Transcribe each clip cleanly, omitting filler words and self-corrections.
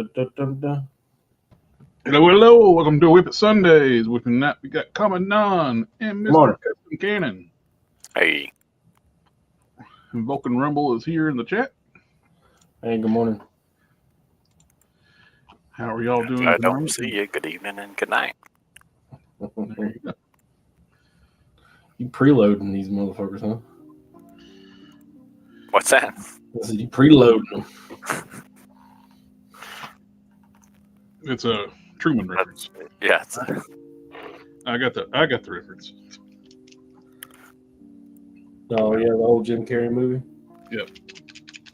Hello, hello. Welcome to WIP IT Sundays. Within that, we got Common Non and Mr. Custom Cannon. Hey. And Vulcan Rumble is here in the chat. Hey, good morning. How are y'all doing? I don't see you. Good evening and good night. You preloading these motherfuckers, huh? What's that? I said you preloading them. It's a Truman reference. Yeah. I got the reference. Oh yeah, the old Jim Carrey movie. Yep.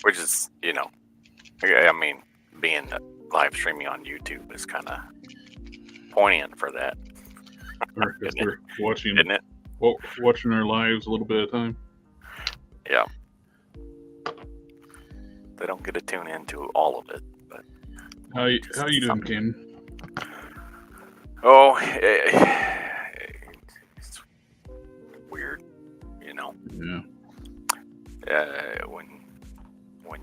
Which is, I mean, being live streaming on YouTube is kind of poignant for that. Because we're watching, Isn't it? watching our lives a little bit at a time. Yeah. They don't get to tune into all of it, but How you doing, Ken? oh, it's weird, Yeah. When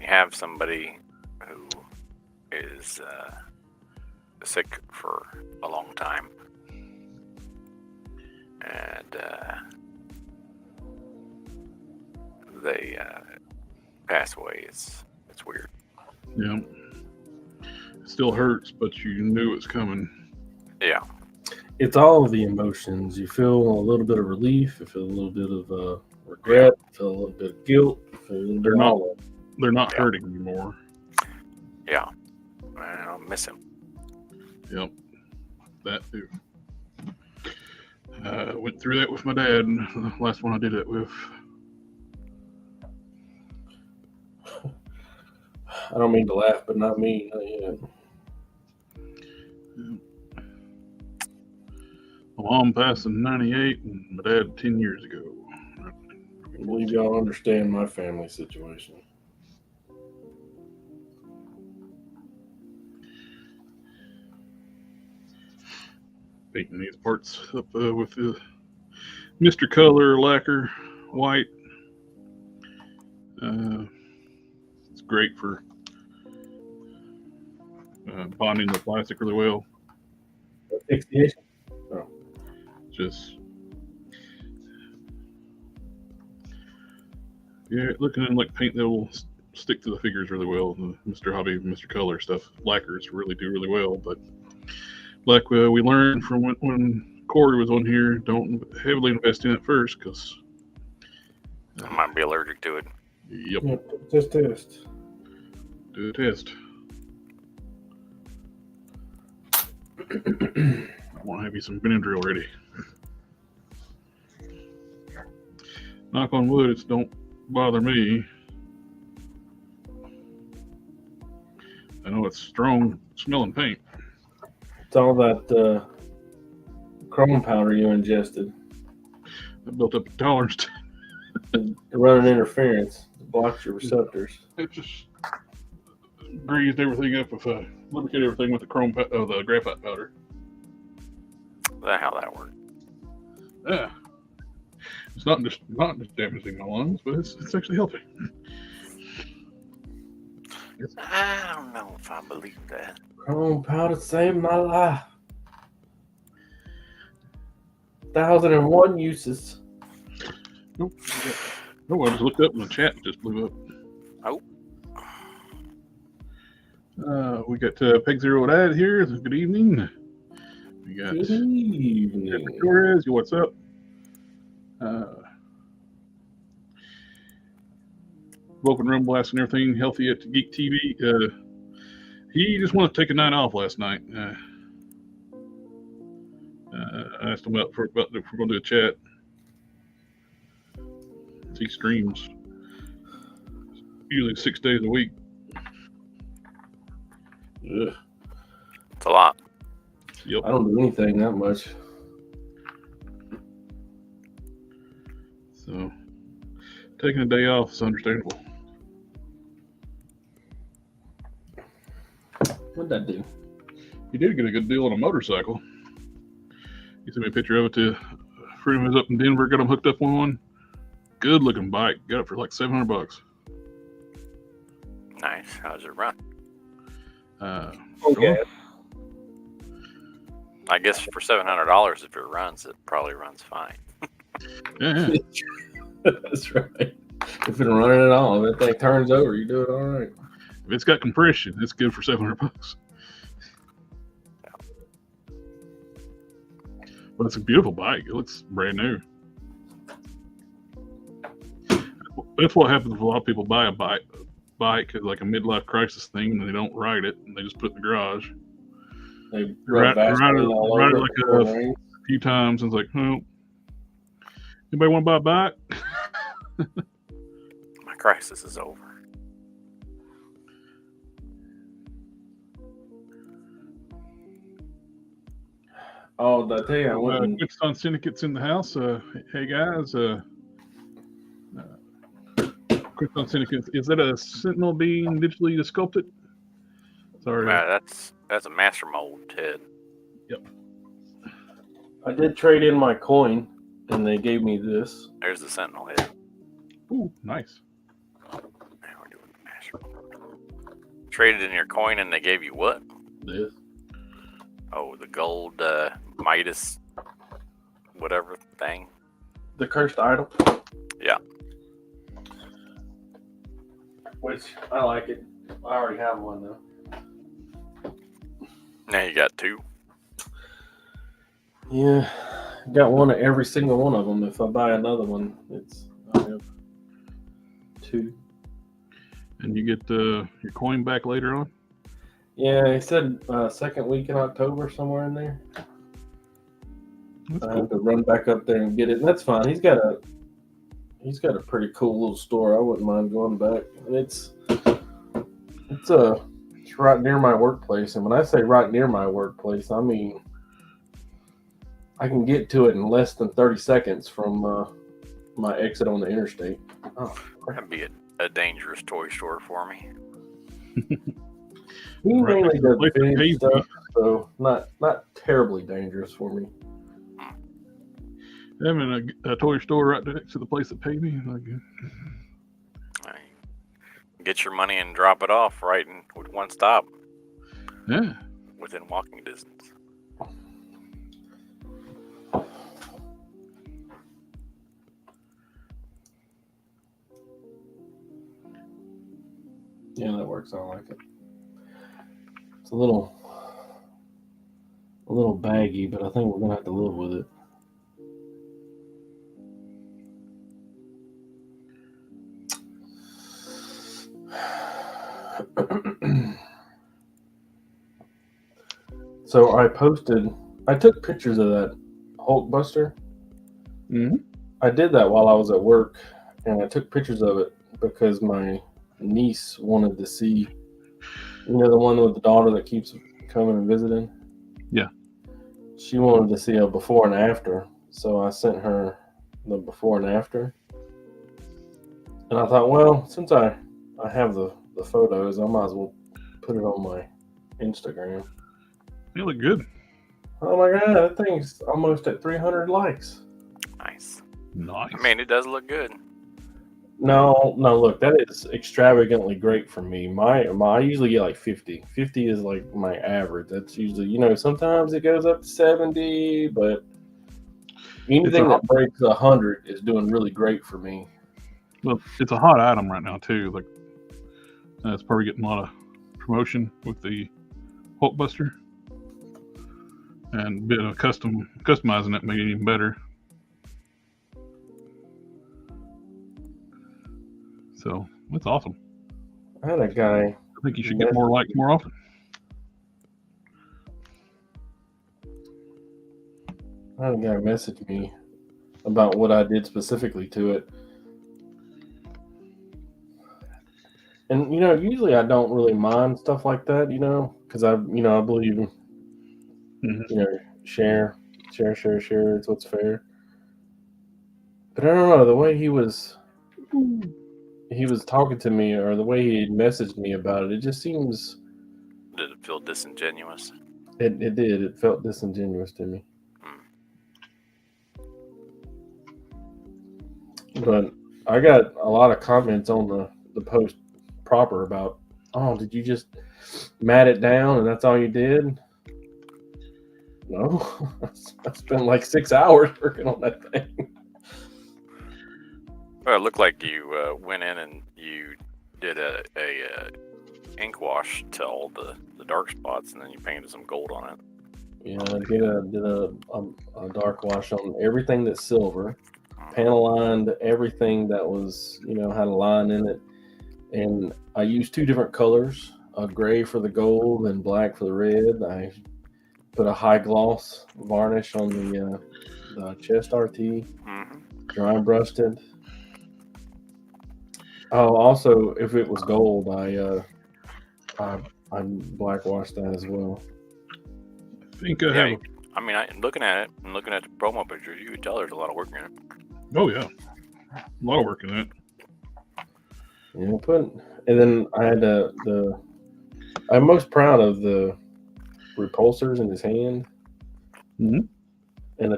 you have somebody who is sick for a long time, and they pass away, it's weird. Yeah. It still hurts, but you knew it's coming. Yeah. It's all of the emotions. You feel a little bit of relief. You feel a little bit of regret. You feel a little bit of guilt. You feel a little bit of all of it. They're not hurting anymore. Yeah. I miss him. Yep. That too. Went through that with my dad. The last one I did it with. I don't mean to laugh, but not me. Not yet. My mom passed in 98 and my dad 10 years ago. I believe y'all understand my family situation. Painting these parts up with the Mr. Color lacquer white. It's great for bonding the plastic really well. Asphyxiation? Just looking like paint that will stick to the figures really well. The Mr. Hobby, Mr. Color stuff, lacquers really do really well. But like we learned from when Corey was on here, don't heavily invest in it first because I might be allergic to it. Yep. Just test. Do a test. I want to have you some Benadryl ready. Knock on wood, it don't bother me. I know it's strong smelling paint. It's all that chrome powder you ingested. I built up a tolerance. To run an interference. It blocks your receptors. It just greased everything up with lubricated everything with the the graphite powder. Is that how that works? Yeah. It's not just damaging my lungs, but it's actually helping. I don't know if I believe that. Chrome powder saved my life. 1,001 uses. Nope. Oh, I just looked up and the chat just blew up. Oh. We got Peg Zero Dad here. Good evening. We got Good evening. Torres. What's up? Vulcan Rumble asking everything healthy at Geek TV. He just wanted to take a night off last night. I asked him if we're going to do a chat. He streams usually 6 days a week. Ugh. It's a lot. Yep. I don't do anything that much. So taking a day off is understandable. What'd that do? He did get a good deal on a motorcycle. He sent me a picture of it to a friend who was up in Denver, got him hooked up on one. Good looking bike. Got it for like $700. Nice. How's it run? Okay. Sure. I guess for $700, if it runs, it probably runs fine. Yeah. That's right. If it's running at all, if that thing turns over, you do it all right. If it's got compression, it's good for $700. But it's a beautiful bike. It looks brand new. That's what happens when a lot of people buy a bike as like a midlife crisis thing, and they don't ride it, and they just put it in the garage. They Ride ride it like a few times, and it's like, oh, anybody want to buy a bike? My crisis is over. Oh, I tell you, I went and Quickstone Syndicate's in the house. Hey guys, Quickstone Syndicate, is that a Sentinel being digitally sculpted? Sorry. That's a master mold, Ted. Yep. I did trade in my coin, and they gave me this. There's the Sentinel head. Ooh, nice. Now we're doing the master mold. Traded in your coin, and they gave you what? This. Oh, the gold Midas, whatever thing. The cursed idol. Yeah. Which I like it. I already have one though. Now you got two. Yeah, got one of every single one of them. If I buy another one, I have two. And you get your coin back later on? Yeah, he said second week in October, somewhere in there. That's I cool. have to run back up there and get it, and that's fine. He's got a pretty cool little store. I wouldn't mind going back. It's right near my workplace, and when I say right near my workplace, I mean I can get to it in less than 30 seconds from my exit on the interstate. Oh, That'd be a dangerous toy store for me. he mainly does Place that big pays stuff, me. so not terribly dangerous for me. Having a toy store right next to the place that paid me. Like, Get your money and drop it off right with one stop yeah. within walking distance. Yeah, that works. I like it. It's a little baggy, but I think we're gonna have to live with it. So I took pictures of that Hulkbuster. Mm-hmm. I did that while I was at work, and I took pictures of it because my niece wanted to see, the one with the daughter that keeps coming and visiting. Yeah. She wanted to see a before and after, so I sent her the before and after. And I thought, well, since I have the photos, I might as well put it on my Instagram. You look good. Oh my god, that thing's almost at 300 likes. Nice. Nice. I mean, it does look good. No, look, that is extravagantly great for me. I usually get like 50. 50 is like my average. That's usually, sometimes it goes up to 70, but anything that breaks 100 is doing really great for me. Well, it's a hot item right now too. Like, it's probably getting a lot of promotion with the Hulkbuster, and a bit of customizing it made it even better. So that's awesome. I had a guy. I think you should get more likes more often. I had a guy message me about what I did specifically to it. And, usually I don't really mind stuff like that, because I believe in, share. It's what's fair. But I don't know, the way he was talking to me, or the way he messaged me about it just seems... Did it feel disingenuous? It did. It felt disingenuous to me. But I got a lot of comments on the post proper about Oh, did you just mat it down and that's all you did? No, I spent like 6 hours working on that thing. Well, it looked like you went in and you did a ink wash to all the dark spots, and then you painted some gold on it. Yeah, I did a dark wash on everything that's silver, panel lined everything that was, had a line in it. And I used 2 different colors, a gray for the gold and black for the red. I put a high gloss varnish on the chest RT, dry brushed it. Oh, also, if it was gold, I black washed that as well. I think I have. I mean, looking at it and looking at the promo pictures, you could tell there's a lot of work in it. Oh yeah, a lot of work in it. Yeah, and then I had I'm most proud of the repulsors in his hand. Mm-hmm. And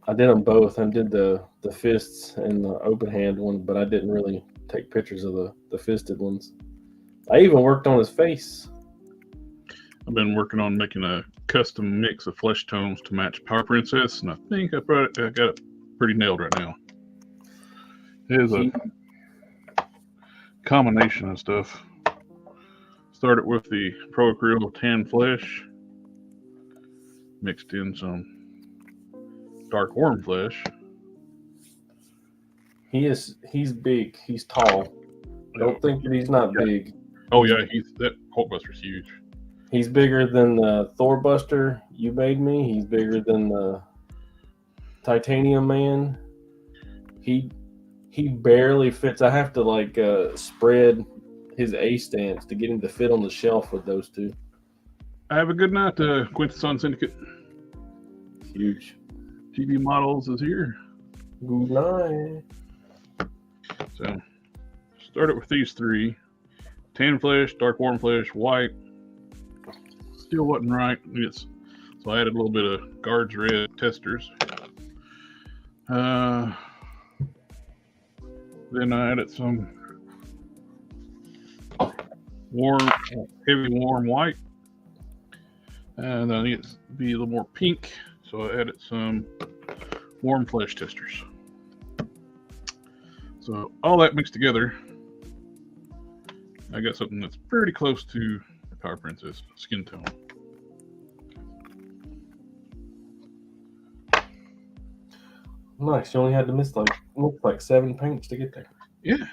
I did them both. I did the fists and the open hand one, but I didn't really take pictures of the fisted ones. I even worked on his face. I've been working on making a custom mix of flesh tones to match Power Princess, and I think I got it pretty nailed right now. It is a combination of stuff. Started with the Pro Acryl tan flesh, mixed in some dark warm flesh. He's big. He's tall. Don't think that he's not big. Oh yeah, that Hulkbuster's huge. He's bigger than the Thor Buster you made me. He's bigger than the Titanium Man. He barely fits. I have to spread his A stance to get him to fit on the shelf with those 2. Have a good night, Quintesson Syndicate. Huge. TV Models is here. Good night. So, started with these 3. Tan flesh, dark warm flesh, white. Still wasn't right. So I added a little bit of Guards Red testers. Then I added some heavy warm white. And then I need it to be a little more pink. So I added some warm flesh testers. So all that mixed together, I got something that's pretty close to the Power Princess skin tone. Nice. You only had to miss like 7 paints to get there. Yeah.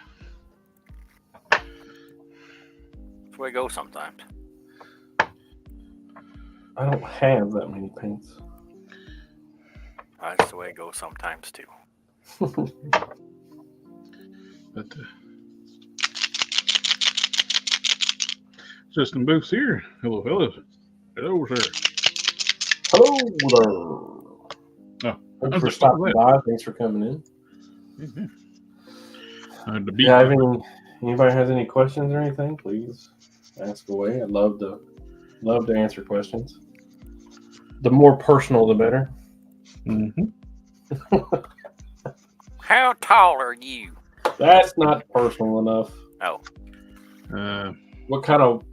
That's the way it goes sometimes. I don't have that many paints. That's the way it goes sometimes too. But Justin Booth's here. Hello, sir. Hello there. Oh, thanks for stopping by. Thanks for coming in. Mm-hmm. Anybody has any questions or anything, please ask away. I'd love to answer questions. The more personal, the better. Mm-hmm. How tall are you? That's not personal enough. Oh. What kind of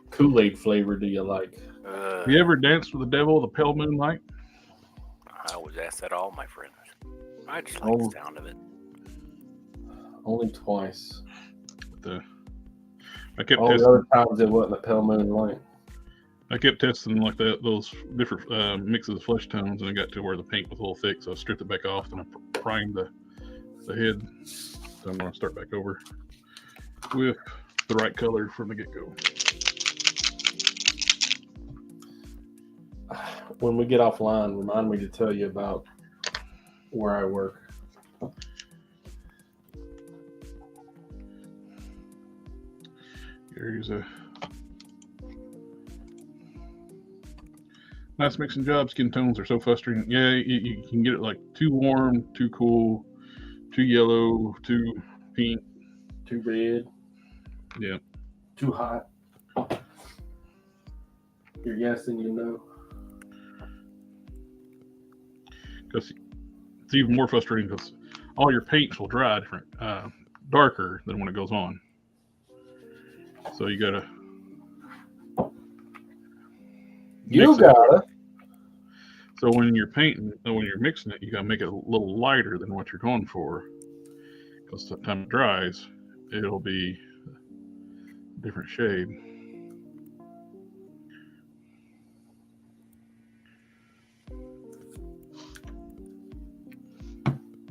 Kool-Aid flavor do you like? You ever danced with the devil of the pale moonlight? I was asked that all my friends. I just like the sound of it. Only twice. I kept all testing. The other times it wasn't the pale moonlight. I kept testing like those different mixes of flesh tones, and I got to where the paint was a little thick, so I stripped it back off and I primed the head. So I'm going to start back over with the right color from the get-go. When we get offline, remind me to tell you about where I work. Here's a nice mixing job. Skin tones are so frustrating. Yeah, you can get it like too warm, too cool, too yellow, too pink, too red. Yeah. Too hot. You're guessing, Because it's even more frustrating because all your paints will dry different, darker than when it goes on. So you gotta You gotta. So when you're painting, when you're mixing it, you gotta make it a little lighter than what you're going for. Because by the time it dries, it'll be a different shade.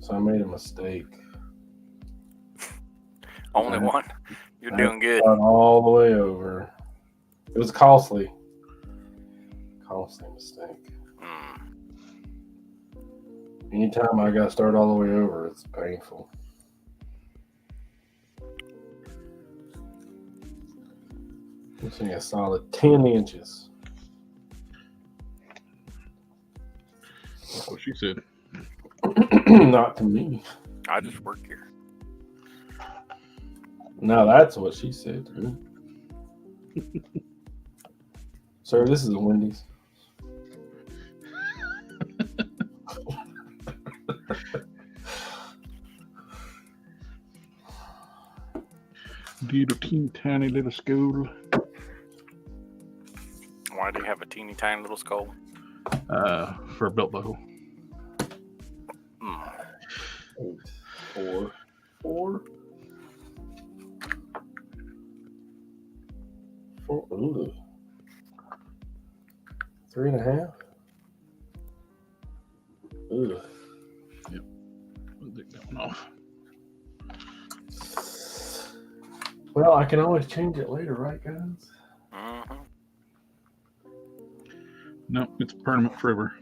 So I made a mistake. Only one? You're doing good. All the way over. It was costly mistake. Anytime I got to start all the way over, it's painful. This thing a solid 10 inches. That's what she said. Not to me. I just work here. No, that's what she said to me. Sir, this is a Wendy's. Little teeny tiny little skull. Why do you have a teeny tiny little skull? For a belt buckle. 4. 4. Ooh. 3.5. Ooh. Yep. I'll take that one off. Well, I can always change it later, right, guys? Mm-hmm. No, it's permanent forever.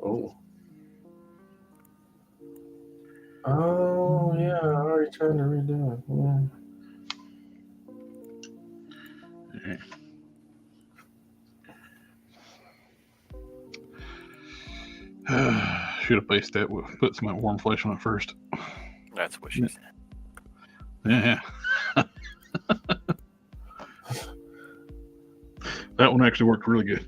Oh. Oh, yeah, I already tried to redo it. Yeah. Should have placed that. Put some warm flesh on it first. That's what she said. Yeah. That one actually worked really good.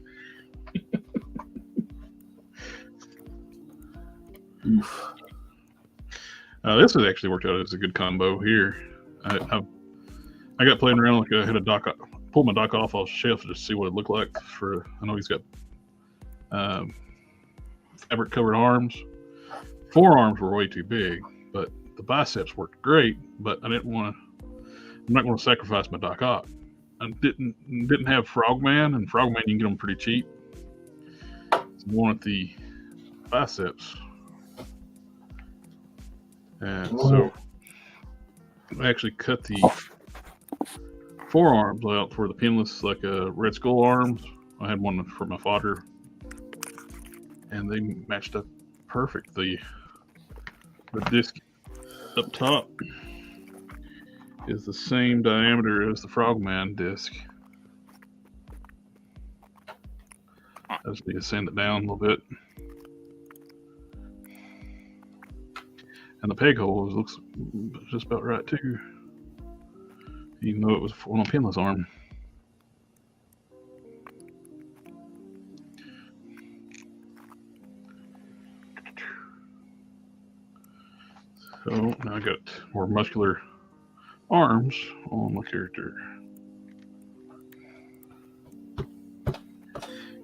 This has actually worked out as a good combo here. I got playing around like I had a dock. Pulled my dock off the shelf to just see what it looked like. I know he's got fabric covered arms. Forearms were way too big, but the biceps worked great. But I'm not going to sacrifice my dock off. I didn't have Frogman, and Frogman you can get them pretty cheap. So I wanted the biceps. And so I actually cut the forearms out for the pinless, like Red Skull arms. I had one for my fodder, and they matched up perfect. The disc up top is the same diameter as the Frogman disc. I just need to sand it down a little bit. And the peg hole looks just about right too, even though it was on a pinless arm. So now I got more muscular arms on my character.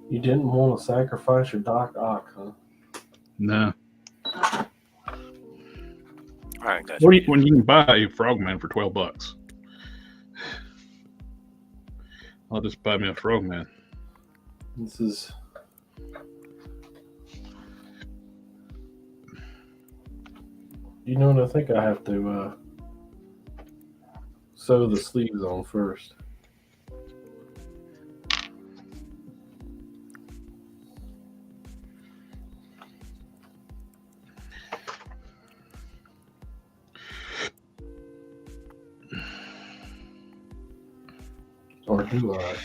You didn't want to sacrifice your Doc Ock, huh? Nah. I think that's when you can buy a Frogman for $12. I'll just buy me a Frogman. This is... You know what? I think I have to sew the sleeves on first. Or do I?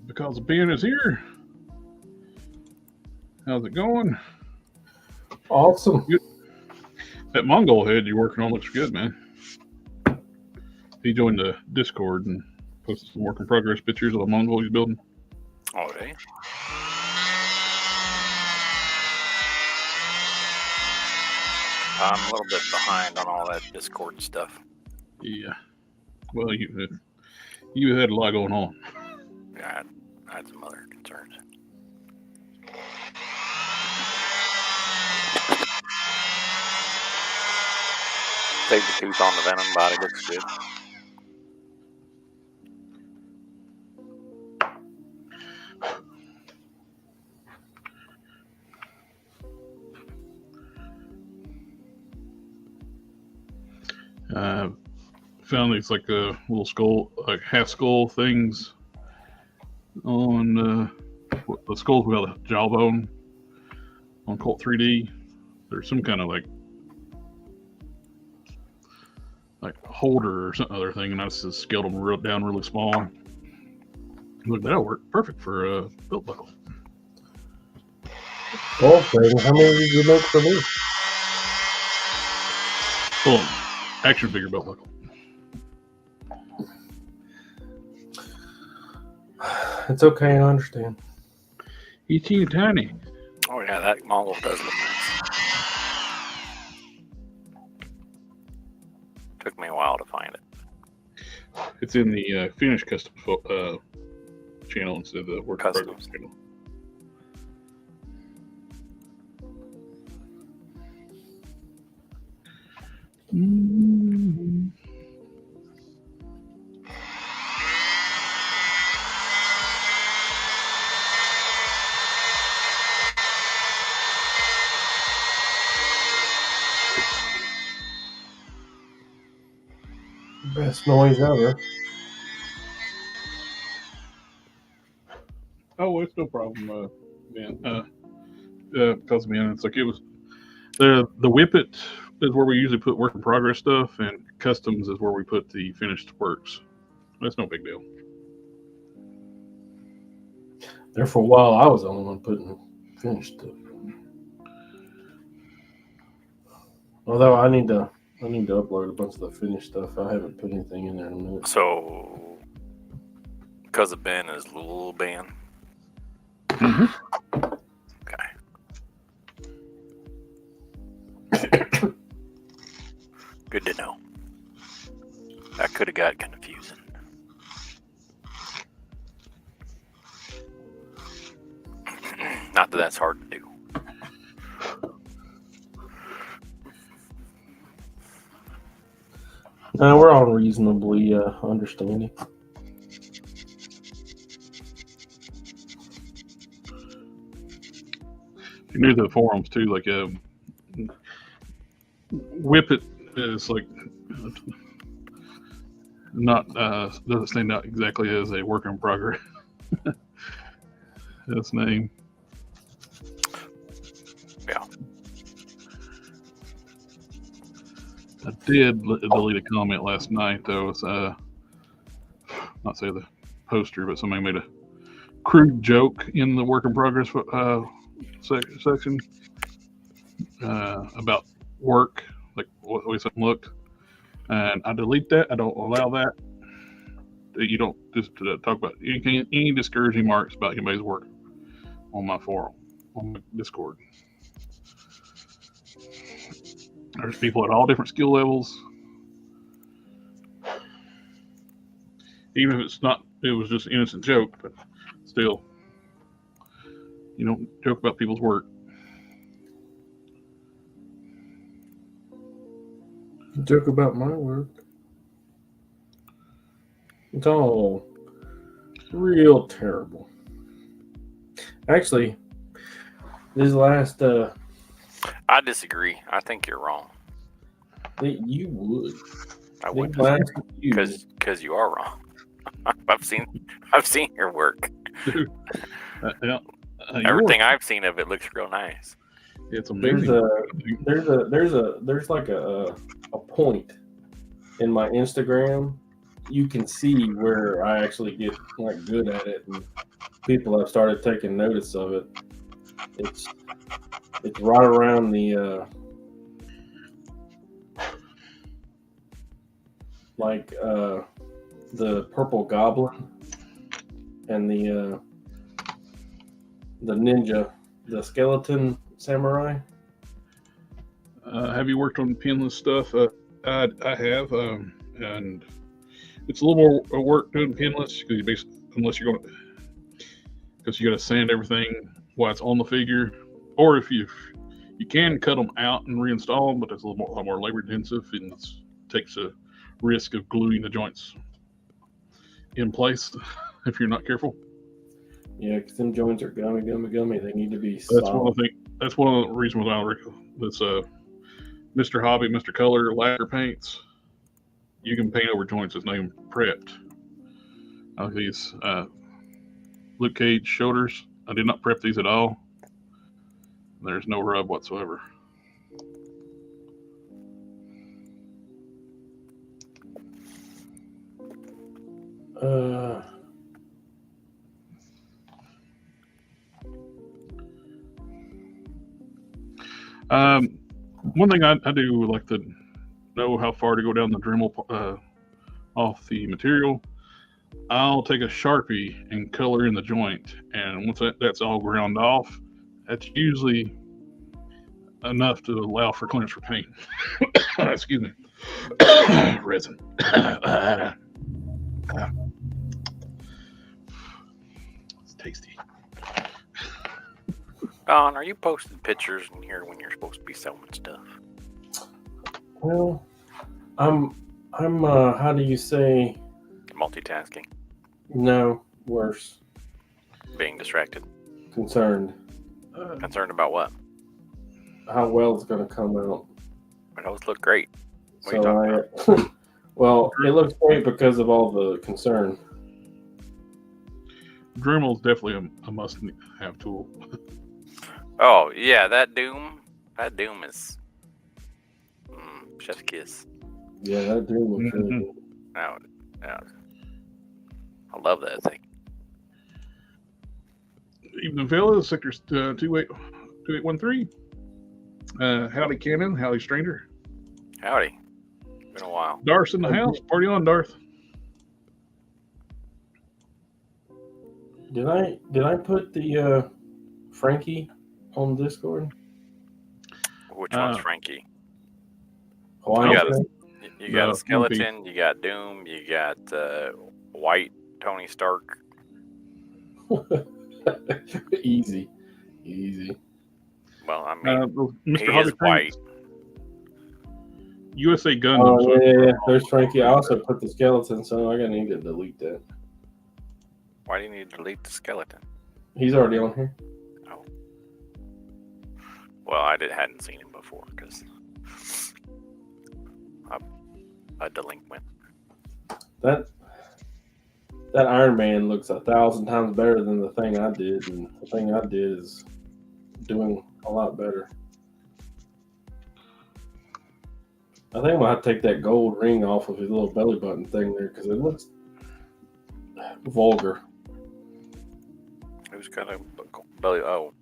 Because Ben is here. How's it going? Awesome. That Mongol head you're working on looks good, man. He joined the Discord and posted some work in progress pictures of the Mongol he's building. Oh, okay. I'm a little bit behind on all that Discord stuff. Yeah. Well, you had a lot going on. Yeah, I had some other concerns. Save the tooth on the Venom body, looks good. Found these like little skull, like half skull things on the skulls without the jawbone on Cult 3D. There's some kind of like holder or some other thing, and I just scaled them down really small. Look, that'll work perfect for a belt buckle. Well, Brandon, how many did you make for me? Well, action figure belt buckle. It's okay, I understand. He's teeny tiny. Oh yeah, that Mongol does look nice. Took me a while to find it. It's in the Finish Custom channel instead of the Work in Progress channel. Mm-hmm. Best noise ever. Oh, it's no problem, man. Because man, it's like it was the WIP IT is where we usually put work in progress stuff, and customs is where we put the finished works. That's no big deal. There for a while, I was the only one putting finished stuff. Although I need to upload a bunch of the finished stuff. I haven't put anything in there in a minute. So, because of Ben is Lil Ben. Mm-hmm. Okay. Good to know. That could have got confusing. Not that that's hard to do. No, we're all reasonably understanding. You knew the forums too, like WIP IT is like not doesn't stand out exactly as a work in progress. That's name. Yeah. I did delete a comment last night though. It's not say the poster, but somebody made a crude joke in the work in progress section about work, like what way something looked, and I delete that. I don't allow that. You don't just talk about any discouraging marks about anybody's work on my forum, on my Discord. There's people at all different skill levels. Even if it was just an innocent joke, but still, you don't joke about people's work. Joke about my work. It's all real terrible. Actually, this last I disagree. I think you're wrong. you would. I would because you are wrong. I've seen your work. Dude, Everything I've seen of it looks real nice. It's amazing. There's like a point in my Instagram. You can see where I actually get like good at it, and people have started taking notice of it. It's right around the the purple goblin and the ninja, the skeleton samurai. Have you worked on pinless stuff? I have, and it's a little more work doing pinless because you basically, unless you're going to, because you got to sand everything while it's on the figure, or if you can cut them out and reinstall them, but it's a lot more labor intensive and it takes a risk of gluing the joints in place if you're not careful. Yeah, because them joints are gummy. They need to be solid. That's one of the reasons why that's Mr. Hobby, Mr. Color lacquer paints. You can paint over joints as name prepped. These Luke Cage shoulders, I did not prep these at all. There's no rub whatsoever. One thing I do like to know how far to go down the Dremel off the material. I'll take a Sharpie and color in the joint, and once that's all ground off, that's usually enough to allow for clearance for paint. Excuse me. Resin. It's tasty. Don, are you posting pictures in here when you're supposed to be selling stuff? Well, I'm how do you say? Multitasking. No, worse. Being distracted. Concerned. Concerned about what? How well it's going to come out. My nose look great. What are you talking about? Well, it looks great because of all the concern. Dremel's definitely a must-have tool. Oh yeah, that Doom is chef's kiss. Yeah, that Doom looks really good. Yeah. I love that thing. Even Villa, Sector 2813. Howdy Cannon, howdy Stranger. Howdy. Been a while. Darth's in the house. Party on, Darth. Did I put the Frankie on Discord? Which one's Frankie? You got a skeleton, you got Doom, you got white Tony Stark. Easy. Well, I mean, Mr. he Hobby is white. USA Gundam. Oh, yeah. There's Frankie. I also put the skeleton, so I need to delete that. Why do you need to delete the skeleton? He's already on here. Oh. Well, I hadn't seen him before because I'm a delinquent. That Iron Man looks 1,000 times better than the thing I did, and the thing I did is doing a lot better. I think I'm gonna have to take that gold ring off of his little belly button thing there because it looks vulgar. It was kind of belly. Oh,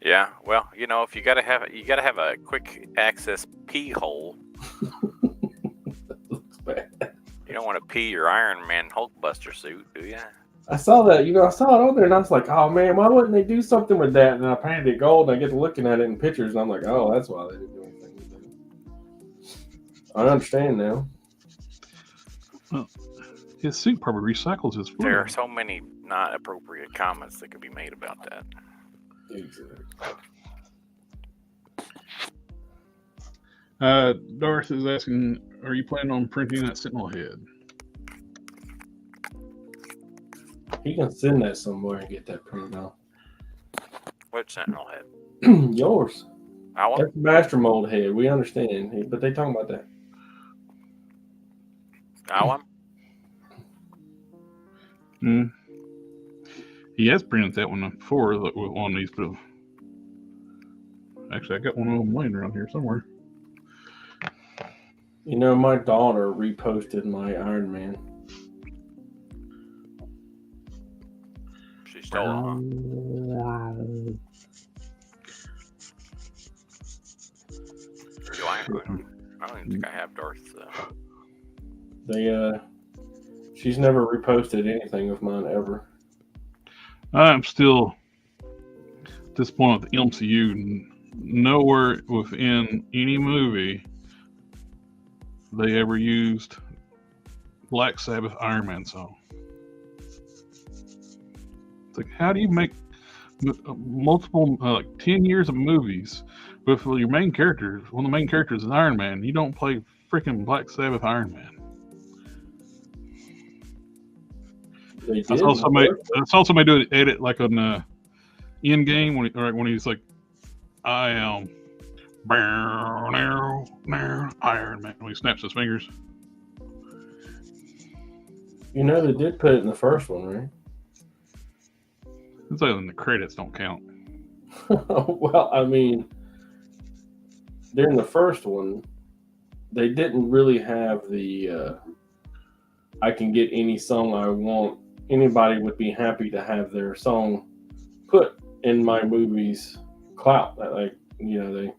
yeah. Well, if you gotta have a quick access pee hole. That looks bad. You don't want to pee your Iron Man Hulkbuster suit, do you? I saw that. I saw it on there, and I was like, "Oh man, why wouldn't they do something with that?" And I painted it gold, and I get to looking at it in pictures, and I'm like, "Oh, that's why they didn't do anything with it." I understand now. Well, his suit probably recycles his fluid. There are so many not appropriate comments that could be made about that. Exactly. Darth is asking, are you planning on printing that Sentinel head? He can send that somewhere and get that printed out. Which Sentinel head? Yours. Our? That's the master mold head. We understand, but they talking about that. Our? He has printed that one before on these, but actually, I got one of them laying around here somewhere. My daughter reposted my Iron Man. She stole it. think I have Darth. She's never reposted anything of mine ever. I'm still at this point with the MCU. Nowhere within any movie they ever used Black Sabbath Iron Man song. It's like, how do you make multiple, like 10 years of movies with your main character, one of the main characters is Iron Man, you don't play freaking Black Sabbath Iron Man? They I saw somebody do an edit like on Endgame when he's like, I am Iron Man, when he snaps his fingers. You know, they did put it in the first one, right? It's like the credits don't count. Well, I mean, during the first one, they didn't really have the I can get any song I want. Anybody would be happy to have their song put in my movie's clout. Like, you know,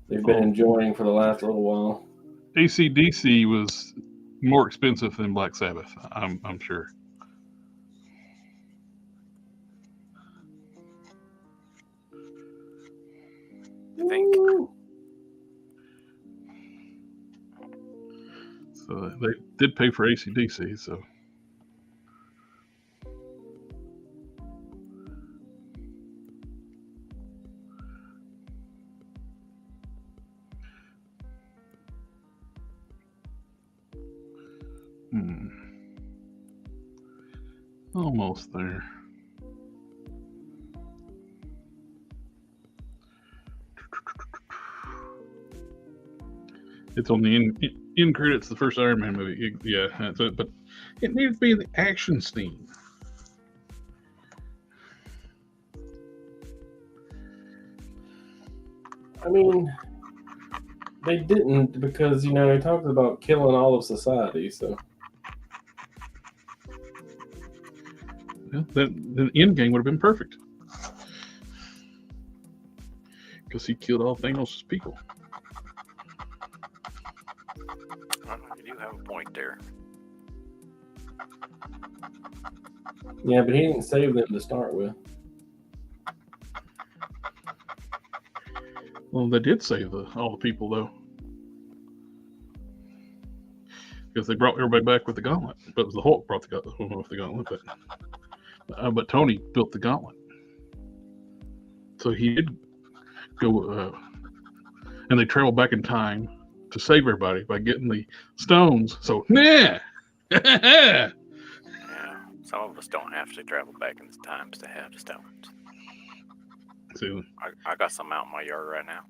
they've been enjoying for the last little while. AC/DC was more expensive than Black Sabbath, I'm sure. I think. So they did pay for AC/DC, so. Almost there. It's on the end credits, the first Iron Man movie. Yeah, that's it. But it needs to be the action scene. I mean, they didn't, because, you know, they talked about killing all of society, so. Yeah, then the end game would have been perfect. Because he killed all Thanos' people. You do have a point there. Yeah, but he didn't save them to start with. Well, they did save all the people, though. Because they brought everybody back with the gauntlet. But it was the Hulk brought the gauntlet with the gauntlet. But Tony built the gauntlet. So he did go, and they traveled back in time to save everybody by getting the stones. So, yeah. Yeah, some of us don't have to travel back in the times to have the stones. So, I got some out in my yard right now.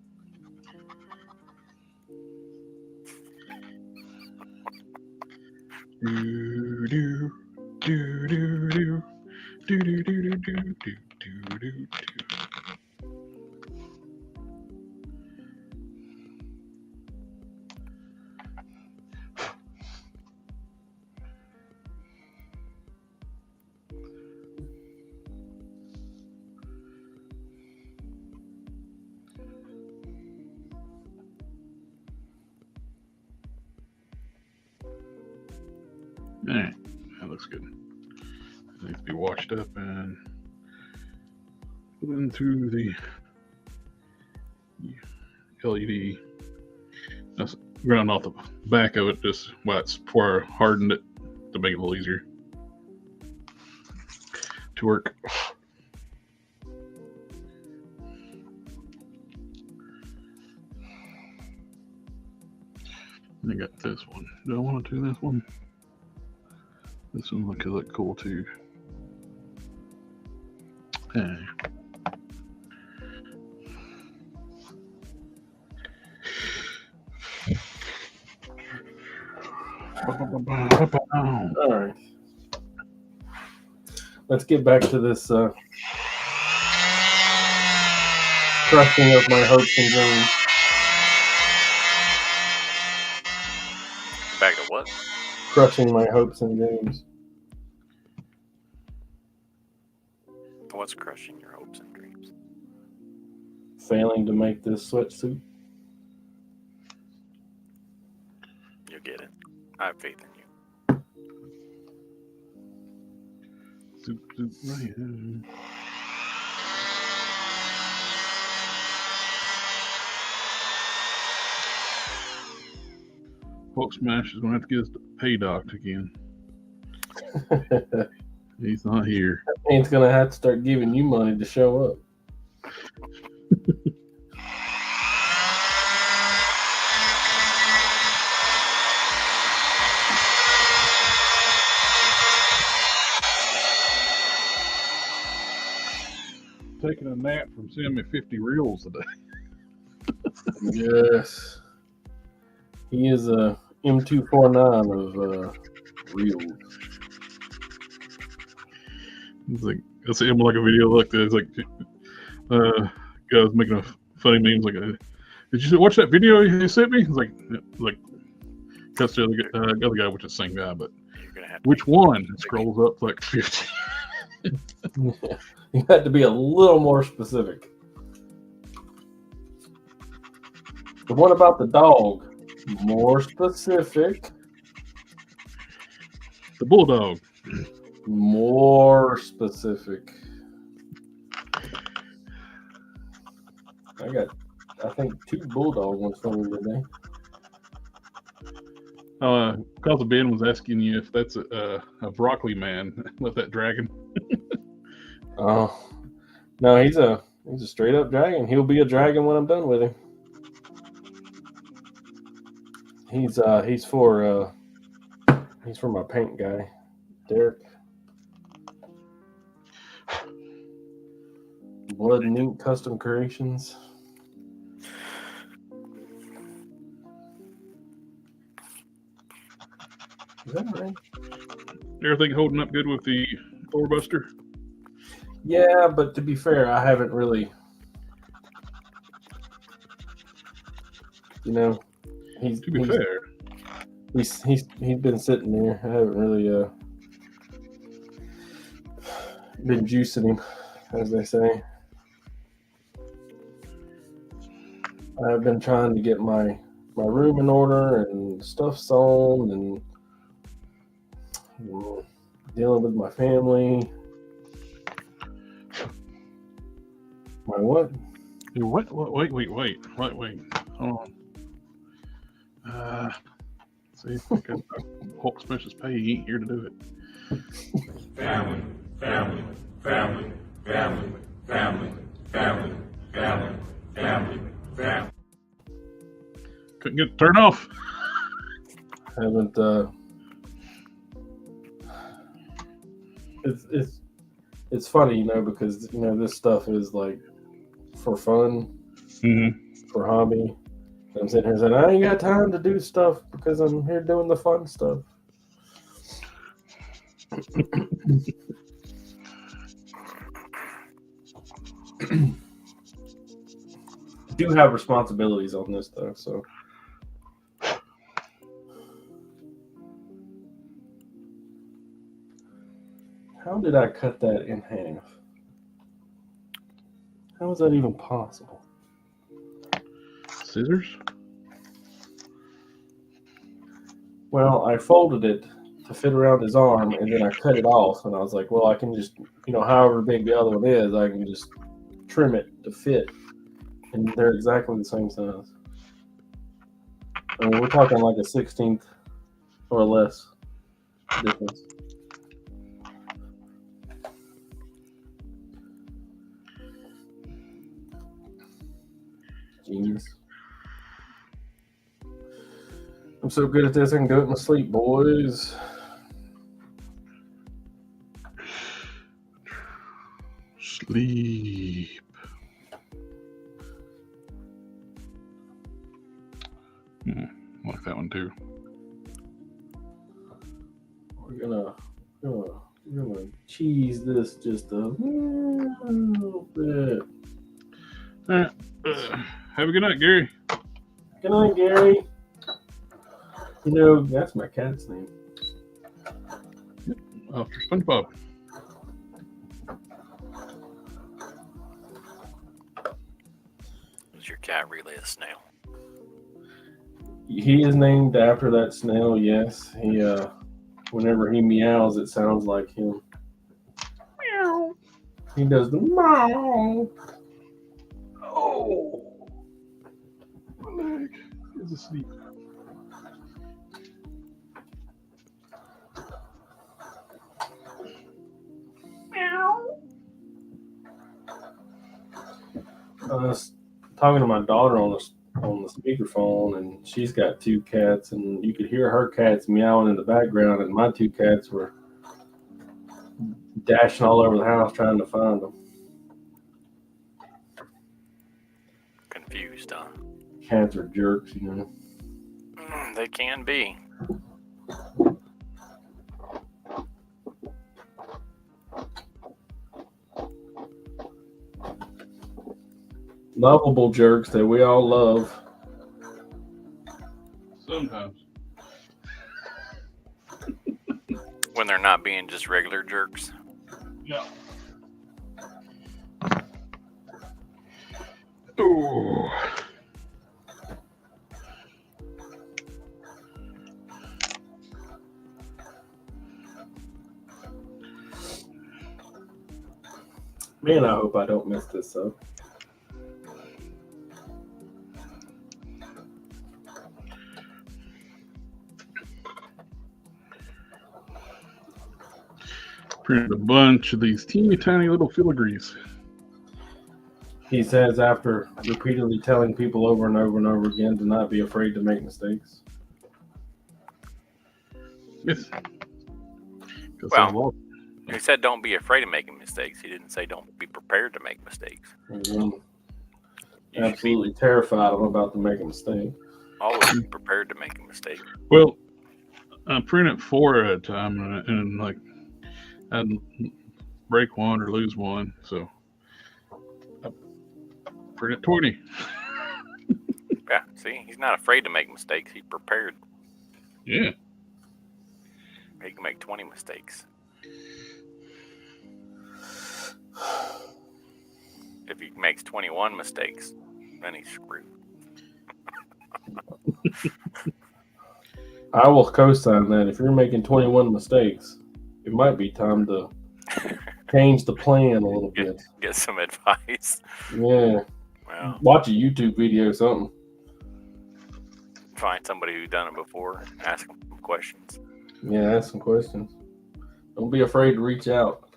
do do do do do do do do do do do do. All right, that looks good. It needs to be washed up and put into the LED. That's ground off the back of it, just before I hardened it to make it a little easier to work. I got this one. Do I want to do this one? This one look cool too. Hey. All right. Let's get back to this crushing of my hopes and dreams. Back to what? Crushing my hopes and dreams. What's crushing your hopes and dreams? Failing to make this sweatsuit. I have faith in you. Right. Hulk Smash is going to have to get us pay docked again. He's not here. He's going to have to start giving you money to show up. Taking a nap from sending me 50 reels today. Yes. He is a M249 of reels. It's like I see him like a video like this. Like guys making a funny memes like, "Did you watch that video you sent me?" It's like cuts to the other guy, which is the same guy, but which one? It scrolls up to like 50. You had to be a little more specific. The one about the dog, more specific. The bulldog. More specific. I got, I think, 2 bulldog ones from you today. Because Ben was asking you if that's a broccoli man with that dragon. Oh, no, he's a straight up dragon. He'll be a dragon when I'm done with him. He's for my paint guy, Derek. Blood and Ink Custom Creations. Is that right? Everything holding up good with the Thor Buster? Yeah, but to be fair, I haven't really, To be fair, he's been sitting there. I haven't really been juicing him, as they say. I've been trying to get my room in order and stuff sewn and dealing with my family. My what? What? Wait. Hold on. See if I can Hulk Smash's pay. He ain't here to do it. Family. Couldn't get it turned off. Haven't. It's funny, because this stuff is like for fun, for hobby. And I'm sitting here saying I ain't got time to do stuff because I'm here doing the fun stuff. Do have responsibilities on this though, so. How did I cut that in half? How is that even possible? Scissors? Well, I folded it to fit around his arm, and then I cut it off, and I was like, well, I can just, however big the other one is, I can just trim it to fit, and they're exactly the same size. I mean, we're talking like a 16th or less difference. Genius. I'm so good at this, I can do it in my sleep, boys. Sleep. I like that one too. We're gonna cheese this just a little bit. All right. Have a good night, Gary. Good night, Gary. That's my cat's name. After SpongeBob. Does your cat really a snail? He is named after that snail. Yes, he. Whenever he meows, it sounds like him. Meow. He does the meow. Oh, my leg is asleep. I was talking to my daughter on the speakerphone, and she's got 2 cats, and you could hear her cats meowing in the background, and my 2 cats were dashing all over the house trying to find them. Confused, huh? Cats are jerks, you know. They can be. Lovable jerks that we all love. Sometimes. When they're not being just regular jerks. Yeah. Oh. Man, I hope I don't mess this up. Printed a bunch of these teeny tiny little filigrees. He says after repeatedly telling people over and over and over again to not be afraid to make mistakes. Yes. Well, he said don't be afraid of making mistakes. He didn't say don't be prepared to make mistakes. Absolutely terrified I'm about to make a mistake. Always be prepared to make a mistake. Well, I print it 4 at a time, and like I'd break one or lose one, so I print it 20. Yeah, see, he's not afraid to make mistakes. He's prepared. Yeah. He can make 20 mistakes. If he makes 21 mistakes, then he's screwed. I will co-sign that. If you're making 21 mistakes, it might be time to change the plan a little bit. Get some advice. Yeah. Well, watch a YouTube video or something. Find somebody who's done it before. Ask them some questions. Yeah, ask some questions. Don't be afraid to reach out.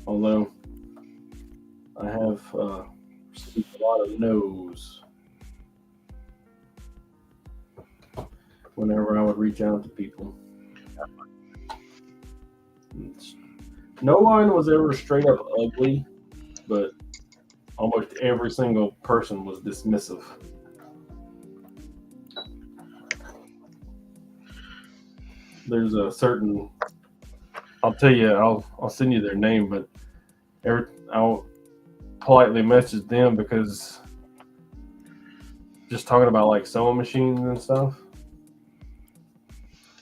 Although I have received a lot of no's whenever I would reach out to people. No one was ever straight up ugly, but almost every single person was dismissive. There's a certain, I'll tell you, I'll send you their name, but I'll politely message them because just talking about like sewing machines and stuff.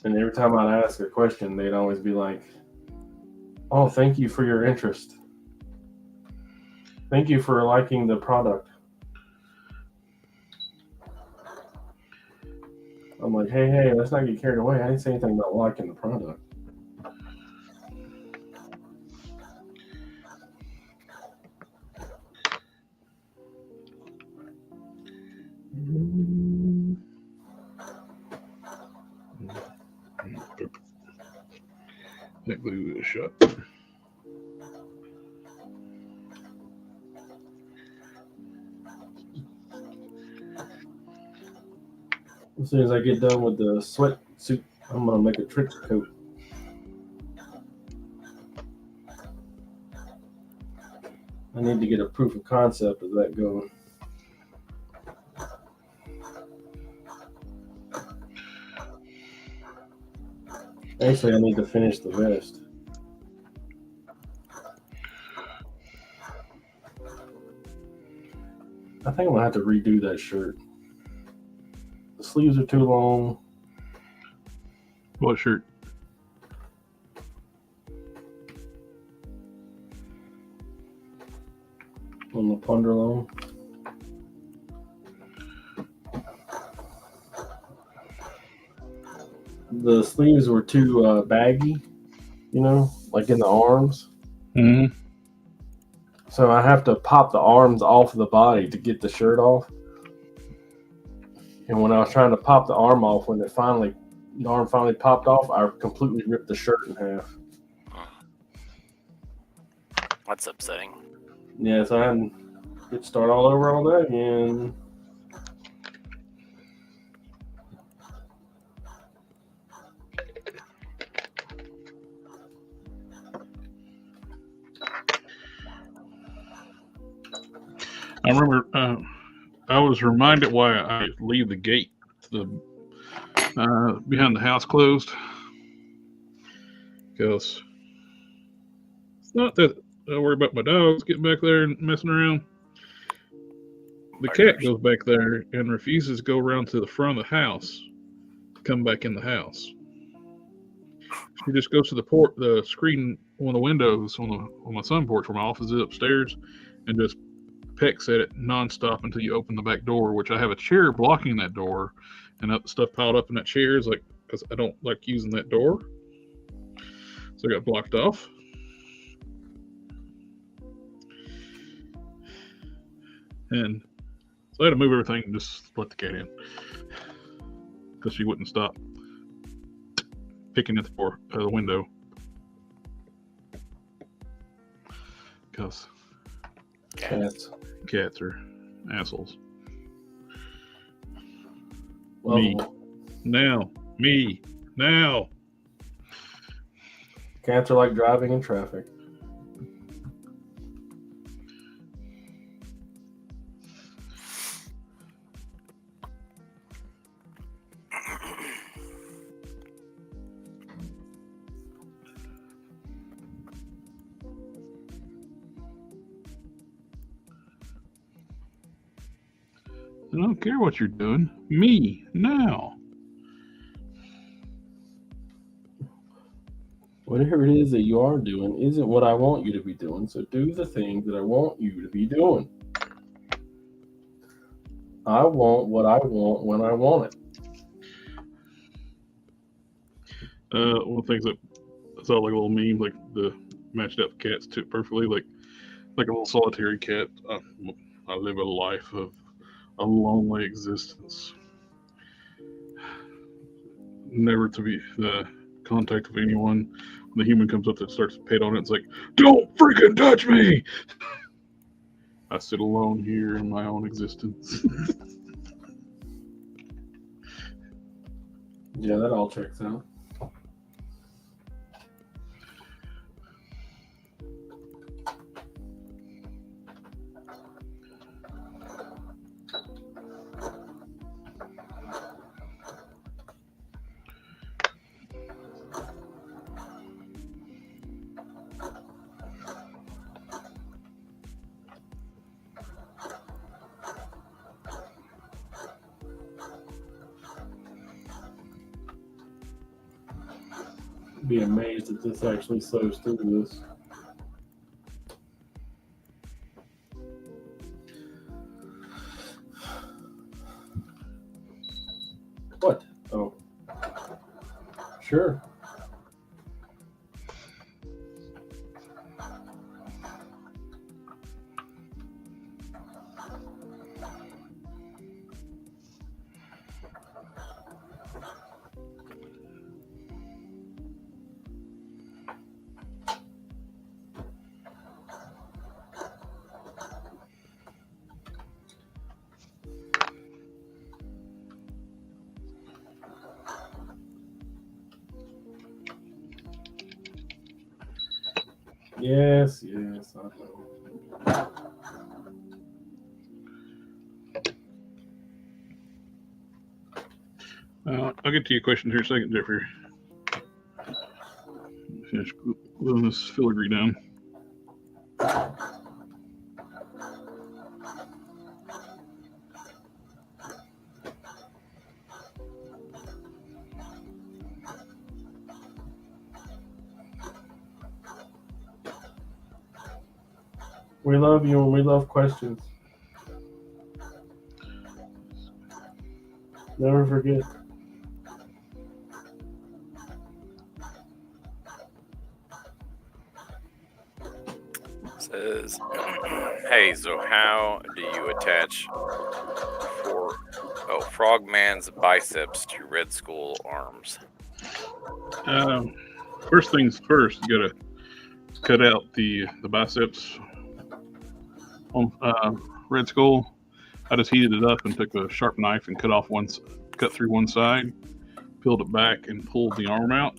And every time I'd ask a question, they'd always be like, "Oh, thank you for your interest. Thank you for liking the product." I'm like, hey, let's not get carried away. I didn't say anything about liking the product. That glue is shut. As soon as I get done with the sweatsuit, I'm going to make a trench coat. I need to get a proof of concept of that going. Actually, I need to finish the vest. I think I'm going to have to redo that shirt. The sleeves are too long. What shirt? On the Punderloin. the sleeves were too baggy, like in the arms. Mm-hmm. So I have to pop the arms off of the body to get the shirt off. And when I was trying to pop the arm off, when the arm finally popped off, I completely ripped the shirt in half. That's upsetting. Yeah, so I had to start all over all that again. I remember I was reminded why I leave the gate behind the house closed. Because it's not that I worry about my dogs getting back there and messing around. The cat goes back there and refuses to go around to the front of the house to come back in the house. She just goes to the screen, one of the windows on my sun porch where my office is upstairs, and just pecks at it nonstop until you open the back door, which I have a chair blocking that door, and stuff piled up in that chair is like, because I don't like using that door. So I got blocked off. And so I had to move everything and just let the cat in. Because she wouldn't stop picking at the window. Because cats are assholes. Well, Me now. Cats are like driving in traffic. I don't care what you're doing. Me now. Whatever it is that you are doing isn't what I want you to be doing, so do the thing that I want you to be doing. I want what I want when I want it. One of the things that I saw like a little meme, like the matched up cats too perfectly, like a little solitary cat. I live a life of a lonely existence. Never to be the contact of anyone. When the human comes up that starts to pet on it, it's like, don't freaking touch me! I sit alone here in my own existence. Yeah, that all checks out. Be amazed if this actually sews through this. What? Oh. Sure. Yes, I know. I'll get to your question here in a second, Jeffrey. Finish gluing this filigree down. We love you and we love questions. Never forget. Says, hey, so how do you attach Frogman's biceps to Red Skull arms? First things first, you gotta cut out the biceps on Red Skull. I just heated it up and took a sharp knife and cut through one side, peeled it back, and pulled the arm out.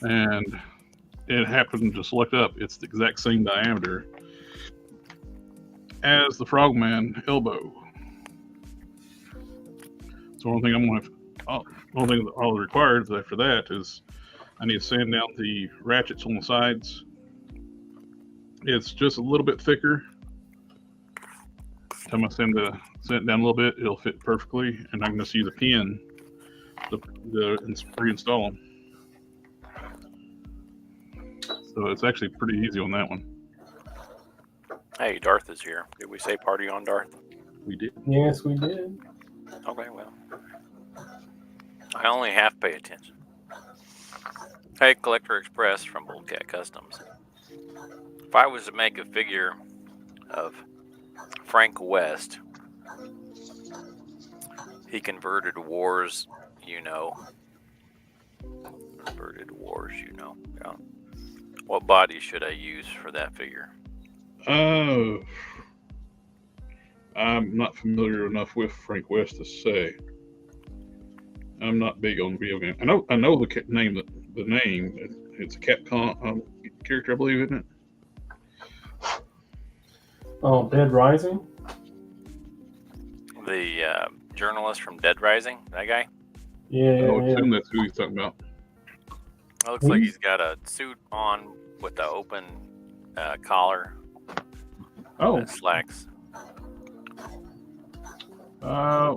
And it happened to select up. It's the exact same diameter as the Frogman elbow. So one thing all required after that is I need to sand down the ratchets on the sides. It's just a little bit thicker. Time I sand it down a little bit, it'll fit perfectly, and I'm going to use a pin to reinstall them. So it's actually pretty easy on that one. Hey, Darth is here. Did we say party on, Darth? We did. Yes, we did. Okay, well. I only half pay attention. Hey, Collector Express from Old Cat Customs. If I was to make a figure of Frank West, he converted wars, you know. Yeah. What body should I use for that figure? I'm not familiar enough with Frank West to say. I'm not big on video games. I know the name. The name. It's a Capcom character, I believe, isn't it? Oh, Dead Rising? The journalist from Dead Rising, that guy? Yeah, I would yeah. assume that's who he's talking about. It looks like he's got a suit on with the open collar. Oh. Slacks. Uh,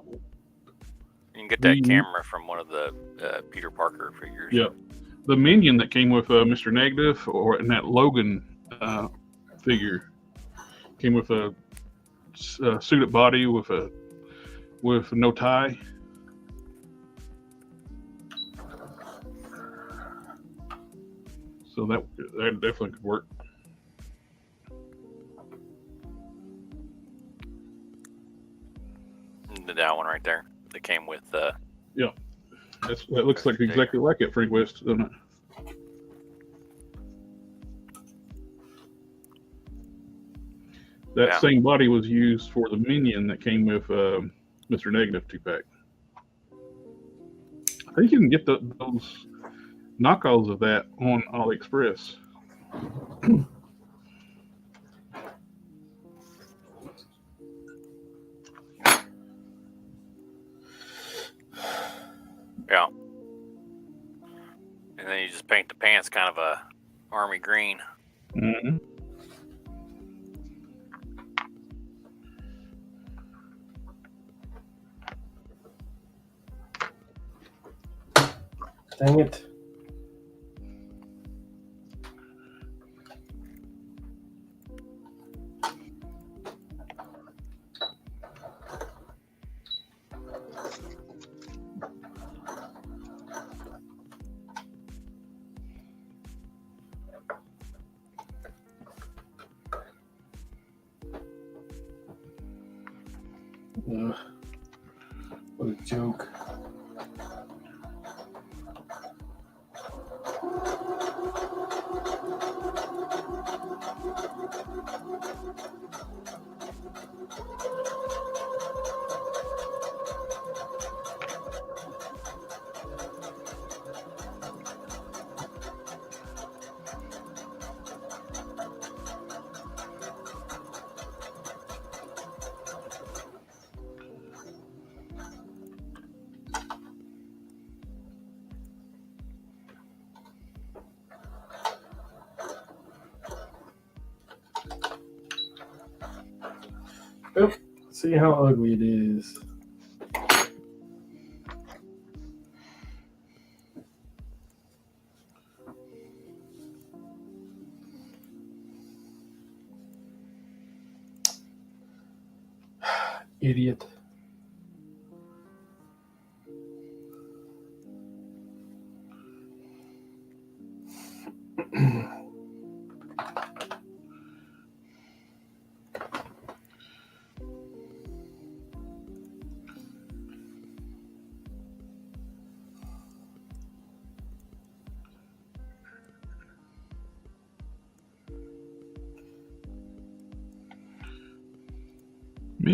You can get that camera from one of the Peter Parker figures. Yeah. The minion that came with Mr. Negative in that Logan figure came with a suited body with no tie. So that definitely could work. That one right there. That came with. Yeah. That looks like exactly like it, Frank West, doesn't it? That same body was used for the minion that came with Mr. Negative 2-pack. I think you can get those knockoffs of that on AliExpress. Yeah. And then you just paint the pants kind of a army green. Mm-hmm. Dang it. What a joke. Well, see how ugly it is. Idiot.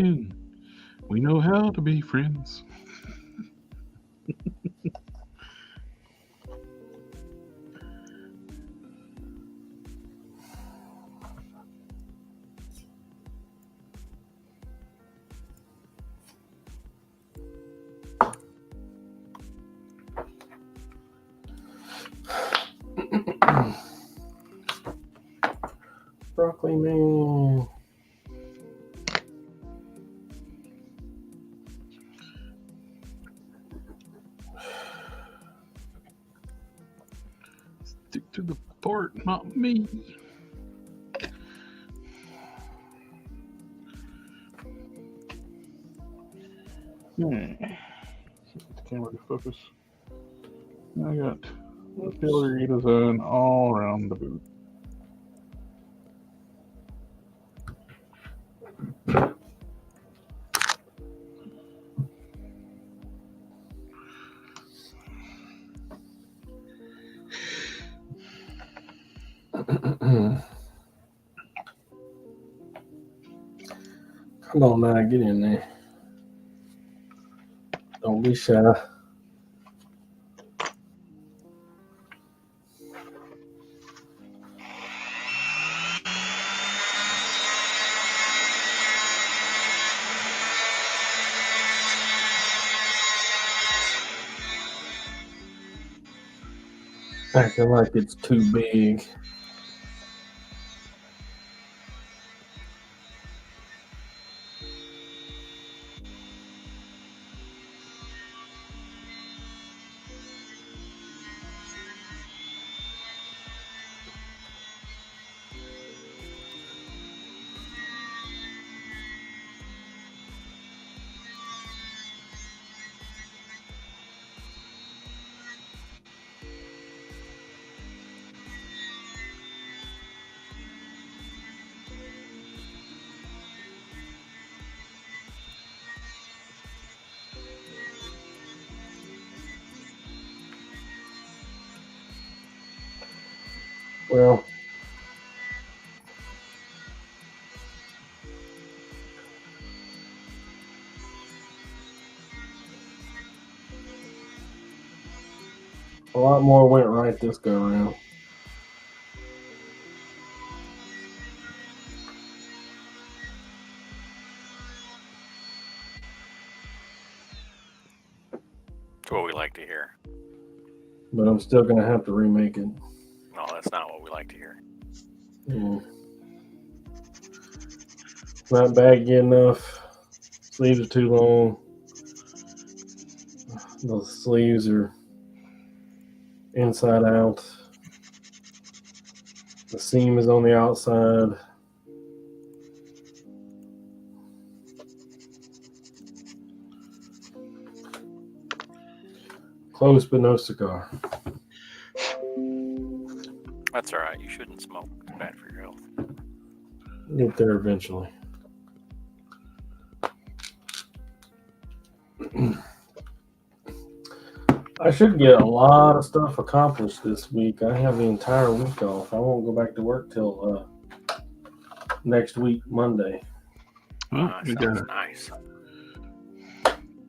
men. We know how to be friends. Broccoli man. Stick to the part, not me. Camera to focus. I got filigree design all around the boot. Come on now, get in there. Don't be shy. Acting like it's too big. Well, a lot more went right this go around. That's what we like to hear. But I'm still going to have to remake it. No, that's not what we like to hear. Yeah. Not baggy enough. Sleeves are too long. The sleeves are inside out. The seam is on the outside. Close but no cigar. That's all right. You shouldn't smoke. It's bad for your health. Get there eventually. I should get a lot of stuff accomplished this week. I have the entire week off. I won't go back to work till next week, Monday. Well, we Sounds got nice.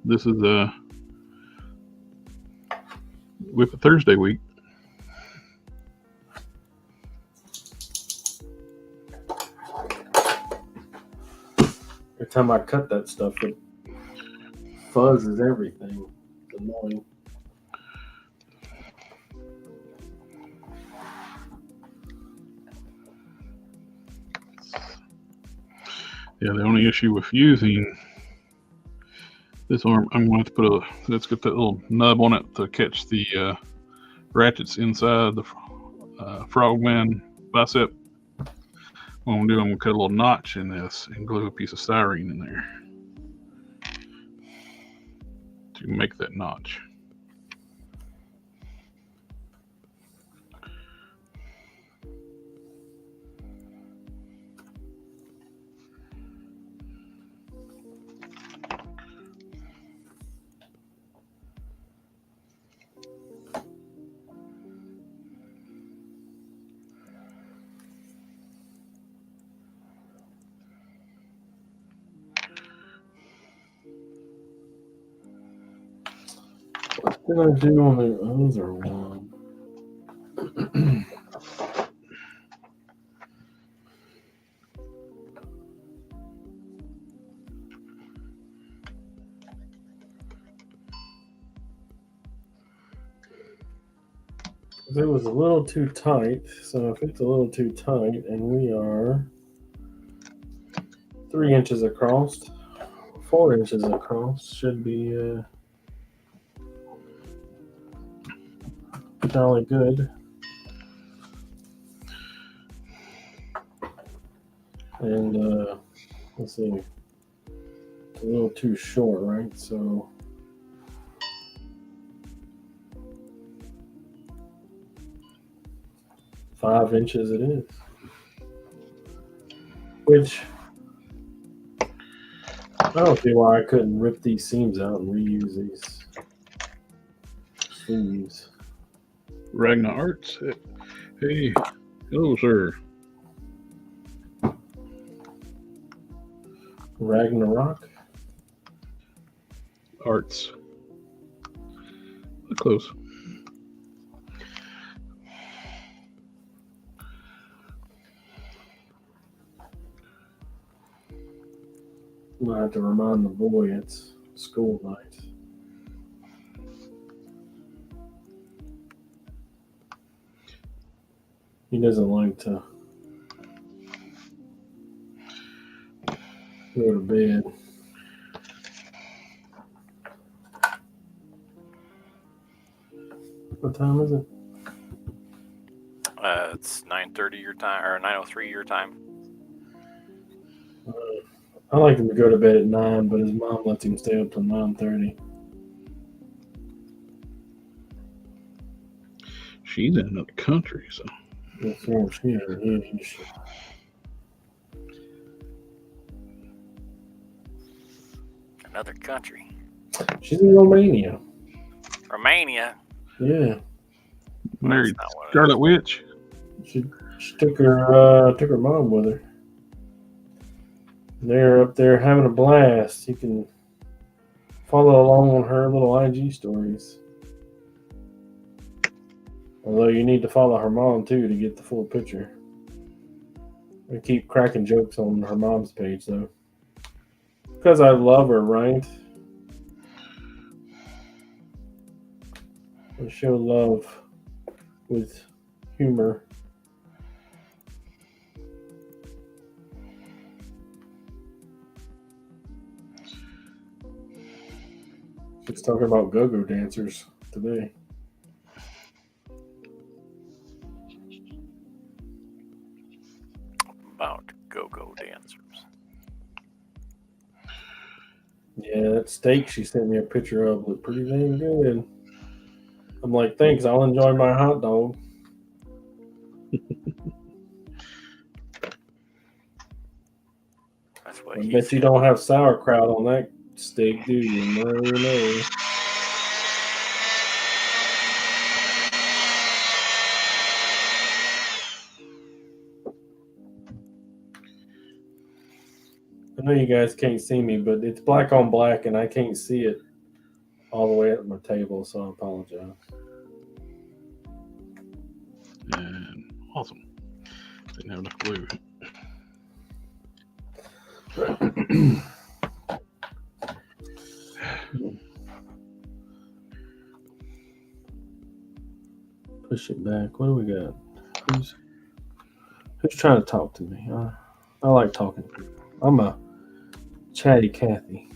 this is WIP IT Thursday week. Every time I cut that stuff, it fuzzes everything. It's annoying. Yeah, the only issue with using this arm, I'm going to have to put a, let's get that little nub on it to catch the ratchets inside the frogman bicep. What I'm going to do, I'm going to cut a little notch in this and glue a piece of styrene in there to make that notch. did I do on the other one? It was a little too tight, so if it's a little too tight, and we are 3 inches across, 4 inches across, should be jolly good. And let's see, it's a little too short, right? So 5 inches it is. Which I don't see why I couldn't rip these seams out and reuse these seams. Ragnar Arts. Hey, hello, sir. Ragnarok. Arts. Close. I have to remind the boy it's school night. He doesn't like to go to bed. What time is it? It's 9:30 your time, or 9:03 your time. I like him to go to bed at 9, but his mom lets him stay up till 9:30. She's in another country, so. That's where she is. Another country. She's in Romania. Romania. Yeah. Married That's not what it Scarlet Witch. She took her mom with her. They're up there having a blast. You can follow along on her little IG stories. Although you need to follow her mom too to get the full picture. I keep cracking jokes on her mom's page though. Because I love her, right? I show love with humor. She's talking about go-go dancers today. About go-go dancers. Yeah, that steak she sent me a picture of looked pretty dang good. I'm like, thanks, I'll enjoy my hot dog. That's what I he bet said. you don't have sauerkraut on that steak, do you? No. I know you guys can't see me, but it's black on black, and I can't see it all the way up my table, so I apologize. And awesome. Didn't have enough glue. Push it back. What do we got? Who's trying to talk to me? I like talking to people. I'm a chatty Cathy.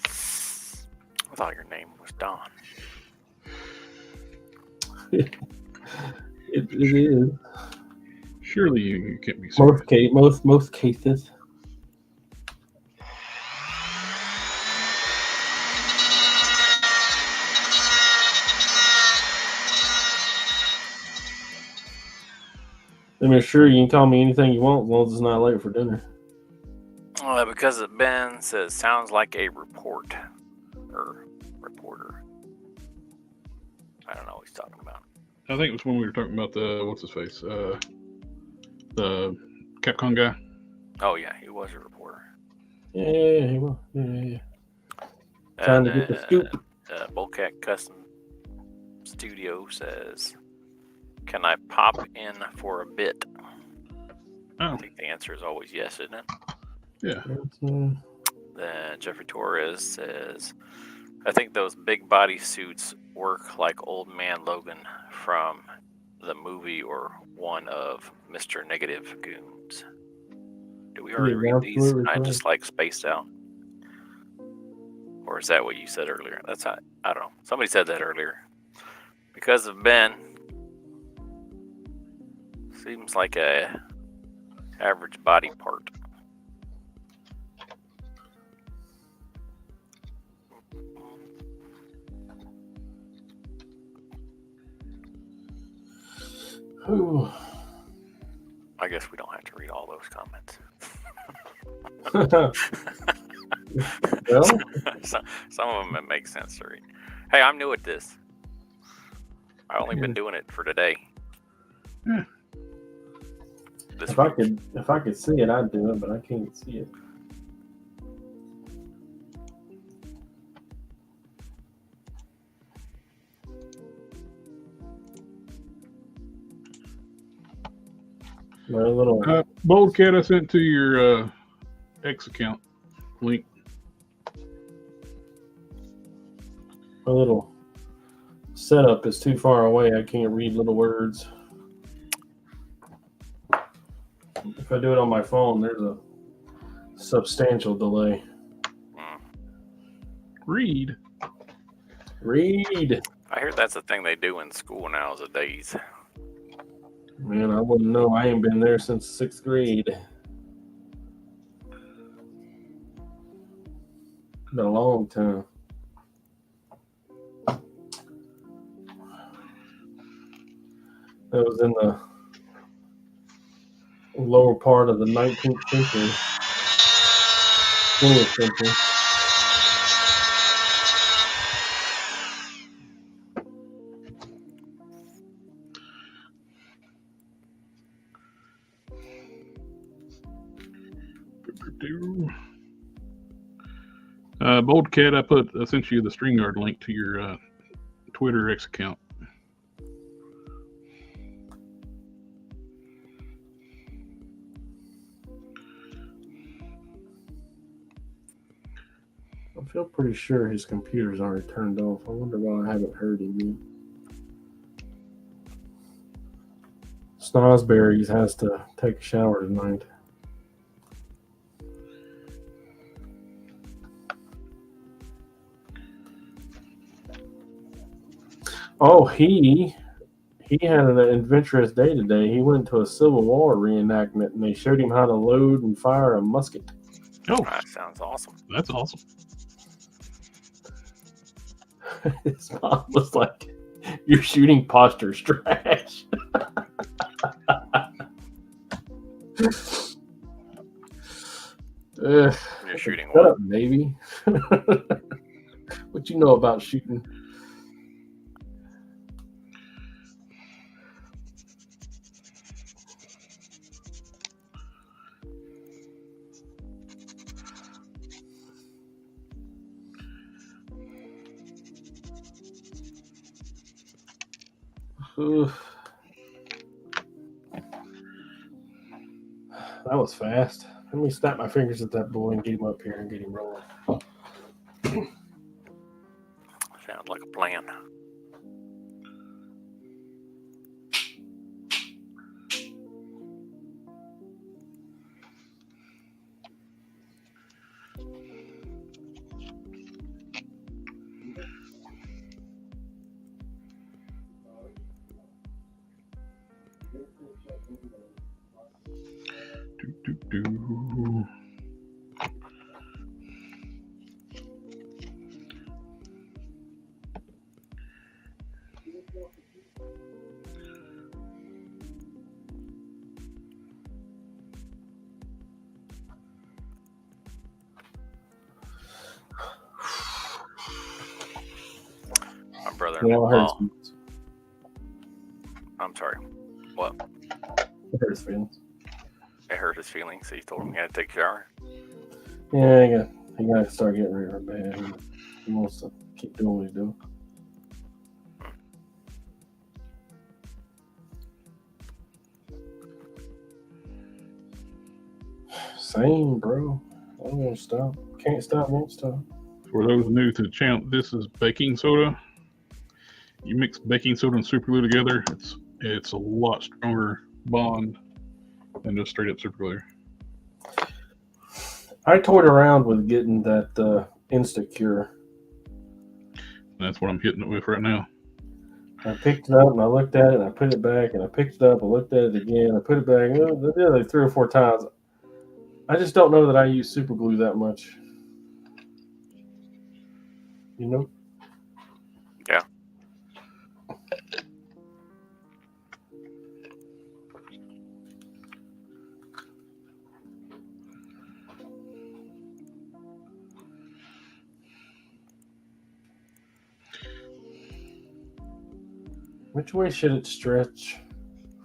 I thought your name was Don. It is. Surely you can't be serious. Most cases. I mean, sure, you can call me anything you want as long as it's not late for dinner. Because Ben says, sounds like a report. Or reporter. I don't know what he's talking about. I think it was when we were talking about the, what's his face? The Capcom guy. Oh, yeah, he was a reporter. Yeah, he will. Yeah. Time to get the scoop. Bullcat Custom Studio says, "Can I pop in for a bit?" I Oh, think the answer is always yes, isn't it? yeah. Then Jeffrey Torres says, "I think those big body suits work like Old Man Logan from the movie or one of Mr. Negative Goons." Do we already read these? absolutely I correct. just like spaced out. Or is that what you said earlier? That's how, I don't know. Somebody said that earlier. Because of Ben, seems like a average body part. Ooh. I guess we don't have to read all those comments. Well, Some of them it makes sense to read. Hey, I'm new at this. I've only been doing it for today. Yeah. This if week. I could see it, I'd do it, but I can't see it. My little Bold Cat, I sent to your X account link. my little setup is too far away. I can't read little words. If I do it on my phone, there's a substantial delay. Read. I hear that's a thing they do in school nowadays. Man, I wouldn't know. I ain't been there since 6th grade. Been a long time. That was in the lower part of the 19th century, 20th century. Bold Cat, I sent you the StreamYard link to your Twitter X account. I feel pretty sure his computer's already turned off. I wonder why I haven't heard him yet. Snosberries has to take a shower tonight. Oh, he had an adventurous day today. He went to a Civil War reenactment, and they showed him how to load and fire a musket. Oh, That sounds awesome. that's awesome. His mom was like, "Your shooting posture's trash." You're shooting Shut what? up, baby. What you know about shooting? That was fast. Let me snap my fingers at that boy and get him up here and get him rolling. Sounds like a plan. Do. My brother. Yeah, I heard I'm sorry. What? I hurt his feelings. It hurt his feelings, so you told him he had to take a shower. Yeah, he got to start getting rid of her bed. He wants to keep doing what he's doing. Same, bro. I'm gonna stop. Can't stop, won't stop. For those new to the channel, this is baking soda. You mix baking soda and super glue together, it's a lot stronger bond than just straight up super glue. I toyed around with getting that Instacure. That's what I'm hitting it with right now. I picked it up and I looked at it and I put it back and I picked it up and looked at it again. I put it back. I did it like 3 or 4 times. I just don't know that I use super glue that much. You know? Yeah. Which way should it stretch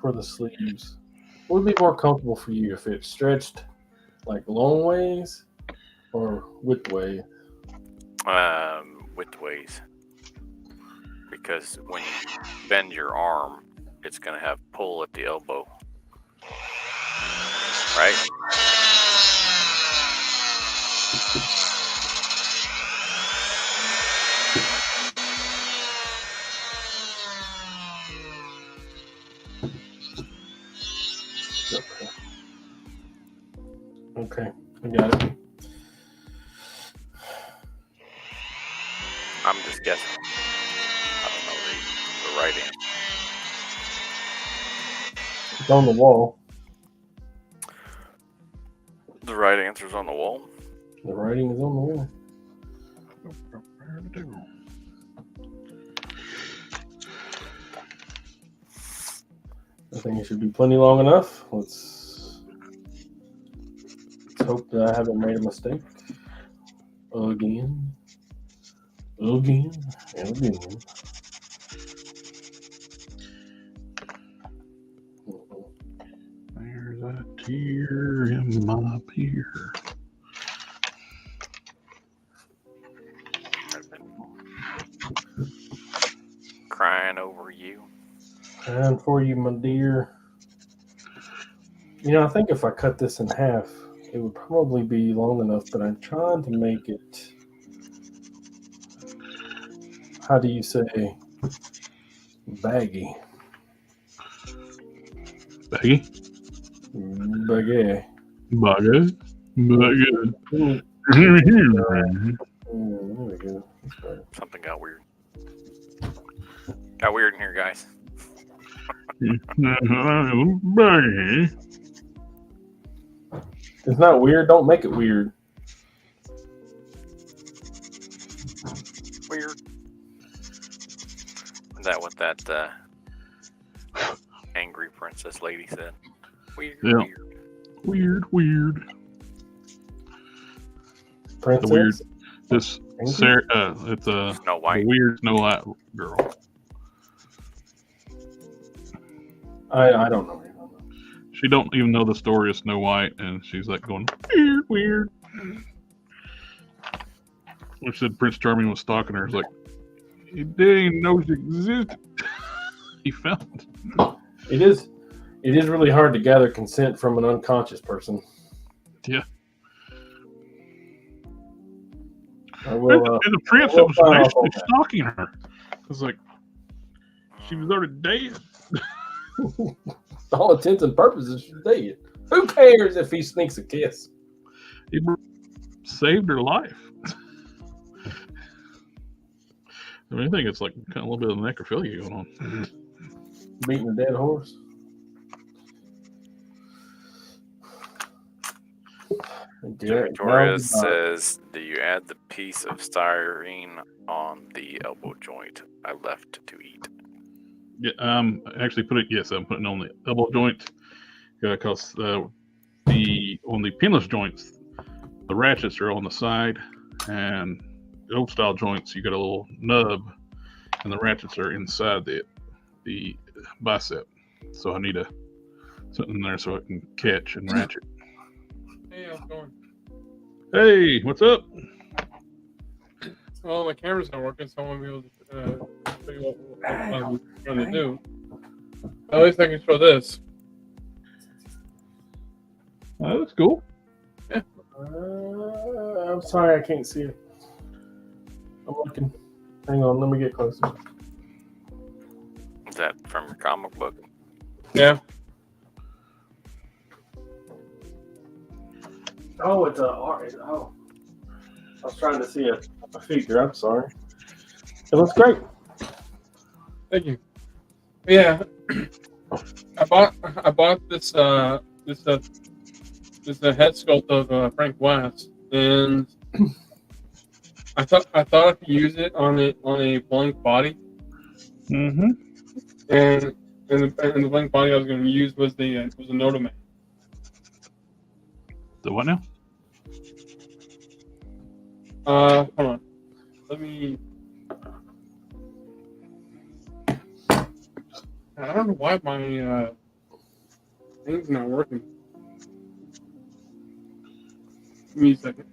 for the sleeves? What would be more comfortable for you if it stretched like long ways or width way? Width ways. Because when you bend your arm, it's going to have pull at the elbow. Right? Okay, I got it. I'm just guessing. I don't know the right answer. It's on the wall. The right answer's on the wall. The writing is on the wall. I think it should be plenty long enough. Let's hope that I haven't made a mistake. Again. And again. There's a tear in my pier. I've been crying over you. Time for you, my dear. You know, I think if I cut this in half, it would probably be long enough, but I'm trying to make it, how do you say, baggy? Baggy? Baggy. Baggy? Baggy. There we go. Something got weird. Got weird in here, guys. Baggy. It's not weird. Don't make it weird. Weird. Is that what that angry princess lady said? Weird, Yeah. weird. Weird. Princess? The weird. This Angry? Sarah, it's a Snow White. weird Snow White girl. I don't know. She don't even know the story of Snow White, and she's like going weird. When she said Prince Charming was stalking her, it's like he didn't even know she existed. He found It is really hard to gather consent from an unconscious person. Yeah. I will, and the prince that was actually stalking her. It was like she was already dead. all intents and purposes, she's dead. Who cares if he sneaks a kiss? He saved her life. I mean, I think it's like kind of a little bit of necrophilia going on. Beating a dead horse. Victoria says, do you add the piece of styrene on the elbow joint I left to eat? Yeah, actually put it. Yes, I'm putting on the elbow joint because on the pinless joints, the ratchets are on the side, and the old style joints, you got a little nub, and the ratchets are inside the bicep. So I need something in there so I can catch and ratchet. Hey, how's it going? Hey, what's up? What's Well, my camera's not working, so I won't be able to show you what I'm trying to do. At least I can show this. That's cool. Yeah. I'm sorry, I can't see it. I'm looking. Hang on, let me get closer. Is that from your comic book? Yeah. Oh, it's a art. Oh, I was trying to see a figure. I'm sorry. It looks great. Thank you. Yeah. I bought this head sculpt of Frank West, and I thought I could use it on a blank body, Mm-hmm. and the blank body I was going to use was a Notoman. The what now? Hold on. Let me. I don't know why my thing's not working. Give me a second.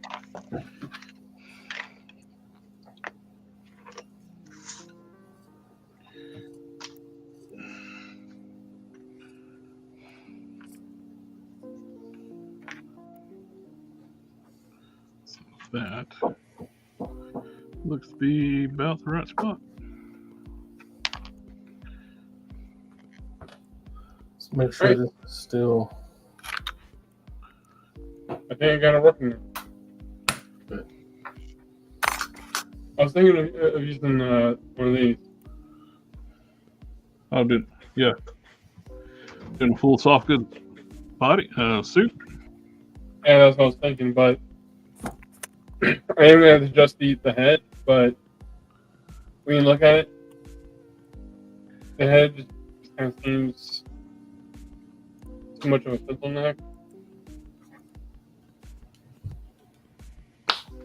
That looks to be about the right spot. Let's make sure Right. this is still. I think I got it working now. Good. I was thinking of using one of these. Oh, yeah. Doing a full soft goods body suit. Yeah, that's what I was thinking, but I am going to have to adjust the head, but when you look at it, the head just kind of seems too much of a simple neck.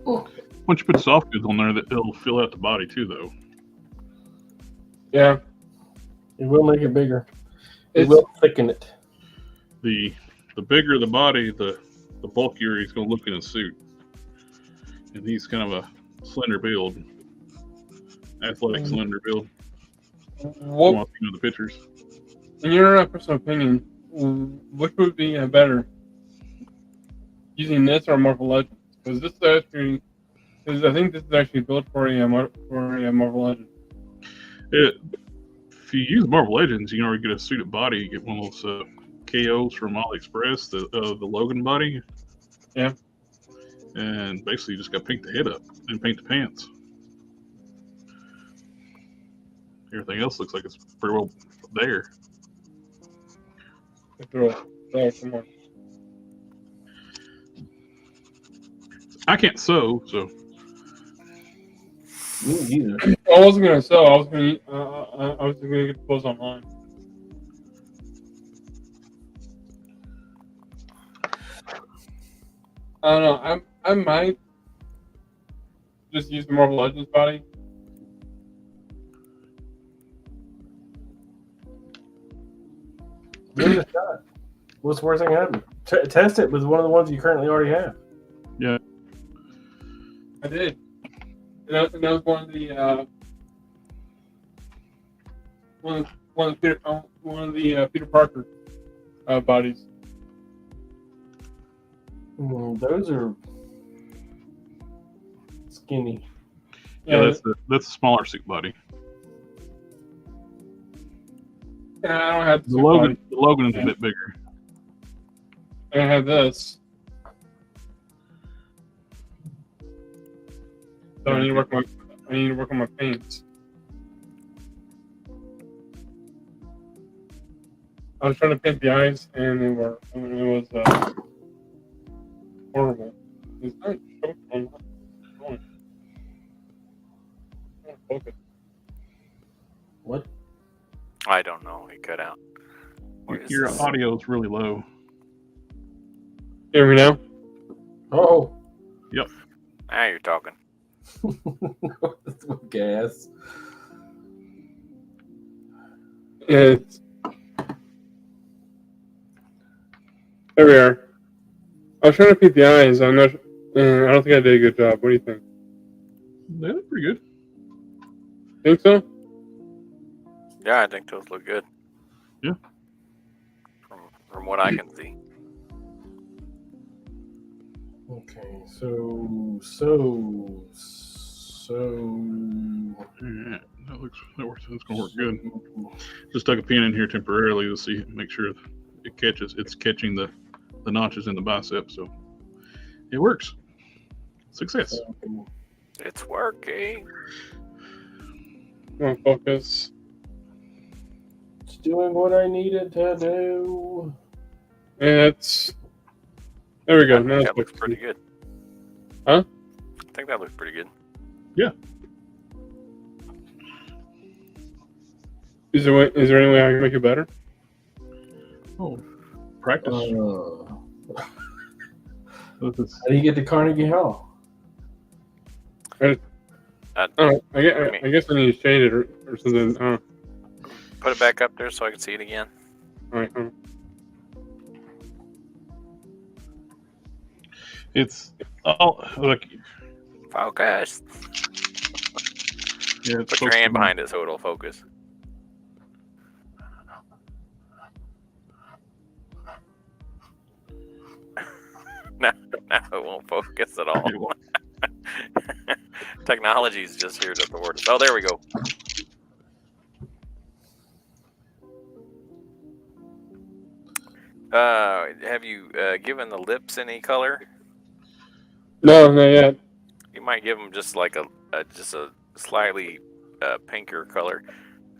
Once you put soft goods on there, it'll fill out the body too, though. Yeah. It will make it bigger. It It's, will thicken it. The bigger the body, the bulkier he's going to look in a suit. And he's kind of a slender build, athletic slender build. what, From the pictures. in your personal opinion, which would be better? Using this or Marvel Legends? Because this is actually, I think this is actually built for a Marvel Legend. If you use Marvel Legends, you can already get a suited body. You get one of those KOs from AliExpress, the Logan body. Yeah. And basically, you just got to paint the head up and paint the pants. Everything else looks like it's pretty well there. Come on. I can't sew, so Me either. I wasn't gonna sew. I was gonna get the clothes online. I don't know. I might just use the Marvel Legends body. Give it a shot. What's the worst thing happen? Test it with one of the ones you currently already have. yeah. I did. And that was one of the Peter Parker bodies. Those are skinny. Yeah, that's a smaller suit body. And I don't have The Logan is a bit bigger. And I have this. So I need to work on my paints. I was trying to paint the eyes, and it was horrible. It's not showing. Focus. What? I don't know. He cut out. What is Your this? audio is really low. Hear me now? Oh. Now you're talking. That's what gas. It's there. We are. I was trying to paint the eyes. I don't think I did a good job. What do you think? They look pretty good. Think so? Yeah, I think those look good. Yeah. From what I can see. Okay, so. Yeah, that works. That's gonna work good. Just stuck a pin in here temporarily to see, make sure it catches. It's catching the notches in the bicep, so it works. Success. It's working. Come on, focus. It's doing what I needed to do. And there we go. I Now think it's that looks focusing. pretty good. Huh? I think that looks pretty good. Is there any way I can make it better? Oh, practice. How This is- do you get to Carnegie Hall? Oh, I guess I need to shade it or something. Put it back up there so I can see it again. All right. It's all like Focus. yeah. It's Put your hand behind it so it'll focus. No, it won't focus at all. Technology is just here to thwart us. Oh, there we go. Have you given the lips any color? No, not yet. You might give them just like a slightly pinker color,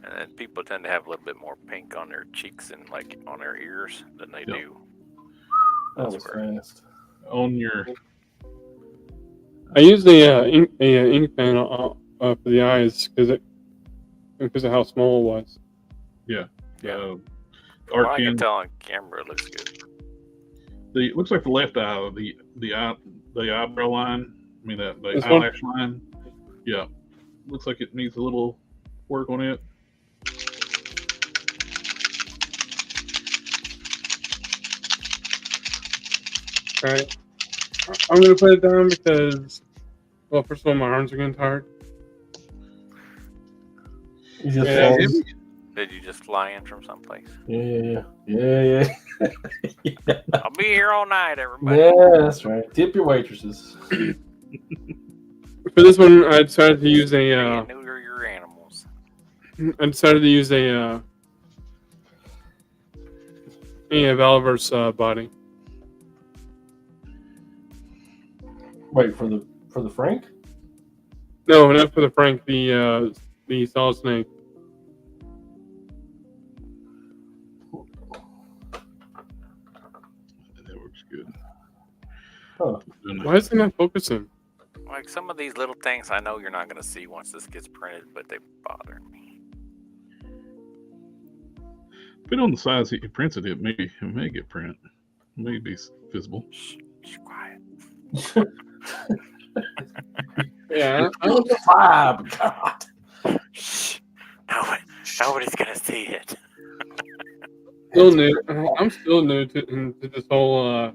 and then people tend to have a little bit more pink on their cheeks and like on their ears than they do. That was fast. On your I used a ink pen for the eyes because of how small it was. From what I can R10. tell on camera, it looks good. It looks like the left eye, the eyebrow line. I mean the This one? eyelash line. Yeah, looks like it needs a little work on it. All right. I'm gonna put it down because, well, first of all, my arms are getting tired. You just Yeah. falls. Did you just fly in from someplace? Yeah. I'll be here all night, everybody. Yeah, that's right. Tip your waitresses. For this one, I decided to use a. Neuter your animals. I decided to use a Valverse body. Wait for the Frank. No, not for the Frank. The Solid Snake. That works good. Huh. Why is it not focusing? Like some of these little things, I know you're not going to see once this gets printed, but they bother me. Depending on the size he prints it, it may get print. It may be visible. Shh, quiet. Yeah, I love the vibe. God. Shh. Nobody's going to see it. still new. I'm still new to this whole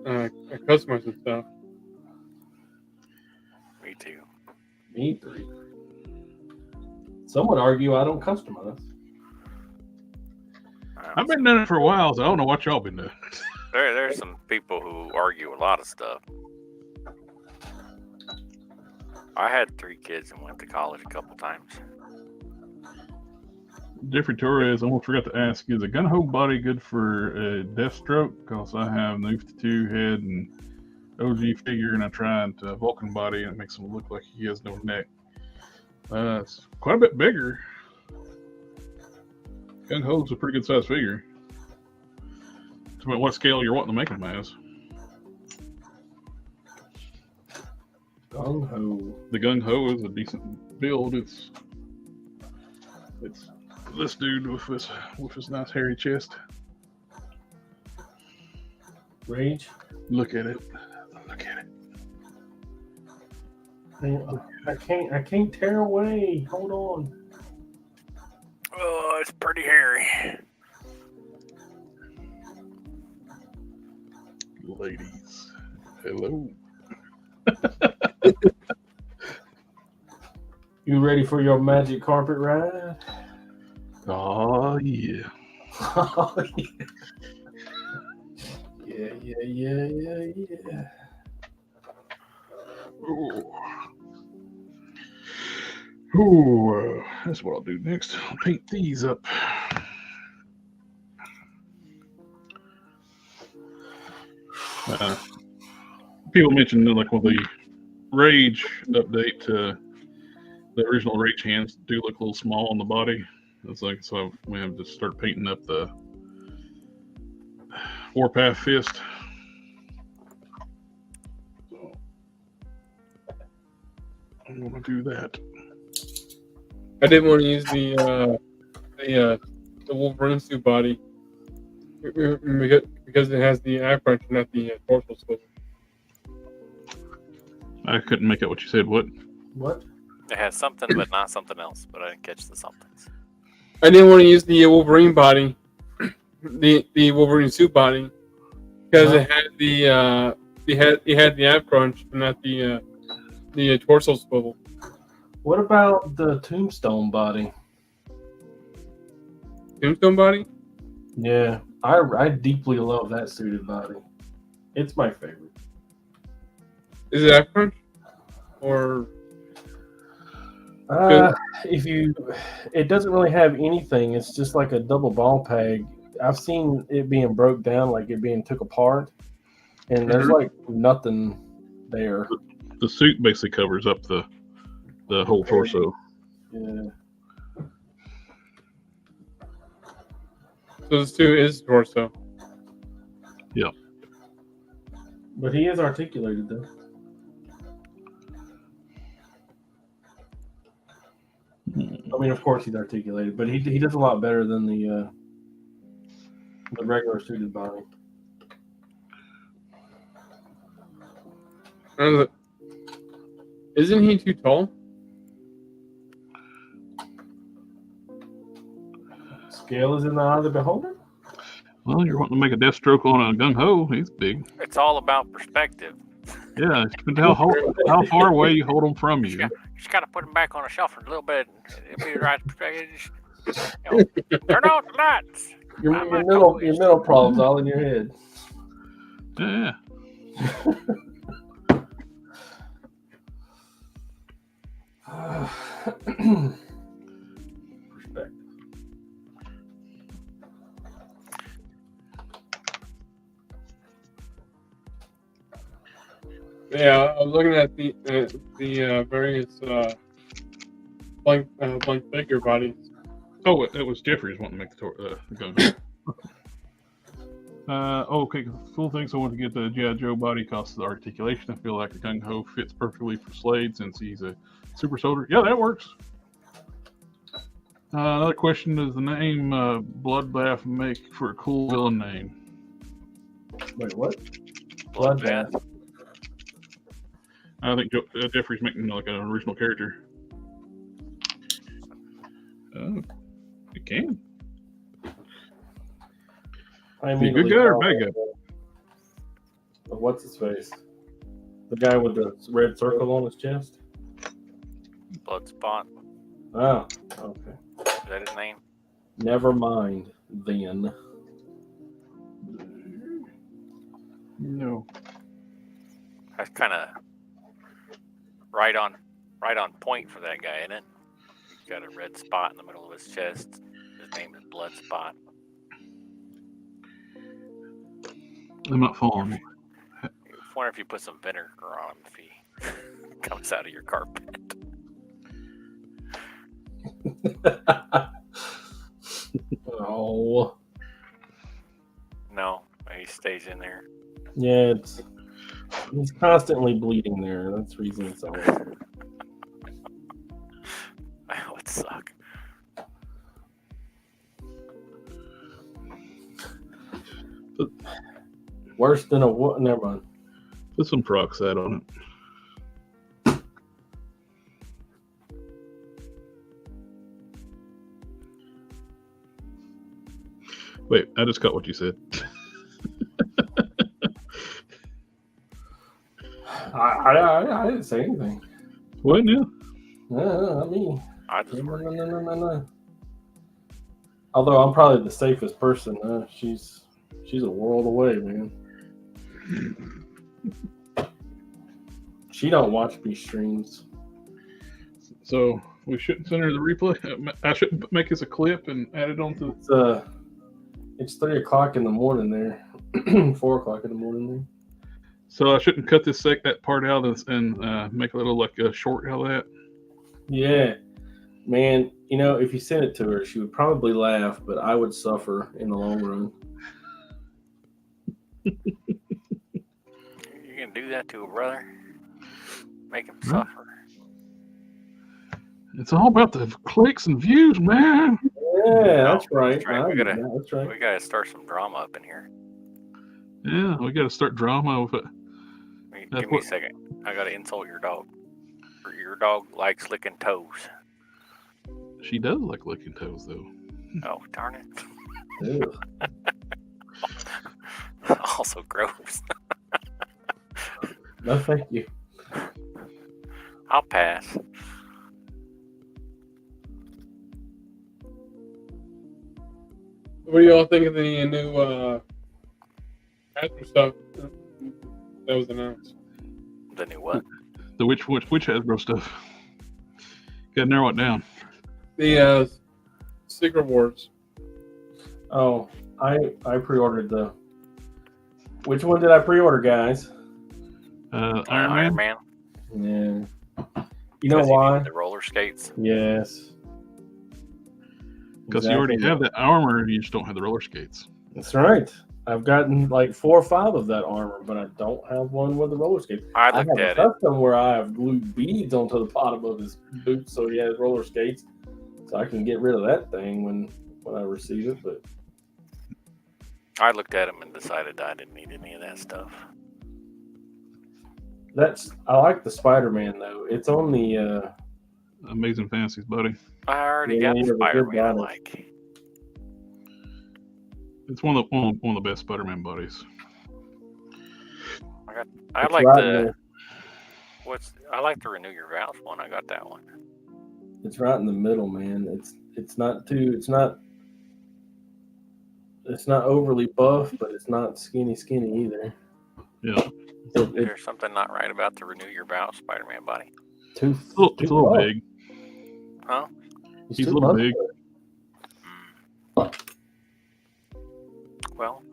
customizing stuff. Me too. Me too. Some would argue I don't customize. I've been doing it for a while, so I don't know what y'all been doing. There's some people who argue a lot of stuff. I had 3 kids and went to college a couple times. Jeffrey Torres, I almost forgot to ask, is a gun hole body good for Deathstroke? Because I have an Oof 2 head and OG figure, and I tried Vulcan body, and it makes him look like he has no neck. It's quite a bit bigger. Gung Ho's a pretty good sized figure. It's about what scale you're wanting to make him as. Gung Ho. The Gung Ho is a decent build. It's this dude with his nice hairy chest. Rage. Look at it. Look at it. I can't tear away. Hold on. Oh, it's pretty hairy. Ladies, hello. You ready for your magic carpet ride? Oh yeah. Oh, yeah. Yeah. Ooh, that's what I'll do next. I'll paint these up. People mentioned like with the Rage update, the original Rage hands do look a little small on the body. It's like so we have to start painting up the Warpath fist. So I'm gonna do that. I didn't want to use the Wolverine suit body because it has the eye crunch, not the torso swivel. I couldn't make out what you said. What? What? It has something, but not something else. But I didn't catch the somethings. I didn't want to use the Wolverine body, the Wolverine suit body, because it had it had the eye crunch, but not the torso swivel. What about the Tombstone body? Tombstone body? Yeah, I deeply love that suited body. It's my favorite. Is it eye crunch? Or it doesn't really have anything. It's just like a double ball peg. I've seen it being broke down, like it being took apart, and there's like nothing there. The suit basically covers up the whole torso. Yeah. so this too is torso. Yeah. But he is articulated though. I mean, of course he's articulated, but he does a lot better than the regular suited body. Isn't he too tall? Scale is in the eye of the beholder. Well, you're wanting to make a Deathstroke on a gung ho. He's big. It's all about perspective. Yeah, it depends how far away you hold them from you. Just got to put them back on a shelf for a little bit. It'll be the right perspective. Turn out the lights. Your mental problems all in your head. Yeah. Perspective. Yeah, I was looking at the various blank figure bodies. Oh, it was Jeffrey's wanting to make the gung ho. Okay, cool things. I want to get the G.I. Joe body because of the articulation. I feel like the gung ho fits perfectly for Slade since he's a super soldier. Yeah, that works. Another question: does the name Bloodbath make for a cool villain name? Wait, what? Bloodbath. I think Jeffrey's making like an original character. Oh, it can. I Is he a good guy or a bad guy? What's his face? The guy with the red circle on his chest? Bloodspot. Oh, okay. Is that his name? Never mind then. No. That's kind of right on point for that guy, isn't it? He's got a red spot in the middle of his chest. His name is Bloodspot. I'm not following. I wonder if you put some vinegar on him if he comes out of your carpet. Oh. No, he stays in there. Yeah, he's constantly bleeding there. That's the reason it's always. That would suck. Worse than a what? Never mind. Put some peroxide on it. Wait, I just got what you said. I didn't say anything. What now? No, I mean, I just worry. no. Although I'm probably the safest person. She's a world away, man. She don't watch me streams. So we shouldn't send her the replay. I shouldn't make this a clip and add it onto. It's 3 o'clock in the morning there. 4 o'clock in the morning there. So I shouldn't cut that part out and make a little like a short out of that. Yeah, man. You know, if you sent it to her, she would probably laugh, but I would suffer in the long run. You can do that to a brother. Make him suffer. It's all about the clicks and views, man. Yeah, that's right. That's right. That's right. We gotta start some drama up in here. Yeah, we got to start drama with it. Give me a second. I gotta insult your dog. Your dog likes licking toes. She does like licking toes, though. Oh, darn it. Ew. Also gross. No, thank you. I'll pass. What do y'all think of the new bathroom stuff that was announced? The new what? The which Hasbro stuff? Got to narrow it down. The Secret Wars. Oh, I pre-ordered the. Which one did I pre-order, guys? Iron Man. Yeah. You know why? The roller skates. Yes. Because you already have that armor, you just don't have the roller skates. That's right. I've gotten like 4 or 5 of that armor, but I don't have one with the roller skates. I have looked a at it. custom where I have glued beads onto the bottom of his boots so he has roller skates. So I can get rid of that thing when I receive it. But I looked at him and decided I didn't need any of that stuff. I like the Spider-Man though. It's on the Amazing Fantasies, buddy. I already got the Spider-Man I like. It's one of the best Spider-Man buddies. I like the Renew Your Vows one. I got that one. It's right in the middle, man. It's not overly buff, but it's not skinny either. Yeah. There's something not right about the Renew Your Vows Spider-Man body. It's a little big. Huh? He's a little big. Well,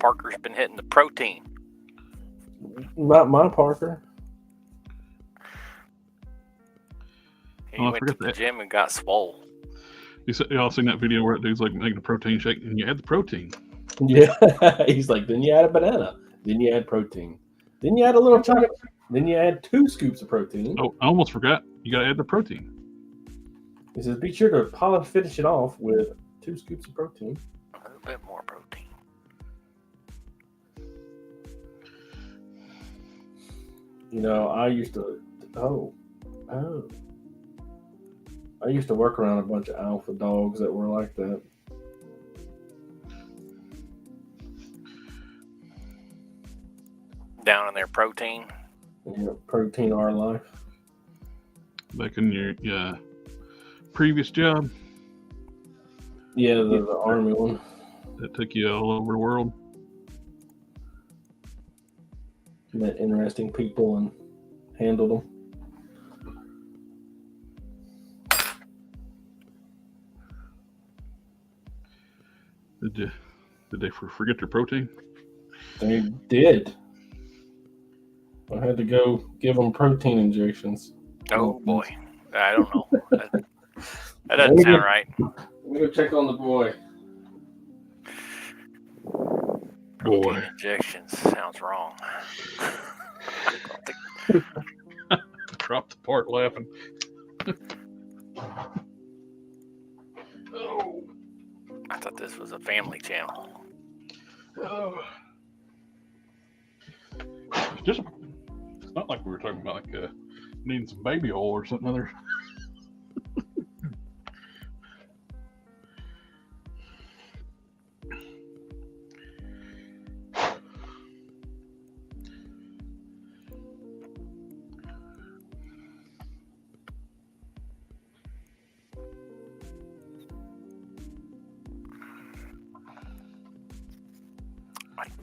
Parker's been hitting the protein. Not my Parker. He went to the gym and got swole. Y'all seen that video where that dude's like making a protein shake and you add the protein? Yeah. He's like, then you add a banana. Then you add protein. Then you add a little chocolate. Then you add 2 scoops of protein. Oh, I almost forgot. You got to add the protein. He says, be sure to finish it off with 2 scoops of protein. A little bit more protein. I used to. I used to work around a bunch of alpha dogs that were like that. Down in their protein. Protein our life. Back in your previous job. Yeah, the army one. That took you all over the world. Met interesting people and handled them. Did they forget their protein? They did. I had to go give them protein injections. Oh boy, I don't know. That doesn't sound right. Let me go check on the boy. Protein injections sounds wrong. Dropped the part laughing. Oh. I thought this was a family channel. Oh. It's not like we were talking about like needing some baby oil or something other.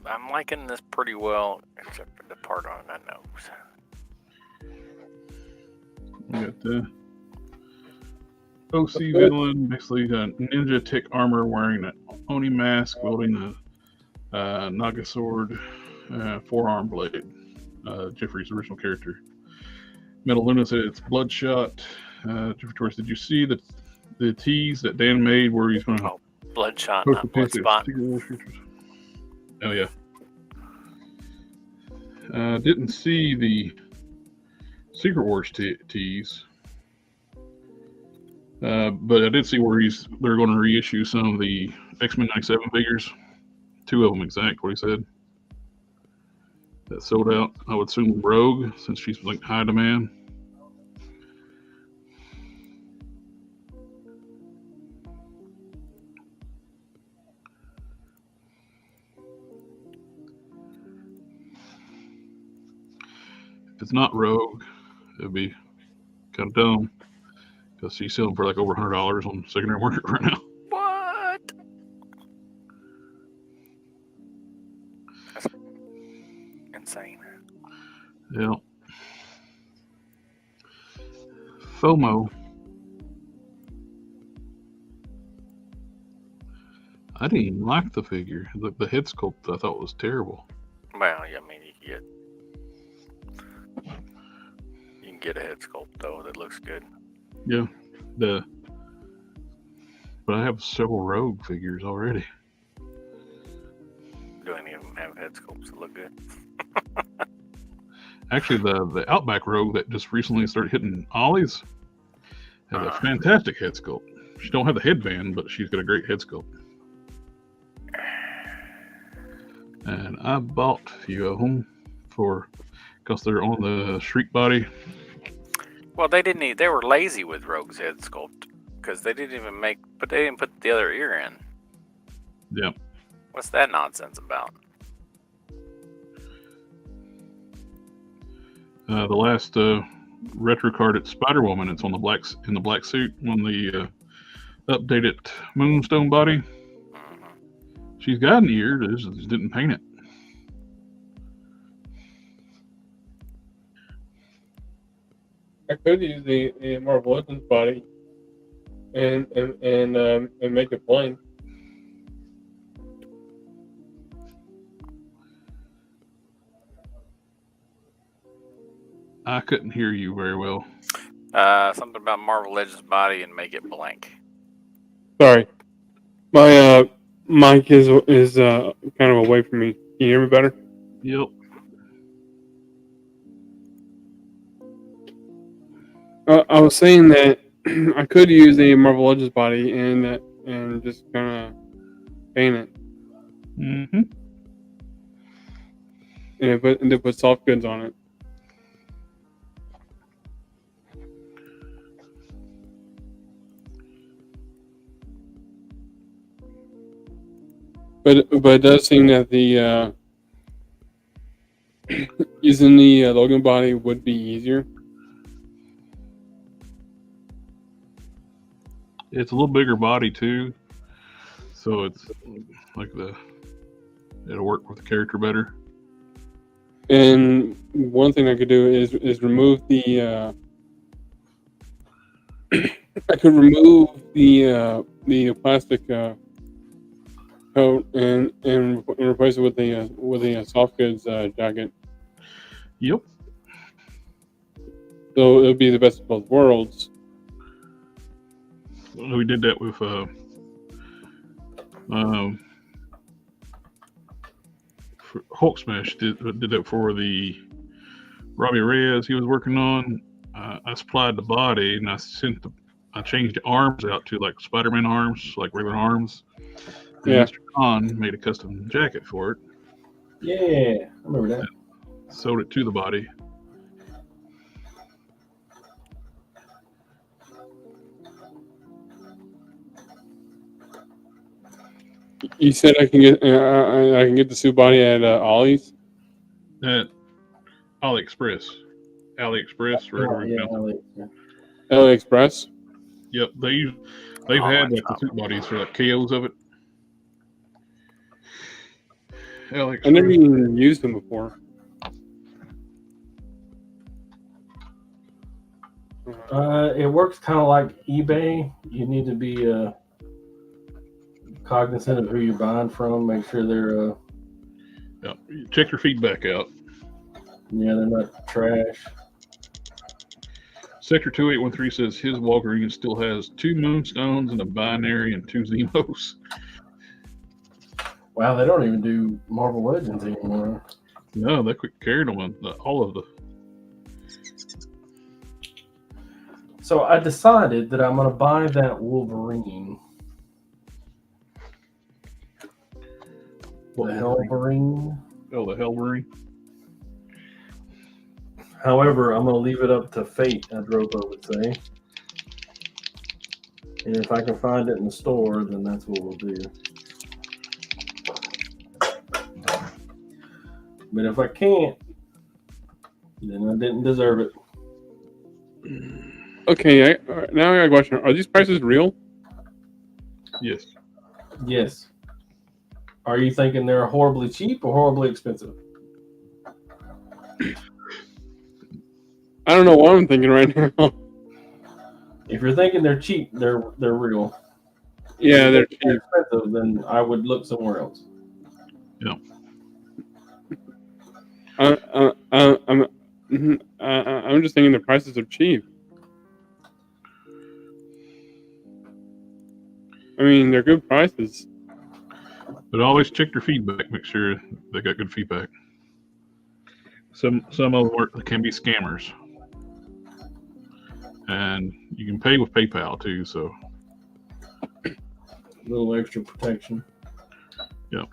I'm liking this pretty well, except for the part on the nose. We got the OC villain, basically ninja tick armor, wearing an Oni mask, wielding a Naga sword, forearm blade. Jeffrey's original character. Metal Luna said it's Bloodshot. Jeffrey Torres, did you see the tease that Dan made where he's going to Bloodshot, post not a picture of Bloodspot. Secret Wars features? Oh yeah. Didn't see the Secret Wars tease, but I did see where they're going to reissue some of the X-Men 97 figures, 2 of them exact. What he said that sold out. I would assume Rogue, since she's like high demand. If it's not Rogue, it'd be kind of dumb because she's selling for like over $100 on the secondary market right now. What? That's insane. Yeah. FOMO. I didn't even like the figure. The head sculpt I thought was terrible. Well, I mean, you can get a head sculpt though that looks good. Yeah. But I have several Rogue figures already. Do any of them have head sculpts that look good? Actually, the Outback Rogue that just recently started hitting ollies has a fantastic head sculpt. She don't have the headband, but she's got a great head sculpt. And I bought a few of them because they're on the Shriek body. Well, they were lazy with Rogue's head sculpt because they didn't put the other ear in. Yeah. What's that nonsense about? The last retro card at Spider Woman, it's on in the black suit on the updated Moonstone body. Mm-hmm. She's got an ear, just didn't paint it. I could use the Marvel Legends body and make it blank. I couldn't hear you very well. Something about Marvel Legends body and make it blank. Sorry, my mic is kind of away from me. Can you hear me better? Yep. I was saying that I could use the Marvel Legends body and just kind of paint it. Mm-hmm. And then put soft goods on it. But it does seem that the using the Logan body would be easier. It's a little bigger body too, so it's like it'll work with the character better. And one thing I could do is remove the I could remove the plastic coat and replace it with a soft goods jacket. Yep. So it would be the best of both worlds. We did that with Hulk Smash. Did that for the Robbie Reyes he was working on. I supplied the body and I changed the arms out to like Spider-Man arms, like regular arms. And Yeah. Mr. Khan made a custom jacket for it. Yeah, I remember that. Sewed it to the body. You said I can get the suit body at Ollie's. At AliExpress. AliExpress, or whatever you pronounce it. AliExpress. Yep, they've had like the suit bodies for like KOs of it. Alex. I never even used them before. It works kind of like eBay. You need to be cognizant of who you're buying from. Make sure they're Yeah. Check your feedback out. they're not trash. Sector 2813 says his Walgreens still has 2 moonstones and a binary and 2 Zemos. Wow, they don't even do Marvel Legends anymore. No, they quit carrying them on all of the. So I decided that I'm going to buy that Wolverine. The Hellverine. Oh, the Hellverine. However, I'm going to leave it up to fate, Adropa would say. And if I can find it in the store, then that's what we'll do. But if I can't, then I didn't deserve it. Okay, now I got a question. Are these prices real? Yes. Yes. Are you thinking they're horribly cheap or horribly expensive? I don't know what I'm thinking right now. If you're thinking they're cheap, they're real. Yeah, If they're they're cheap. expensive, then I would look somewhere else. Yeah. I'm just thinking the prices are cheap. I mean, they're good prices. But always check your feedback. Make sure they got good feedback. Some of them can be scammers. And you can pay with PayPal too, so. A little extra protection. Yeah.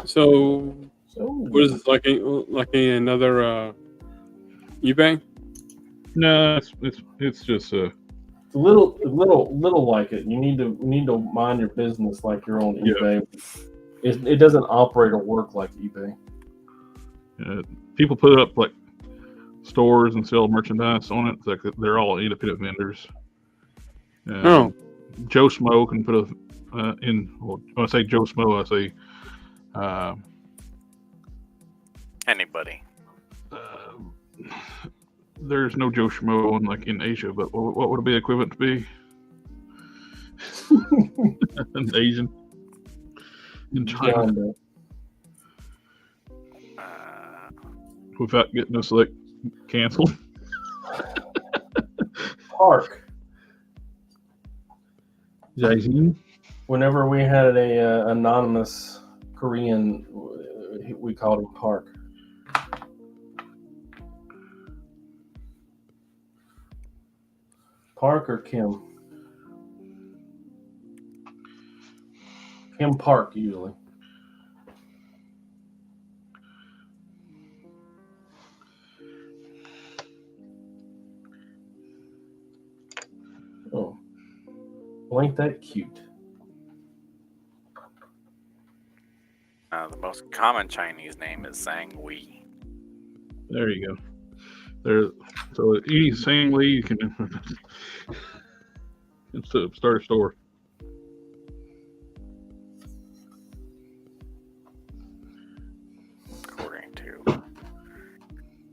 So what is this, like another eBay? No, it's just It's a little like it. You need to mind your business like you're on eBay. It doesn't operate or work like eBay. people put up like stores and sell merchandise on it. It's like they're all independent vendors. Oh. Joe Smo can put when I say Joe Smo, I say Anybody. There's no Joe Schmo in Asia, but what would it be equivalent to be? An Asian in China. Without getting us canceled. Park. Jason. Whenever we had a anonymous Korean, we called him Park. Park or Kim? Kim Park usually. Oh, well, ain't that cute? The most common Chinese name is Zhang Wei. There you go. So any same way you can start a store. According to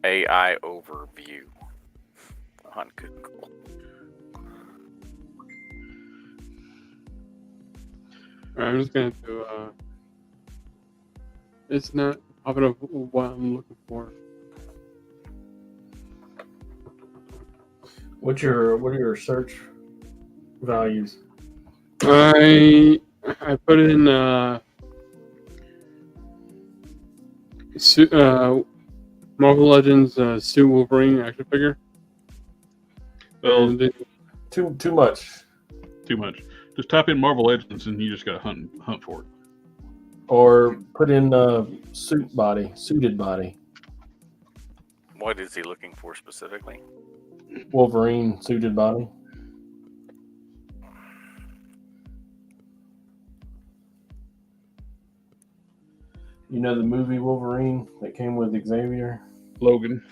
AI Overview on Google. I'm just going to it's not popping up what I'm looking for. What are your search values? I put in Marvel Legends Suit Wolverine action figure. Well, Too much. Too much. Just type in Marvel Legends and you just got to hunt for it. Or put in suited body. What is he looking for specifically? Wolverine suited body. You know the movie Wolverine that came with Xavier? Logan.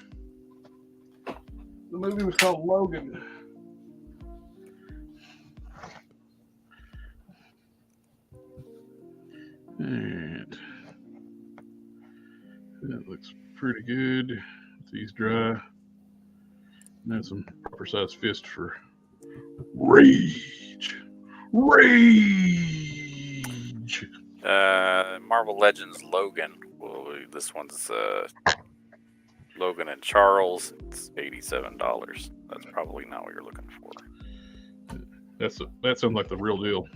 The movie was called Logan. And that looks pretty good. These dry. And then some proper size fist for rage. Rage. Marvel Legends Logan. Well, this one's Logan and Charles. It's $87. That's probably not what you're looking for. That sounds like the real deal.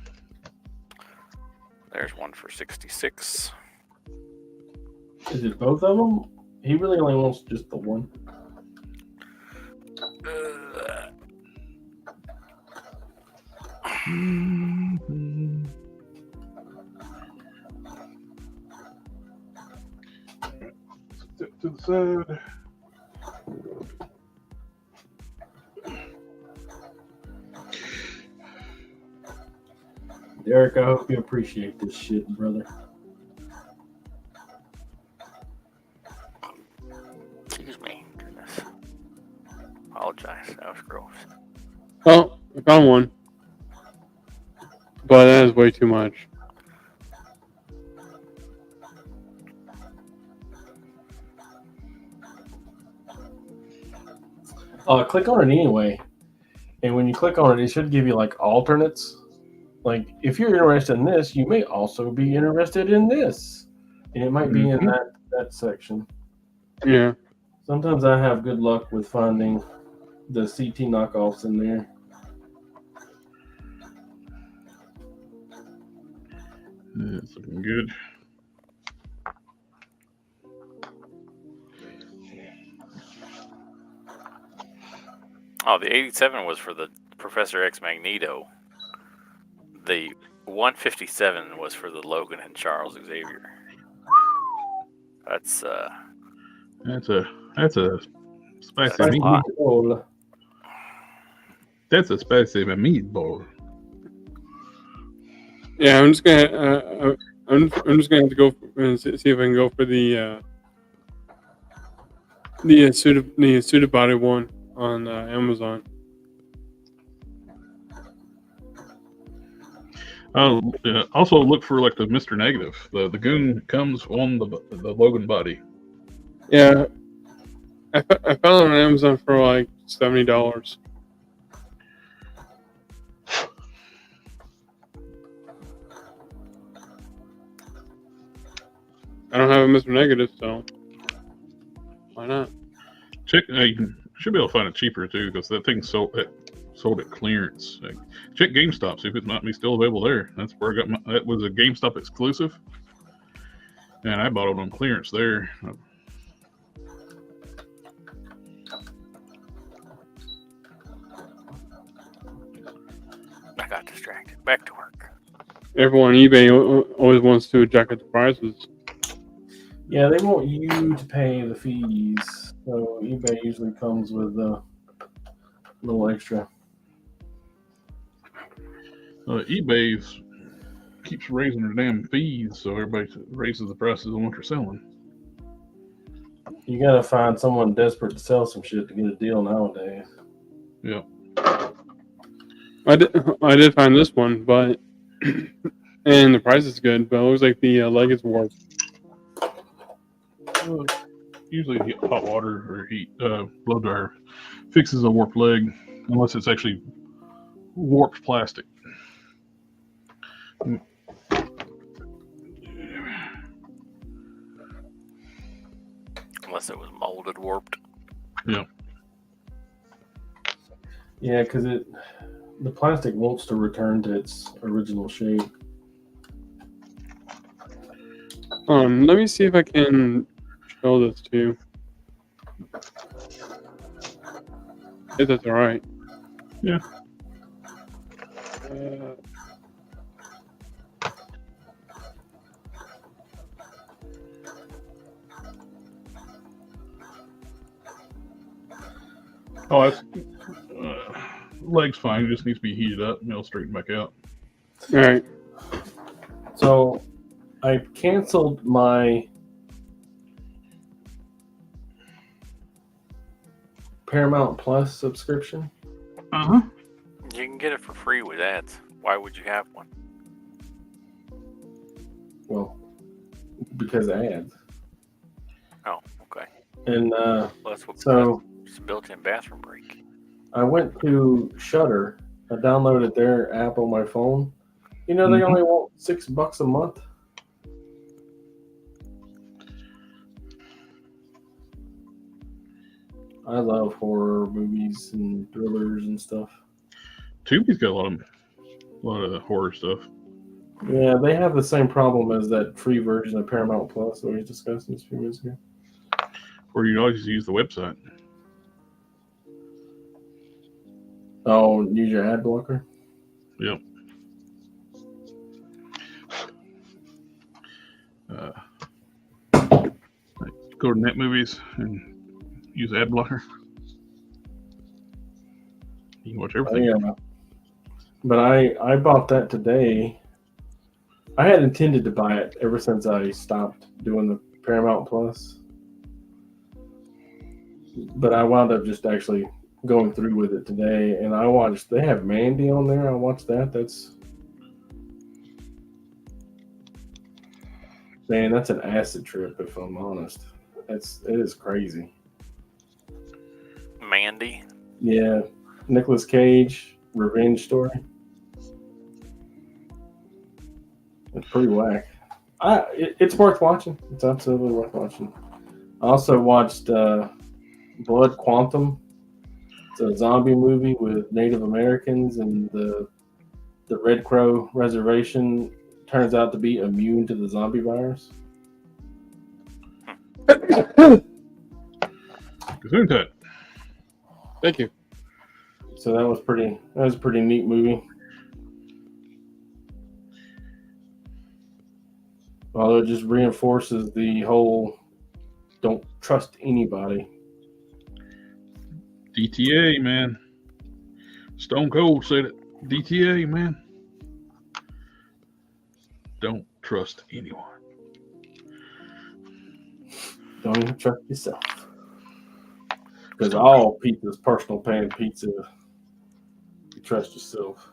There's one for $66. Is it both of them? He really only wants just the one. Step to the side. Derek, I hope you appreciate this shit, brother. Excuse me. Goodness. Apologize. That was gross. Oh, I found one. But that is way too much. Click on it anyway. And when you click on it, it should give you like alternates. Like, if you're interested in this, you may also be interested in this. And it might be in that section. Yeah. Sometimes I have good luck with finding the CT knockoffs in there. It's looking good. Oh, the 87 was for the Professor X Magneto. The 157 was for the Logan and Charles Xavier. That's a spicy That's a lot. Meatball. That's a spicy meatball. Yeah, I'm just gonna I'm just gonna have to go and see if I can go for the suited body one on Amazon. Also look for like the Mr. Negative. The goon comes on the Logan body. Yeah, I found it on Amazon for like $70. I don't have a Mr. Negative, so why not? Check. You should be able to find it cheaper too, because that thing sold at clearance. Check GameStop, see if it might be still available there. That's where I got that was a GameStop exclusive, and I bought it on clearance there. I got distracted. Back to work. Everyone on eBay always wants to jack up the prices. Yeah, they want you to pay the fees. So eBay usually comes with a little extra. eBay keeps raising their damn fees, so everybody raises the prices on what they're selling. You gotta find someone desperate to sell some shit to get a deal nowadays. Yeah. I did find this one, but and the price is good, but it looks like the leg is warped. Usually hot water or heat blow dryer fixes a warped leg, unless it's actually warped plastic. Unless it was molded warped. Yeah. Yeah, because the plastic wants to return to its original shape. Let me see if I can show this to you. If that's all right. Yeah. Oh, that's leg's fine. It just needs to be heated up and it'll straighten back out. All right. So I canceled my Paramount Plus subscription. Uh-huh. You can get it for free with ads. Why would you have one? Well, because of ads. Oh, okay. And Well, that's what so it's a built-in bathroom break. I went to Shudder. I downloaded their app on my phone. You know, they only want $6 a month. I love horror movies and thrillers and stuff. Tubi's got a lot of horror stuff. Yeah, they have the same problem as that free version of Paramount Plus that we discussed a few minutes ago. Or you always use the website. Oh, use your ad blocker? Yep. Go to Net Movies and use ad blocker. You can watch everything. Yeah. But I bought that today. I had intended to buy it ever since I stopped doing the Paramount Plus. But I wound up just actually going through with it today, and I watched. They have Mandy on there. I watched that. That's an acid trip, if I'm honest. It is crazy. Mandy. Yeah, Nicolas Cage revenge story. It's pretty whack. It's worth watching. It's absolutely worth watching. I also watched Blood Quantum. It's a zombie movie with Native Americans, and the Red Crow Reservation turns out to be immune to the zombie virus. Gesundheit. Thank you. So that was a pretty neat movie. Although it just reinforces the whole don't trust anybody. DTA, man. Stone Cold said it. DTA, man. Don't trust anyone. Don't even trust yourself. Because all pizza is personal pan pizza. You trust yourself.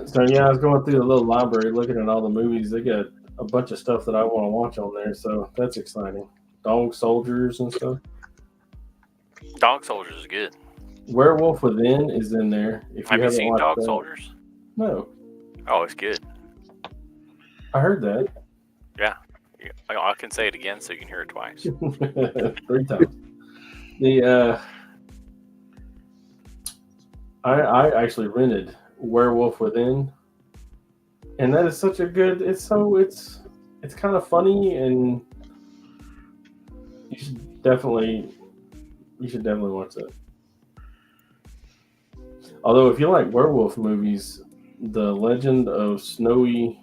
So yeah, I was going through the little library looking at all the movies. They got a bunch of stuff that I want to watch on there, so that's exciting. Dog Soldiers and stuff. Dog Soldiers is good. Werewolf Within is in there. If Have you haven't seen watched Dog that. Soldiers? No, Oh, it's good. I heard that. Yeah. I can say it again so you can hear it twice. 3 times. I actually rented Werewolf Within, and that is such a good. It's kind of funny, and you should definitely watch that. Although, if you like werewolf movies, The Legend of Snowy.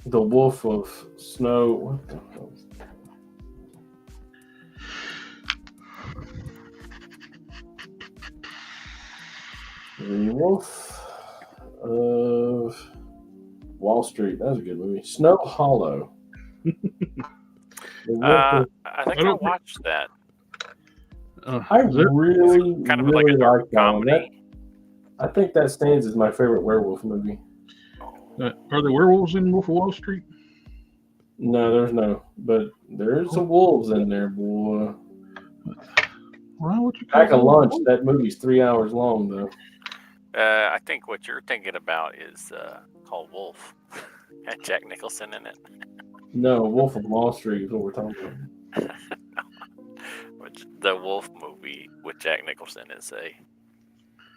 The Wolf of Snow. What the hell is that? The Wolf of Wall Street. That was a good movie. Snow Hollow. I think I watched that. I really, Kind of really like a dark like that one. comedy. I think that stands as my favorite werewolf movie. Are there werewolves in Wolf of Wall Street? No, there's no. But there's some wolves in there, boy. Well, what you Pack a call lunch. That movie's 3 hours long, though. I think what you're thinking about is called Wolf. Had Jack Nicholson in it. No, Wolf of Wall Street is what we're talking about. Which the Wolf movie with Jack Nicholson is a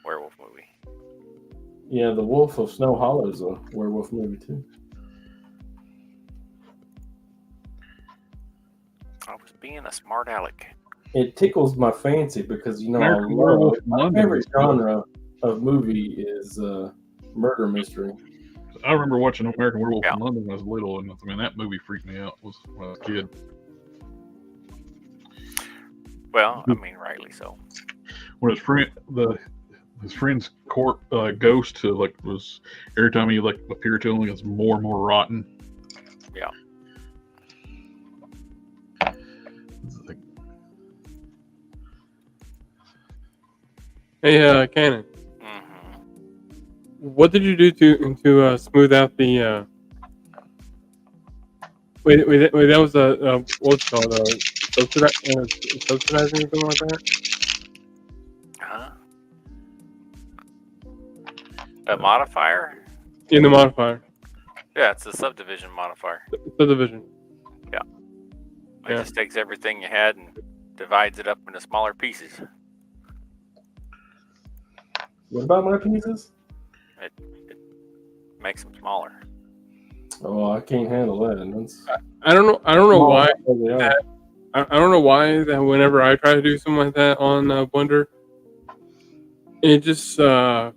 werewolf movie. Yeah, The Wolf of Snow Hollow is a werewolf movie, too. I was being a smart aleck. It tickles my fancy because, you know, American Werewolf in my London favorite was good. genre of movie is murder mystery. I remember watching American Werewolf in London when I was little, and I mean that movie freaked me out when I was a kid. Well, I mean, rightly so. When his friend's ghost was every time he appeared to him, it was more and more rotten. Yeah. Hey, Cannon. Mm-hmm. What did you do to smooth out the? Wait, that was what's it called? Subsidizing or something like that? Huh? A modifier? In the modifier. Yeah, it's a subdivision modifier. Subdivision. It Yeah. just takes everything you had and divides it up into smaller pieces. What about my pieces? It makes them smaller. Oh, I can't handle that. I don't know why. They are. I don't know why that whenever I try to do something like that on Blender, it just no,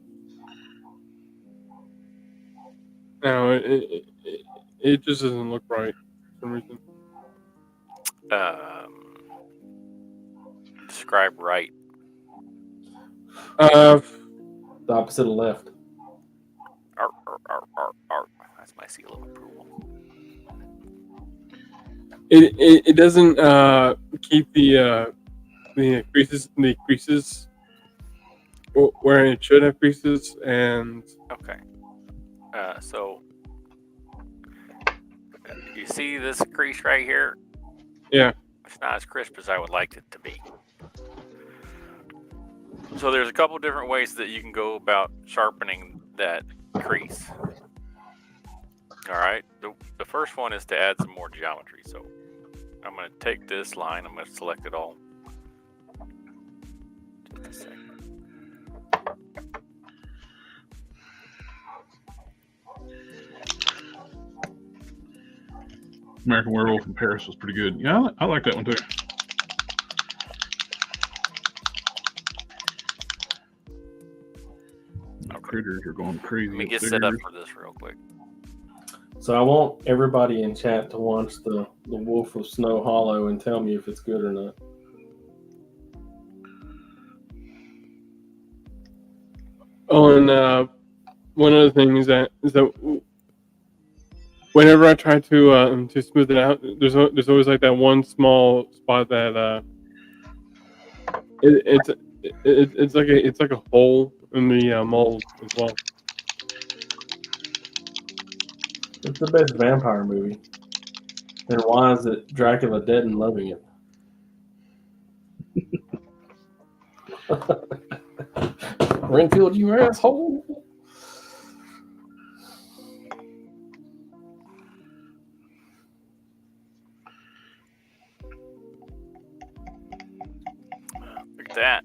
it just doesn't look right for some reason. Describe right. The opposite of left. Arr. That's my seal of approval. It doesn't keep the creases where it should have creases, and Okay. So you see this crease right here? Yeah. It's not as crisp as I would like it to be. So there's a couple different ways that you can go about sharpening that crease. All right. The first one is to add some more geometry. So I'm going to take this line. I'm going to select it all. Just a second. American Werewolf in Paris was pretty good. Yeah, I like that one too. Critters are going crazy. Let me get set up for this real quick. So I want everybody in chat to watch the Wolf of Snow Hollow and tell me if it's good or not. Oh, and one other thing is that whenever I try to smooth it out, there's always like that one small spot that it's like a hole in the mold as well. It's the best vampire movie. And why is it Dracula dead and loving it? Renfield, you asshole. Look at that.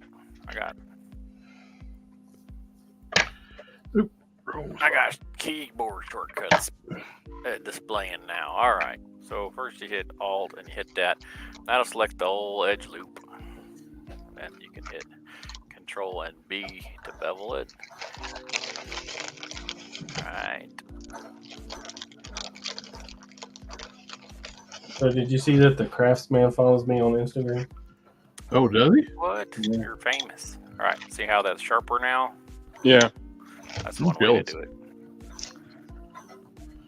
I got keyboard shortcuts displaying now. All right. So first you hit Alt and you hit that. That'll select the whole edge loop. And you can hit Control and B to bevel it. All right. So did you see that the Craftsman follows me on Instagram? Oh, does he? What? Yeah. You're famous. All right. See how that's sharper now? Yeah. That's I'm one way jealous. to do it.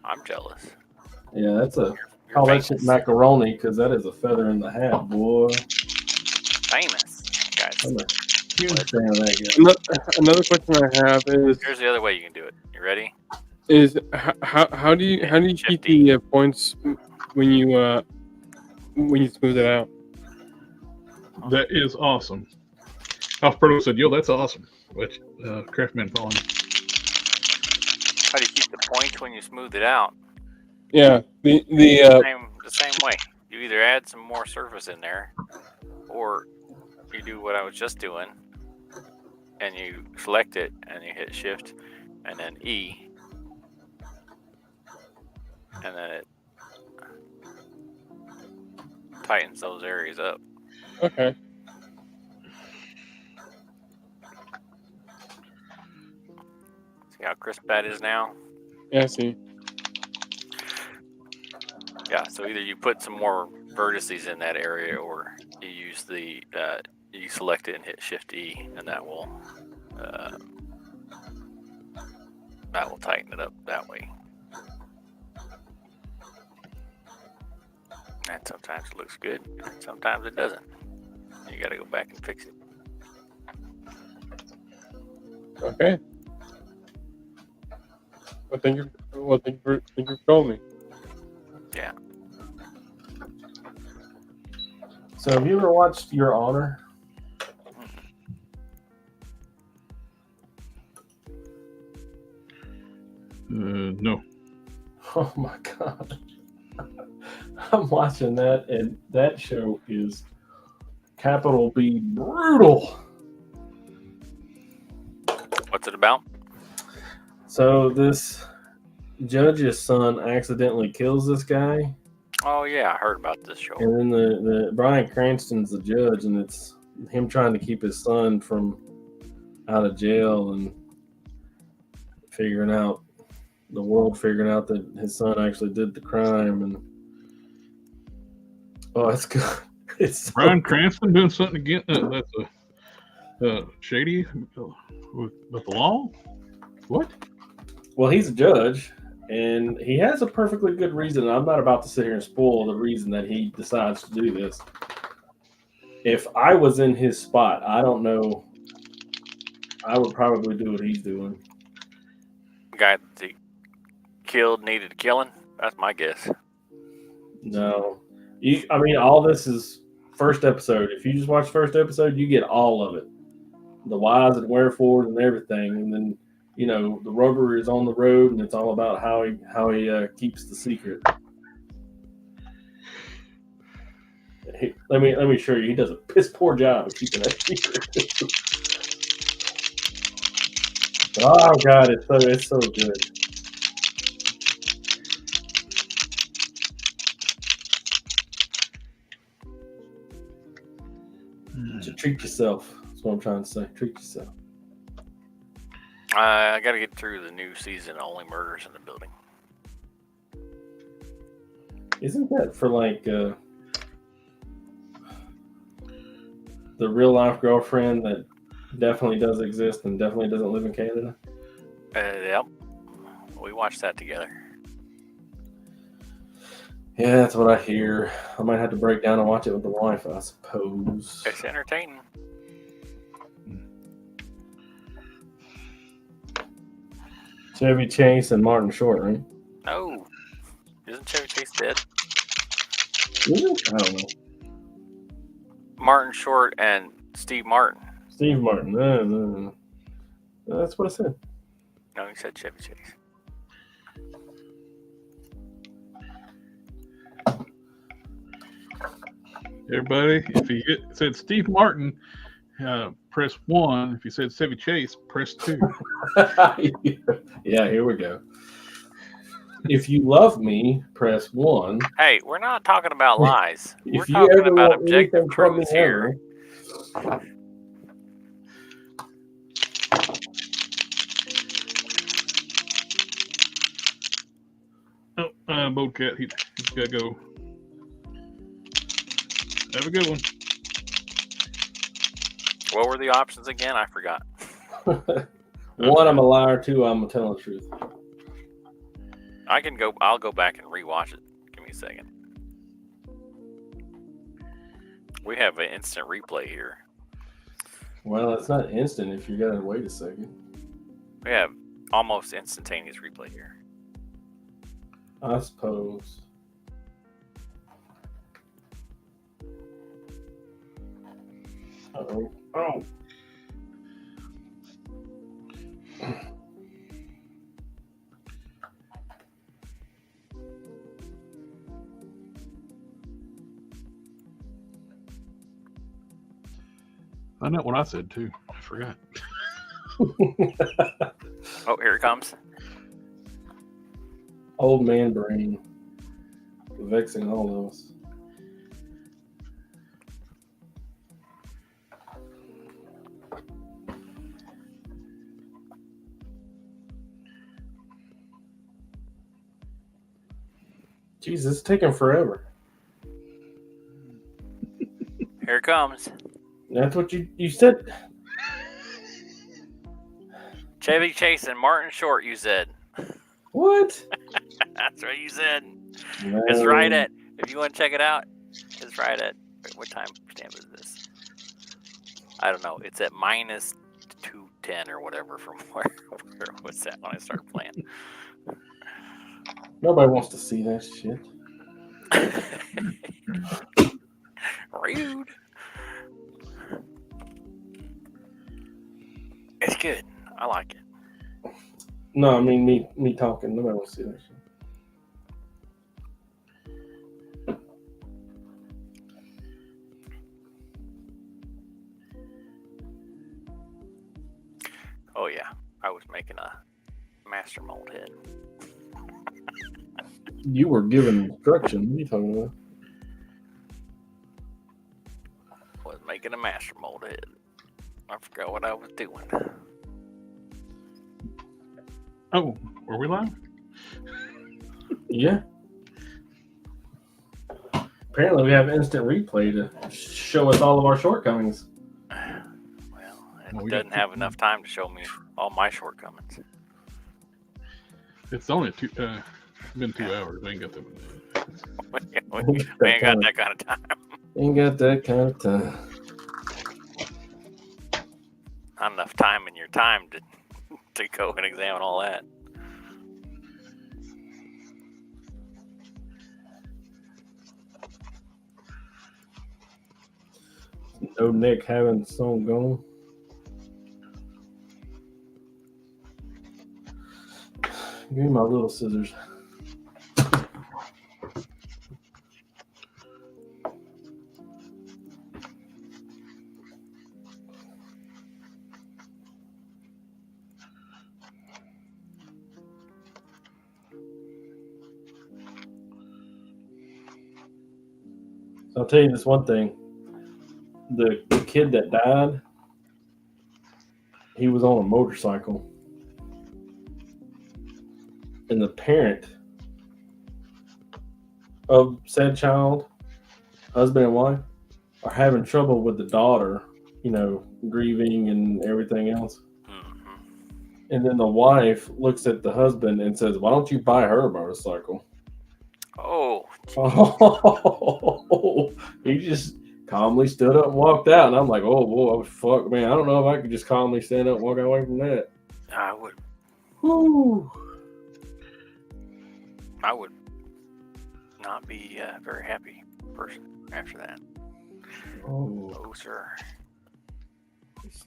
I'm jealous. Yeah, that's a You're call that shit famous. macaroni because that is a feather in the hat, boy. Famous, guys. I'm a huge fan of that Another question I have is Here's the other way you can do it. You ready? how do you keep the points when you smooth it out? That is awesome. Alfredo said, "Yo, that's awesome." Which Craftman following. How do you keep the points when you smooth it out? Yeah, the Same way. You either add some more surface in there, or you do what I was just doing, and you select it, and you hit Shift, and then E, and then it tightens those areas up. okay. See how crisp that is now? Yeah, I see. Yeah, so either you put some more vertices in that area, or you use the you select it and hit Shift E, and that will tighten it up that way. And sometimes it looks good, and sometimes it doesn't. You got to go back and fix it. Okay. Well, thank you for showing me. Yeah. So have you ever watched Your Honor? No. Oh my God. I'm watching that, and that show is capital B brutal. What's it about? So this judge's son accidentally kills this guy, Oh yeah, I heard about this show. and then the Bryan Cranston's the judge, and it's him trying to keep his son from out of jail and figuring out that his son actually did the crime. And oh, it's good. It's so Bryan good. Cranston doing something again that's shady with the law? What? Well, he's a judge, and he has a perfectly good reason. I'm not about to sit here and spoil the reason that he decides to do this. If I was in his spot, I don't know. I would probably do what he's doing. Guy that he killed needed killing. That's my guess. No, I mean, all this is first episode. If you just watch first episode, you get all of it, the whys and wherefores and everything. And then, you know, the rubber is on the road, and it's all about how he keeps the secret. Let me show you. He does a piss poor job of keeping that secret. Oh God, it's so good. So treat yourself. That's what I'm trying to say. Treat yourself. I got to get through the new season. Only Murders in the Building. Isn't that for like the real life girlfriend that definitely does exist and definitely doesn't live in Canada? Yep. We watched that together. Yeah, that's what I hear. I might have to break down and watch it with the wife, I suppose. It's entertaining. Chevy Chase and Martin Short, right? No. Isn't Chevy Chase dead? Is it? I don't know. Martin Short and Steve Martin. Steve Martin. No. That's what I said. No, he said Chevy Chase. Everybody, if he said Steve Martin, press 1. If you said Chevy Chase, press 2. Yeah, here we go. If you love me, press 1. Hey, we're not talking about lies. We're If you talking ever about want objective anything from me truths here. ever, Oh, Boatcat, he's got to go. Have a good one. What were the options again? I forgot. 1, I'm a liar. 2, I'm telling the truth. I'll go back and rewatch it. Give me a second. We have an instant replay here. Well, it's not instant if you gotta wait a second. We have almost instantaneous replay here. I suppose. Uh-oh. Oh. I know what I said too. I forgot. Oh, here it comes. Old man brain. Vexing all of us. Jesus, it's taking forever. Here it comes. That's what you said. Chevy Chase and Martin Short, you said. What? That's what you said. No. It's right at, if you want to check it out, it's right at, what time stamp is this? I don't know. It's at minus 210 or whatever from where was that when I started playing. Nobody wants to see that shit. Rude. It's good. I like it. No, I mean me talking. Nobody wants to see that shit. Oh yeah, I was making a master mold head. You were given instruction. What are you talking about? I was making a master mold head. I forgot what I was doing. Oh, were we live? Yeah. Apparently, we have instant replay to show us all of our shortcomings. Well, it doesn't have enough time to show me all my shortcomings. It's only been 2 hours. I ain't got that. We ain't got that kind of time. Ain't got that kind of time. Not enough time in your time to go and examine all that. No Nick having the song going. Give me my little scissors. So I'll tell you this one thing. The kid that died, he was on a motorcycle. And the parent of said child, husband and wife, are having trouble with the daughter, grieving and everything else. Mm-hmm. And then the wife looks at the husband and says, "Why don't you buy her a motorcycle?" Oh. He just calmly stood up and walked out. And I'm like, oh, boy, fuck, man. I don't know if I could just calmly stand up and walk away from that. I would. Whew. I would not be a very happy person after that. Oh, sir.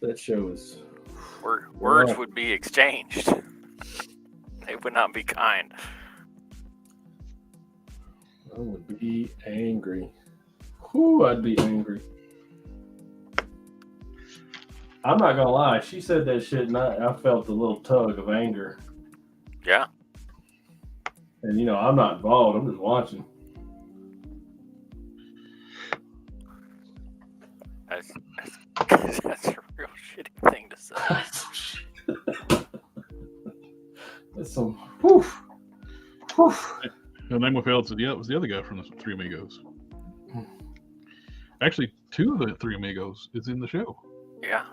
That show is... Words would be exchanged. They would not be kind. I would be angry. Whew, I'd be angry. I'm not going to lie. She said that shit and I felt a little tug of anger. Yeah. And, I'm not involved. I'm just watching. That's a real shitty thing to say. That's some... Whew. Whew. And then said, yeah, it was the other guy from the Three Amigos. Actually, 2 of the Three Amigos is in the show. Yeah.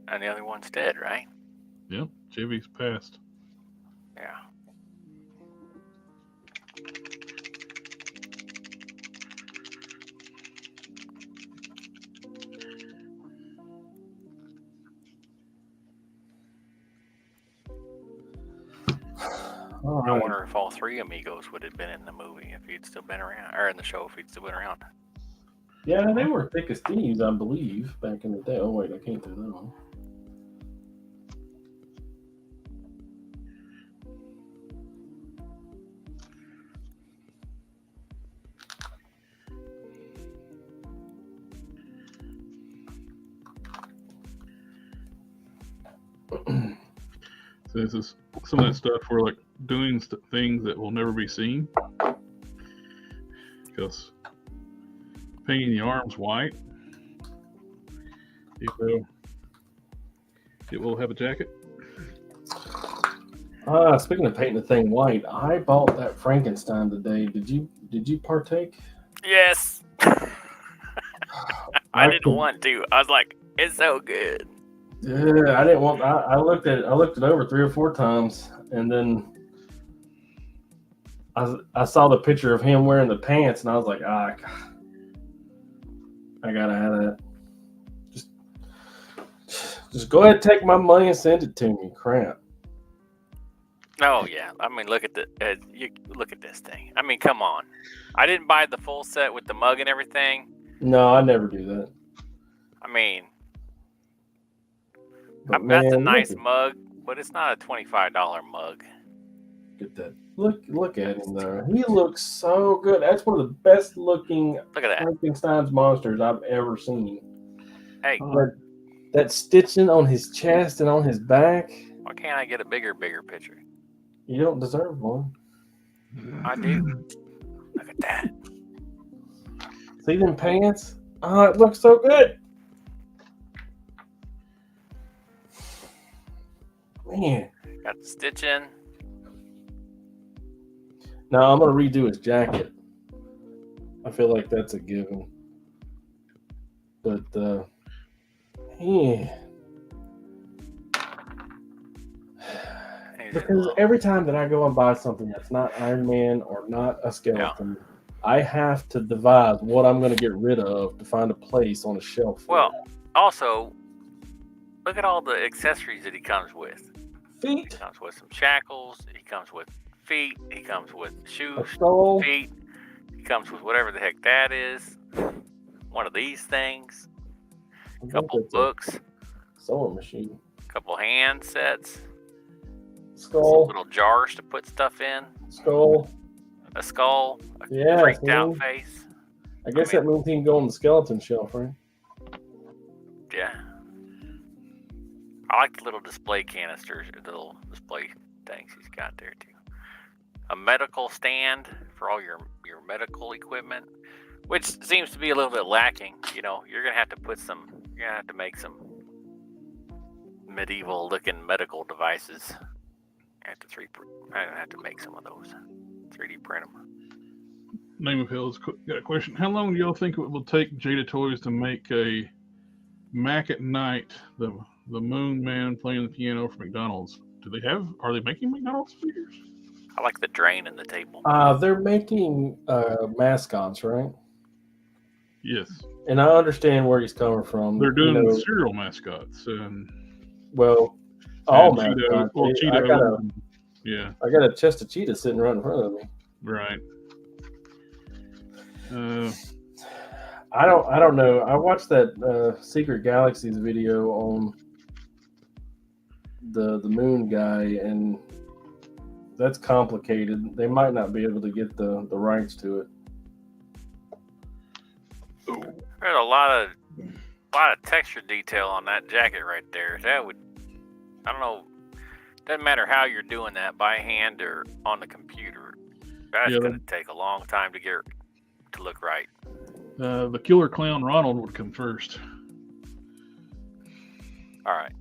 And the other one's dead, right? Yep, Chevy's passed. Yeah. All I right. wonder if all 3 Amigos would have been in the movie if he'd still been around, or in the show if he'd still been around. Yeah, they were thick as thieves, I believe, back in the day. Oh, wait, I can't do that one. So this is some of that stuff for like doing things that will never be seen. Because painting the arms white, it will have a jacket. Speaking of painting the thing white, I bought that Frankenstein today. Did you partake? Yes. I didn't want to. I was like, it's so good. Yeah, I didn't want. I looked it over 3 or 4 times, and then I saw the picture of him wearing the pants, and I was like, I gotta have that. Just go ahead, and take my money and send it to me. Crap. Oh yeah. I mean, look at you look at this thing. I mean, come on. I didn't buy the full set with the mug and everything. No, I never do that. I mean, But that's a man, nice mug, but it's not a $25 mug. Look at that. Look at him there. He looks so good. That's one of the best looking Look at that. Frankenstein's monsters I've ever seen. Hey, That stitching on his chest and on his back. why can't I get a bigger picture? You don't deserve one. I do. Look at that. See them pants? Oh, it looks so good. Man. Got the stitching. Now I'm gonna redo his jacket. I feel like that's a given. But yeah. Because every time that I go and buy something that's not Iron Man or not a skeleton, I have to devise what I'm going to get rid of to find a place on a shelf. Well, also, look at all the accessories that he comes with. Feet. He comes with some shackles. He comes with feet. He comes with shoes, A skull. feet. He comes with whatever the heck that is. One of these things. A couple books. Sewing machine. A couple hand sets. Skull. Some little jars to put stuff in. Skull. A skull. A freaked out face. I guess that means he can go on the skeleton shelf, right? Yeah. I like the little display canisters, the little display things he's got there too. A medical stand for all your medical equipment, which seems to be a little bit lacking. You know, you're gonna have to make some medieval looking medical devices. I have to make some of those. 3D print them. Name of Hell's got a question. How long do y'all think it will take Jada Toys to make a Mac at Night, the Moon Man playing the piano for McDonald's? Are they making McDonald's figures? I like the drain in the table. They're making mascots, right? Yes. And I understand where he's coming from. They're doing cereal mascots and all Cheeto, mascots. I got a chest of cheetah sitting right in front of me. Right. I don't know. I watched that Secret Galaxies video on the moon guy, and that's complicated. They might not be able to get the rights to it. There's a lot of texture detail on that jacket right there. I don't know. Doesn't matter how you're doing that, by hand or on the computer. That's going to take a long time to get to look right. The Killer Clown Ronald would come first. All right.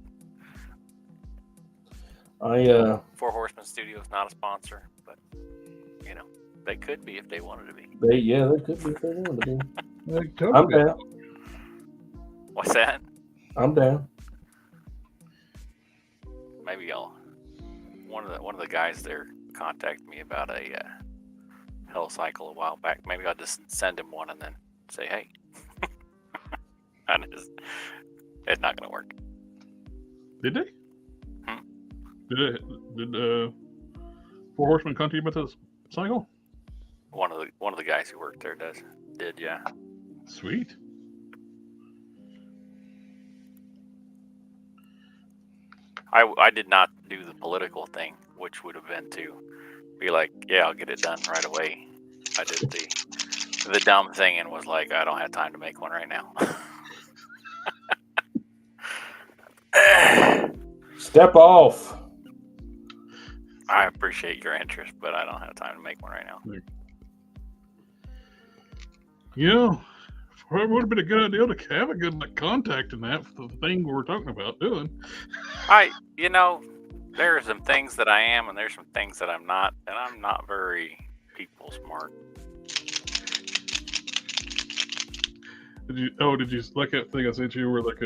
Four Horsemen Studios not a sponsor, but they could be if they wanted to be. They could be if they wanted to be. I'm down. What's that? I'm down. Maybe one of the guys there contacted me about a Hell Cycle a while back. Maybe I'll just send him one and then say, hey. It's not going to work. Did they? Did Four Horsemen contact you about this cycle? One of the guys who worked there did, yeah. Sweet. I did not do the political thing, which would have been to be like, yeah, I'll get it done right away. I did the dumb thing and was like, I don't have time to make one right now. Step off. I appreciate your interest, but I don't have time to make one right now. It would have been a good idea to have a good contact in that for the thing we're talking about doing. There are some things that I am, and there's some things that I'm not, and I'm not very people smart. Did you like that thing I sent you? Where like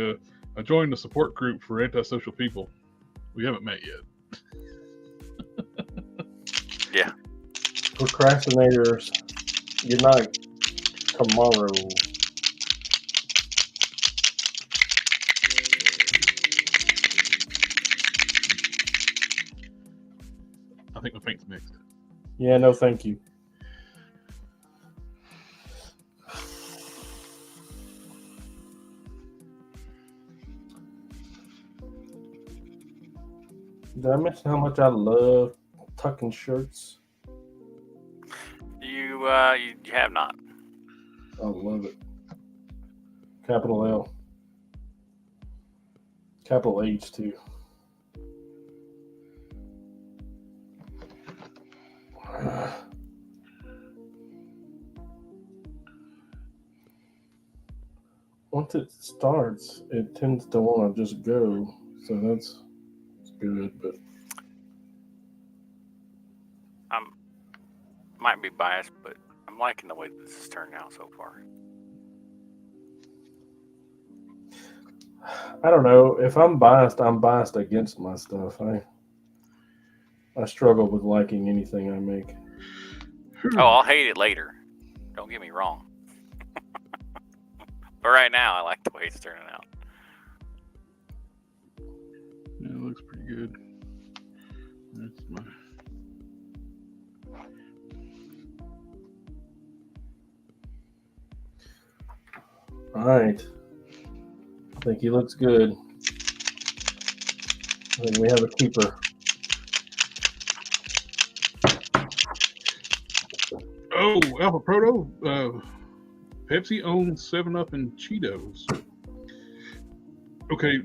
I joined a support group for antisocial people. We haven't met yet. Yeah. Procrastinators, unite tomorrow. I think my paint's mixed. Yeah, no, thank you. Did I mention how much I love tucking shirts? You have not. I love it. Capital L. Capital H, too. Once it starts, it tends to want to just go. So that's good, but Might be biased, but I'm liking the way this has turned out so far. I don't know. If I'm biased against my stuff. I struggle with liking anything I make. Oh, I'll hate it later. Don't get me wrong. But right now, I like the way it's turning out. Yeah, it looks pretty good. That's my. All right. I think he looks good. I think we have a keeper. Oh, Alpha Proto. Pepsi owns 7-Up and Cheetos. Okay,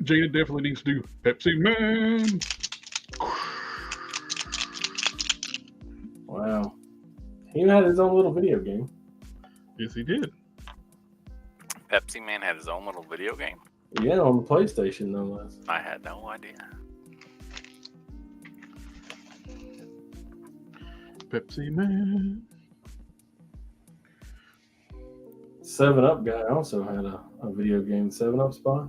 Jada definitely needs to do Pepsi Man. Wow. He had his own little video game. Yes, he did. Pepsi Man had his own little video game. Yeah, on the PlayStation, no less. I had no idea. Pepsi Man. 7-Up guy also had a video game, 7-Up Spot.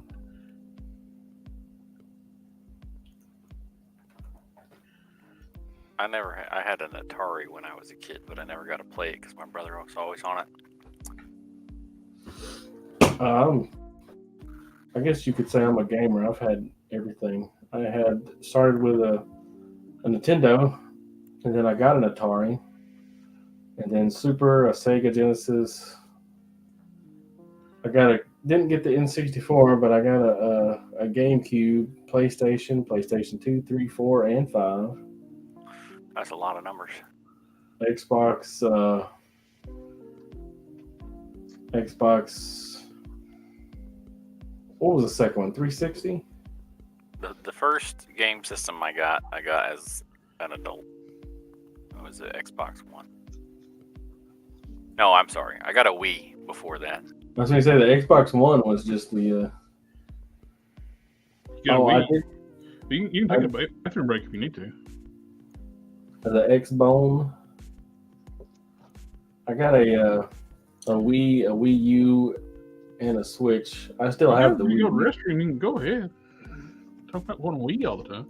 I had an Atari when I was a kid, but I never got to play it because my brother was always on it. I guess you could say I'm a gamer. I've had everything. I had started with a Nintendo, and then I got an Atari, and then Super, a Sega Genesis. Didn't get the N64, but I got a GameCube, PlayStation 2, 3, 4, and 5. That's a lot of numbers. Xbox. What was the second one? 360? The first game system I got as an adult. It was the Xbox One. No, I'm sorry. I got a Wii before that. I was going to say the Xbox One was just the. You got a I Wii. did. You can take a bathroom break if you need to. The X-Bone. I got a Wii U, and a Switch. I still have the Wii. You go to the restroom, you can go ahead. Talk about one Wii all the time.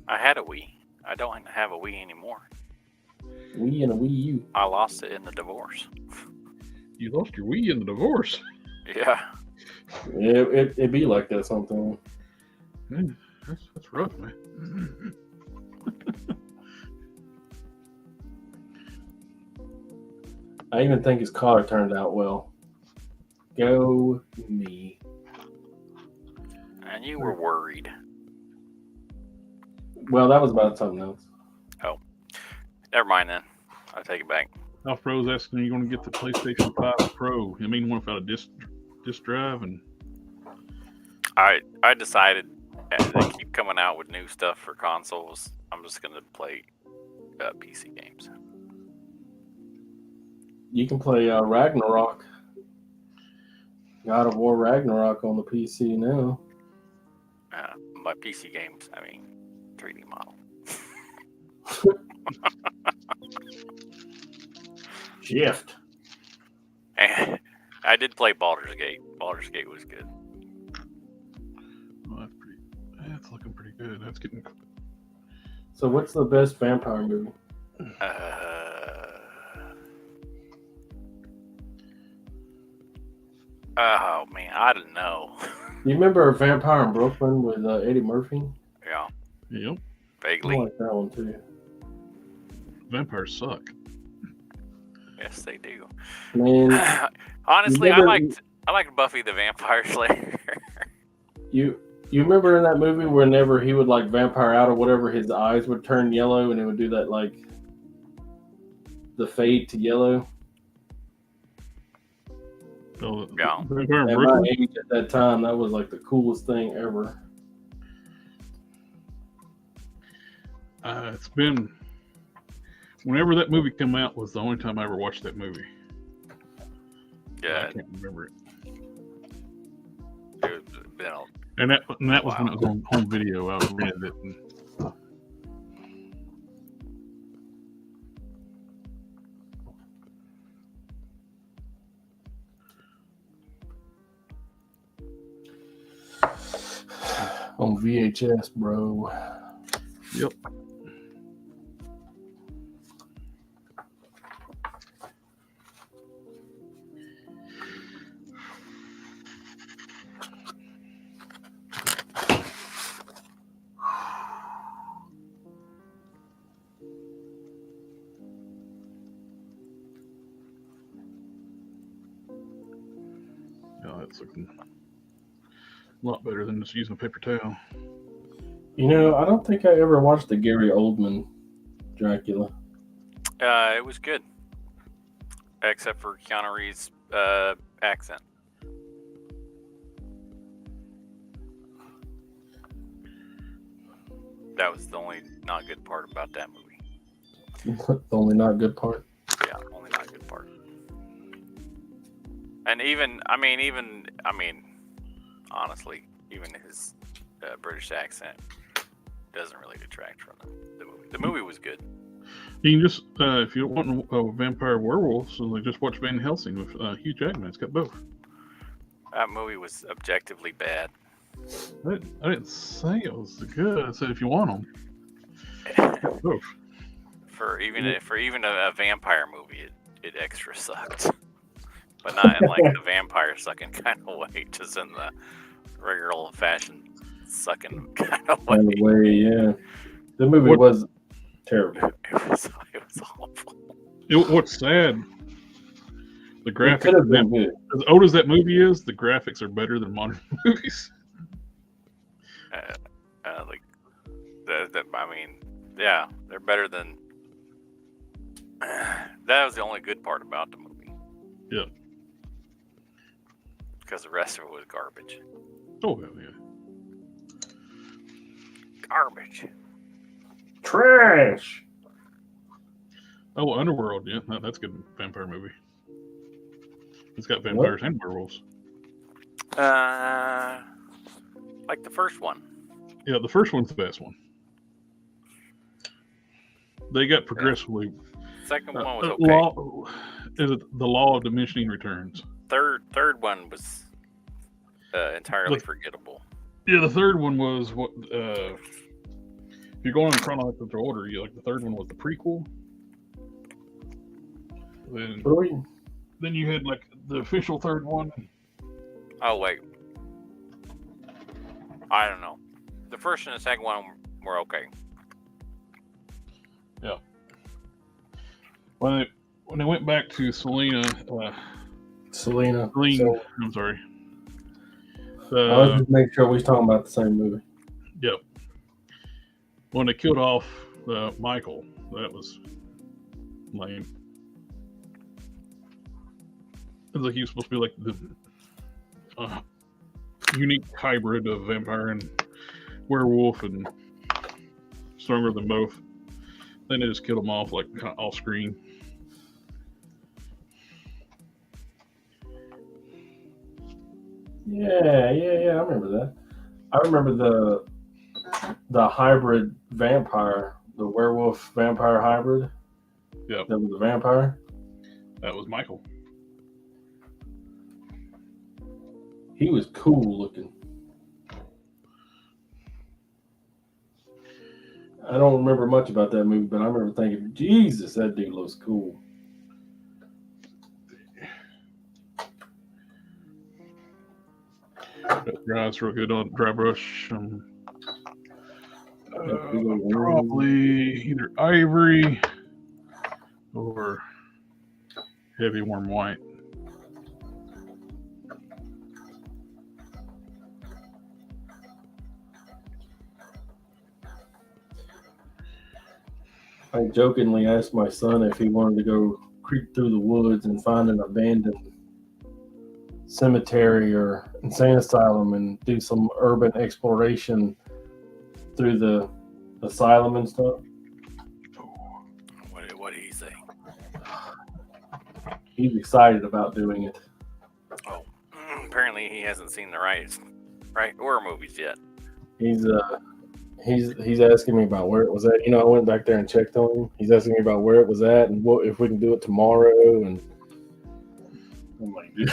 I had a Wii. I don't have a Wii anymore. Wii and a Wii U. I lost it in the divorce. You lost your Wii in the divorce. Yeah. It'd be like that sometimes. Man, that's rough, man. I even think his car turned out well. Go me. And you were worried. Well, that was about something else. Oh. Never mind then. I'll take it back. Alf Pro's asking, are you going to get the PlayStation 5 Pro? I mean, one without a disc drive? And I decided as they keep coming out with new stuff for consoles, I'm just going to play PC games. You can play Ragnarok. God of War Ragnarok on the PC now. By PC games, I mean 3D model. Shift. I did play Baldur's Gate. Baldur's Gate was good. Well, that's looking pretty good. That's getting. So, what's the best vampire movie? Oh man, I don't know. You remember Vampire in Brooklyn with Eddie Murphy? Yeah, Yep. I vaguely. like that one too. Vampires suck. Yes, they do. Man, Honestly, I remember- liked Buffy the Vampire Slayer. you remember in that movie whenever he would like vampire out or whatever, his eyes would turn yellow and it would do that like the fade to yellow. Oh, Yeah. Vampire in At my Brooklyn. age at that time, that was like the coolest thing ever. It's been. Whenever that movie came out was the only time I ever watched that movie. Yeah, I can't remember it. it's been a And that was when it was Wow. on home video. I rented it. And, On VHS, bro. yep. Yeah, that's looking a lot better than just using a paper towel. You know, I don't think I ever watched the Gary Oldman Dracula. It was good, except for Keanu Reeves' accent. That was the only not good part about that movie. The only not good part. Yeah, only not good part. And honestly, even his British accent doesn't really detract from the movie. The movie was good. You can just, if you want a vampire werewolf, so like just watch Van Helsing with Hugh Jackman. It's got both. That movie was objectively bad. I didn't say it was good. I said if you want them, both. For even a vampire movie, it extra sucked. But not in like the vampire sucking kind of way, just in the regular old fashioned sucking kind of way. By the way, yeah. The movie was terrible. It was awful. What's sad, the It could graphics, have been good. as old as that movie is, the graphics are better than modern movies. Like yeah, they're better than. That was the only good part about the movie. Yeah. Because the rest of it was garbage. Oh, yeah. Garbage. Trash. Oh, Underworld, yeah, that's a good vampire movie. It's got vampires and werewolves. Like the first one. Yeah, the first one's the best one. They got progressively. Second one was okay. Is it the law of diminishing returns? Third one was entirely forgettable. Yeah, the third one was what. If you're going in chronological order, the third one was the prequel. Then you had like the official third one. Oh wait, I don't know. The first and the second one were okay. Yeah. When they went back to Selena. Selena. I'm sorry. Let's just make sure we're talking about the same movie. Yep. When they killed off Michael, that was lame. It was like he was supposed to be like the unique hybrid of vampire and werewolf and stronger than both. Then they just killed him off like off screen. Yeah, I remember that. I remember the hybrid vampire, the werewolf vampire hybrid. Yep. That was a vampire. That was Michael. He was cool looking. I don't remember much about that movie, but I remember thinking, Jesus, that dude looks cool. Dries real good on dry brush. big old Probably either ivory or heavy warm white. I jokingly asked my son if he wanted to go creep through the woods and find an abandoned cemetery or insane asylum and do some urban exploration through the asylum and stuff. What did he say? He's excited about doing it. Oh, apparently he hasn't seen the right horror movies yet. He's asking me about where it was at. You know, I went back there and checked on him. He's asking me about where it was at and what if we can do it tomorrow. And I'm like, dude,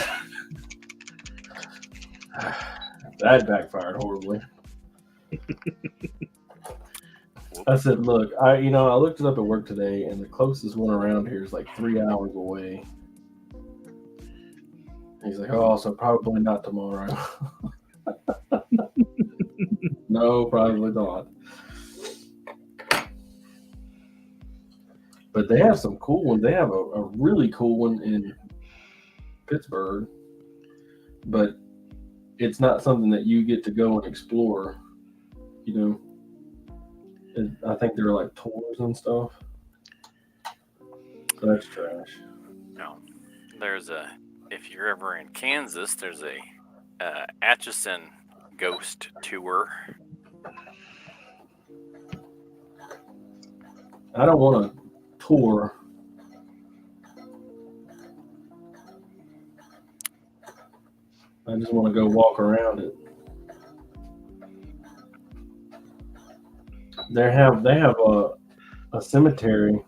that backfired horribly. I said, look, I looked it up at work today, and the closest one around here is like 3 hours away. He's like, oh, so probably not tomorrow. No, probably not. But they have some cool ones. They have a really cool one in Pittsburgh, but it's not something that you get to go and explore. You know, I think there are like tours and stuff. That's trash. No, if you're ever in Kansas, there's a Atchison ghost tour. I don't want to tour. I just want to go walk around it. They have a cemetery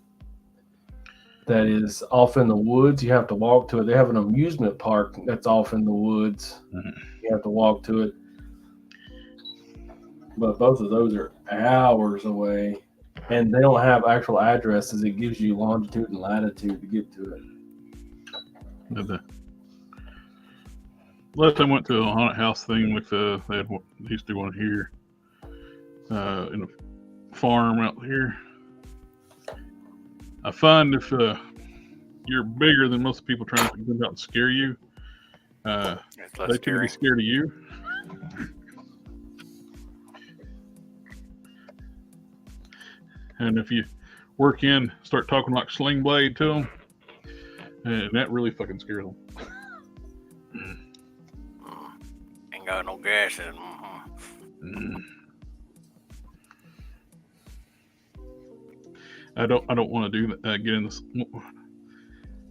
that is off in the woods. You have to walk to it. They have an amusement park that's off in the woods. Mm-hmm. You have to walk to it. But both of those are hours away. And they don't have actual addresses. It gives you longitude and latitude to get to it. Last time I went to a haunted house thing with they used to do one here in a farm out here. I find if you're bigger than most people trying to come out and scare you, they tend to be scared of you. And if you work in, start talking like Sling Blade to them, and that really fucking scares them. Ain't got no gas in. I don't want to do that. Get in this.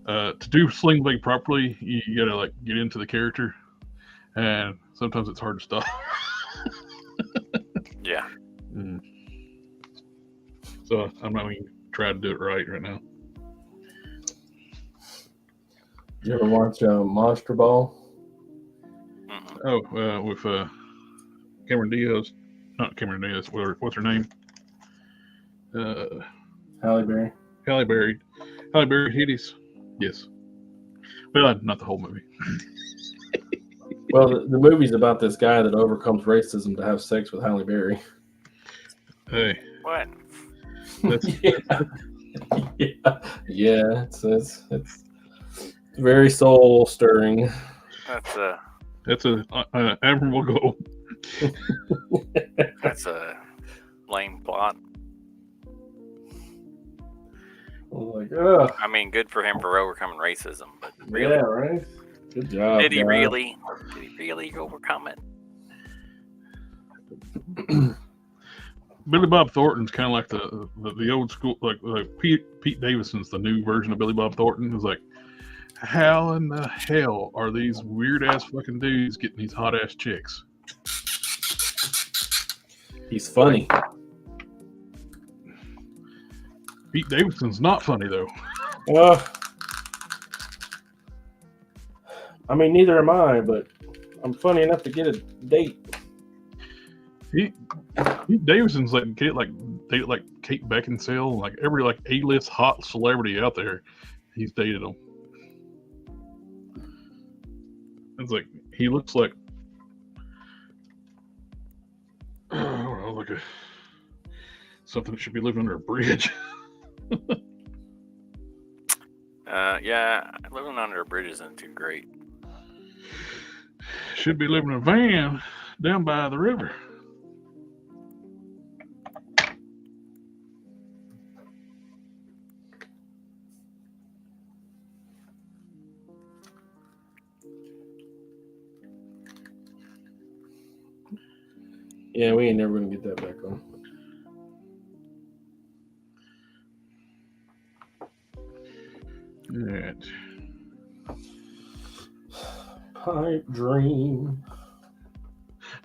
To do Sling Blade properly, you gotta like get into the character, and sometimes it's hard to stop. Yeah. Mm. So I'm not even trying to do it right now. You ever watch Monster Ball? Oh, with Cameron Diaz, not Cameron Diaz. What's her name? Halle Berry. Halle Berry Hitties. Yes. Well, not the whole movie. Well, the movie's about this guy that overcomes racism to have sex with Halle Berry. Hey. What? Yeah. It's very soul stirring. That's an admirable goal. That's a lame plot. Like, ugh. I mean, good for him for overcoming racism, but really, Yeah, right. Good job. did he guy. really overcome it? Billy Bob Thornton's kind of like the old school, like Pete Davidson's the new version of Billy Bob Thornton. Is like, how in the hell are these weird ass fucking dudes getting these hot ass chicks? He's funny. Pete Davidson's not funny though. I mean, neither am I, but I'm funny enough to get a date. Davidson's like date like Kate Beckinsale, like every like A-list hot celebrity out there, he's dated them. It's like he looks like I don't know, like something that should be living under a bridge. Yeah, living under a bridge isn't too great. Should be living in a van down by the river. Yeah, we ain't never gonna get that back on. Right. Pipe dream.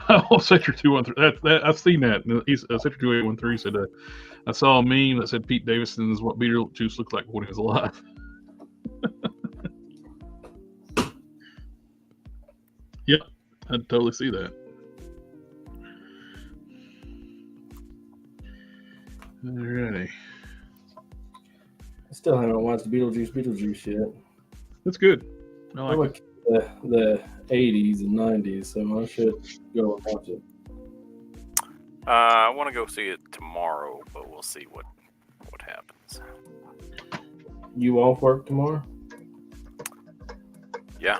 Oh, Sector 213. I've seen that. Sector 2813 said, I saw a meme that said Pete Davidson is what Beetlejuice looked like when he was alive. Yep, I totally see that. Alrighty. I still haven't watched Beetlejuice yet. That's good. I I like it. like the 80s and 90s, so I should go and watch it. I want to go see it tomorrow, but we'll see what happens. You off work tomorrow? Yeah,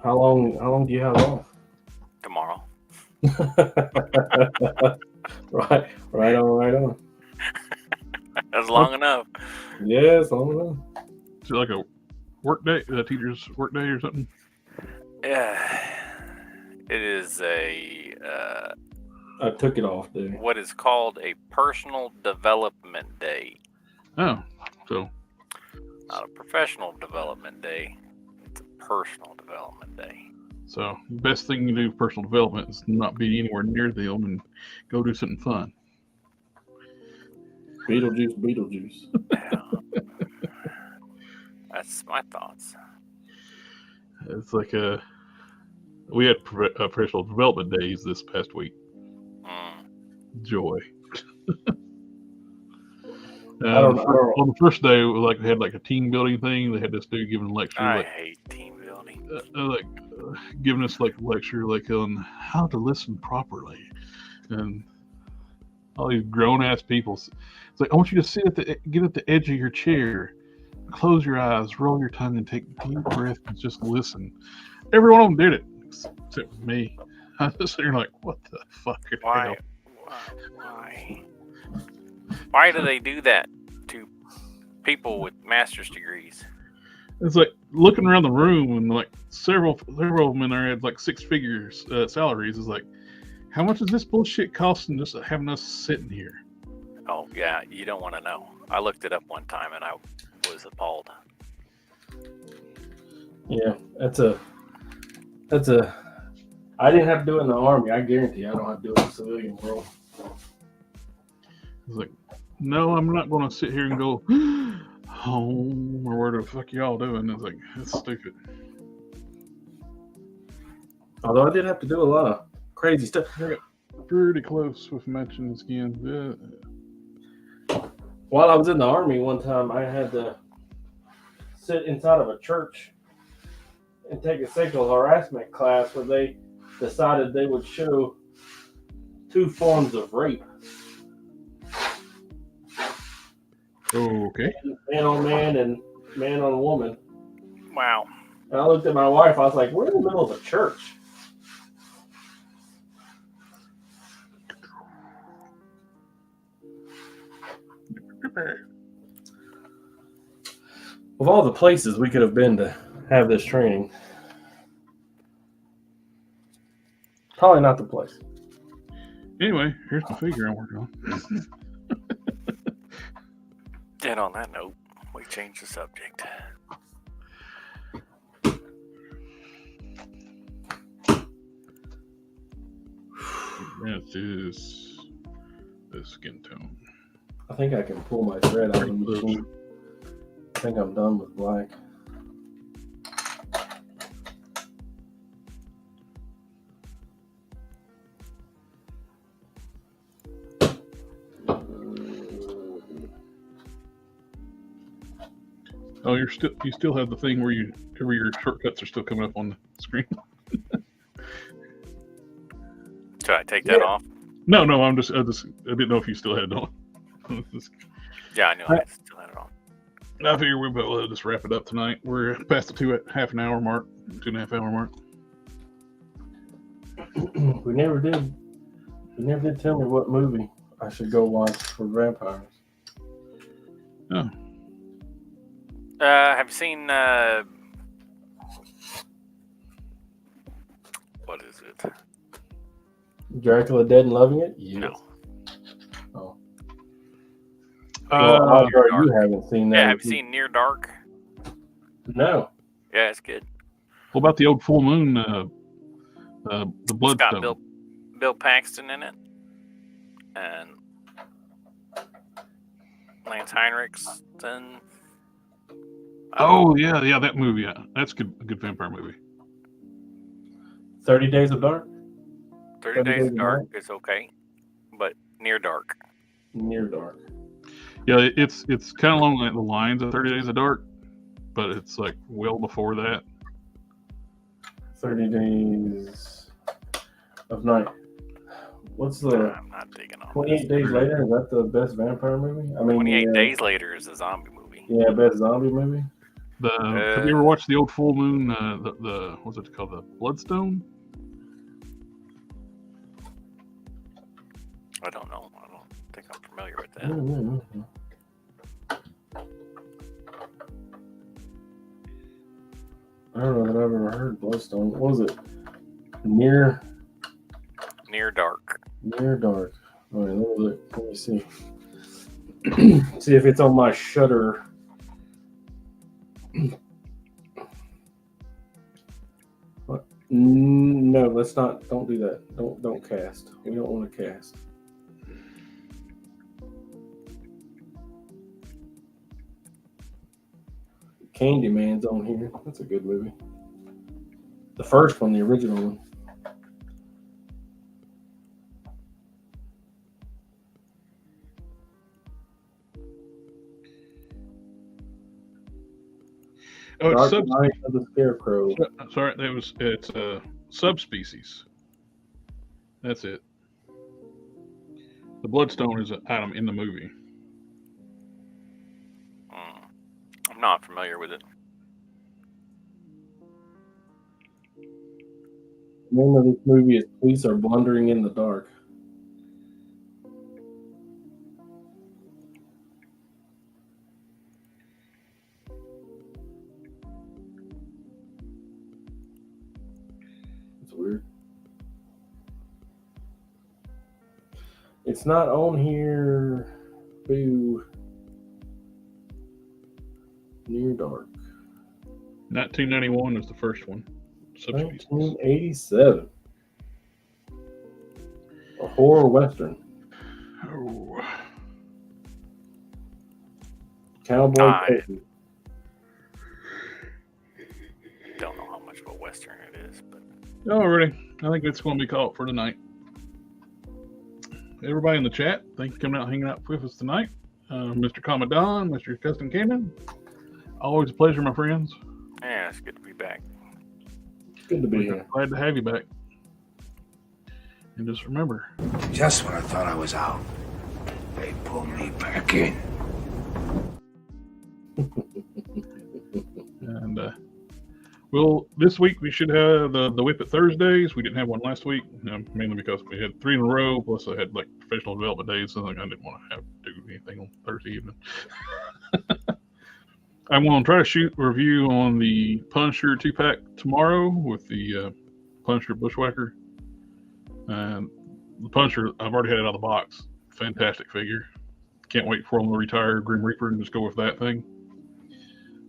How long do you have off? tomorrow. Right on. That's long enough. Yes, long enough. Is it like a work day, a teacher's work day or something? Yeah, it is a I took it off, dude. what is called a personal development day. Oh, so Not a professional development day. It's a personal development day. the best thing you do for personal development is not be anywhere near them and go do something fun. Beetlejuice. Yeah. That's my thoughts. It's like we had professional development days this past week. Joy. I don't know. On the first day, they had like a team building thing. They had this dude giving a lecture, I hate team building. giving us like a lecture on how to listen properly, and all these grown ass people. It's like, I want you to get at the edge of your chair, close your eyes, roll your tongue, and take a deep breath and just listen. Every one of them did it, except me. I was just sitting like, what the fuck? Why? Why do they do that to people with master's degrees? It's like looking around the room and like several of them in there had like six figures salaries. It's like, how much is this bullshit costing just having us sitting here? Oh yeah, you don't want to know. I looked it up one time and I was appalled. Yeah, that's a. I didn't have to do it in the Army. I guarantee I don't have to do it in the civilian world. It's like, no, I'm not going to sit here and go home or where the fuck y'all doing. It's like, that's stupid. Although I did have to do a lot of crazy stuff. I got pretty close with matching the skin. While I was in the Army one time, I had to sit inside of a church and take a sexual harassment class where they decided they would show two forms of rape. Okay. Man on man and man on woman. Wow. And I looked at my wife, I was like, we're in the middle of a church. Of all the places we could have been to have this training, probably not the place. Anyway, here's the figure I'm working on. And on that note, we change the subject. That is the skin tone. I think I can pull my thread out of the machine. I think I'm done with black. Oh, you still have the thing where your shortcuts are still coming up on the screen. Should I take that off? No, I didn't know if you still had it on. Yeah, I knew I still had it on. I figure we'll be able to just wrap it up tonight. We're past the 2.5 hour mark. We never did tell me what movie I should go watch for vampires. Oh. Have you seen what is it? Dracula Dead and Loving It? Yes. No. Oh. Well, you haven't seen that. Yeah, have you seen Near Dark? No. Yeah, it's good. What about the old Full Moon? The Bloodstone. It's got Bill Paxton in it, and Lance Heinrichsen. Oh yeah, that movie. Yeah, that's a good vampire movie. 30 Days of Dark. 30 Days of Dark is okay, but Near Dark. Near Dark. Yeah, it's kind of along the lines of 30 Days of Dark, but it's like well before that. 30 Days of Night. What's the? I'm not digging on 28 Days Later? Is that the best vampire movie? I mean, 28 Days Later is a zombie movie. Yeah, best zombie movie. Have you ever watched the old Full Moon? The what's it called? The Bloodstone. I don't know. I don't think I'm familiar with that. Mm-hmm. I don't know that I've ever heard Bloodstone. What was it? Near Dark. Near Dark. All right, let me see. See if it's on my Shutter. What? No, let's not. Don't do that. Don't cast. We don't want to cast. Candyman's on here. That's a good movie. The first one, the original one. Oh, it's Dark Knight of the Scarecrow. Sorry, it's subspecies. That's it. The Bloodstone is an item in the movie. I'm not familiar with it. The name of this movie is Police Are Blundering in the Dark. It's weird. It's not on here. Boo. Near Dark. 1991 is the first one. Subspecies. 1987. A horror western. Oh. Cowboy Coffee. Don't know how much of a western it is, but Alrighty. I think that's going to be called for tonight. Everybody in the chat, thank you for coming out and hanging out with us tonight. Mr. Commandant, Mr. Custom Cannon. Always a pleasure, my friends. yeah, it's good to be back. Good to be here. Glad to have you back. And just remember. Just when I thought I was out, they pulled me back in. And this week we should have the WIP It Thursdays. We didn't have one last week, mainly because we had 3 in a row. Plus, I had like professional development days, so I didn't want to do anything on Thursday evening. I'm going to try to shoot a review on the Punisher 2-pack tomorrow with the Punisher Bushwhacker. And the Punisher, I've already had it out of the box. Fantastic figure. Can't wait for him to retire Grim Reaper and just go with that thing.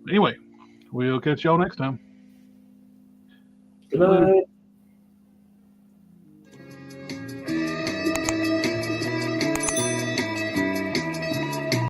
Anyway, we'll catch y'all next time. Good night.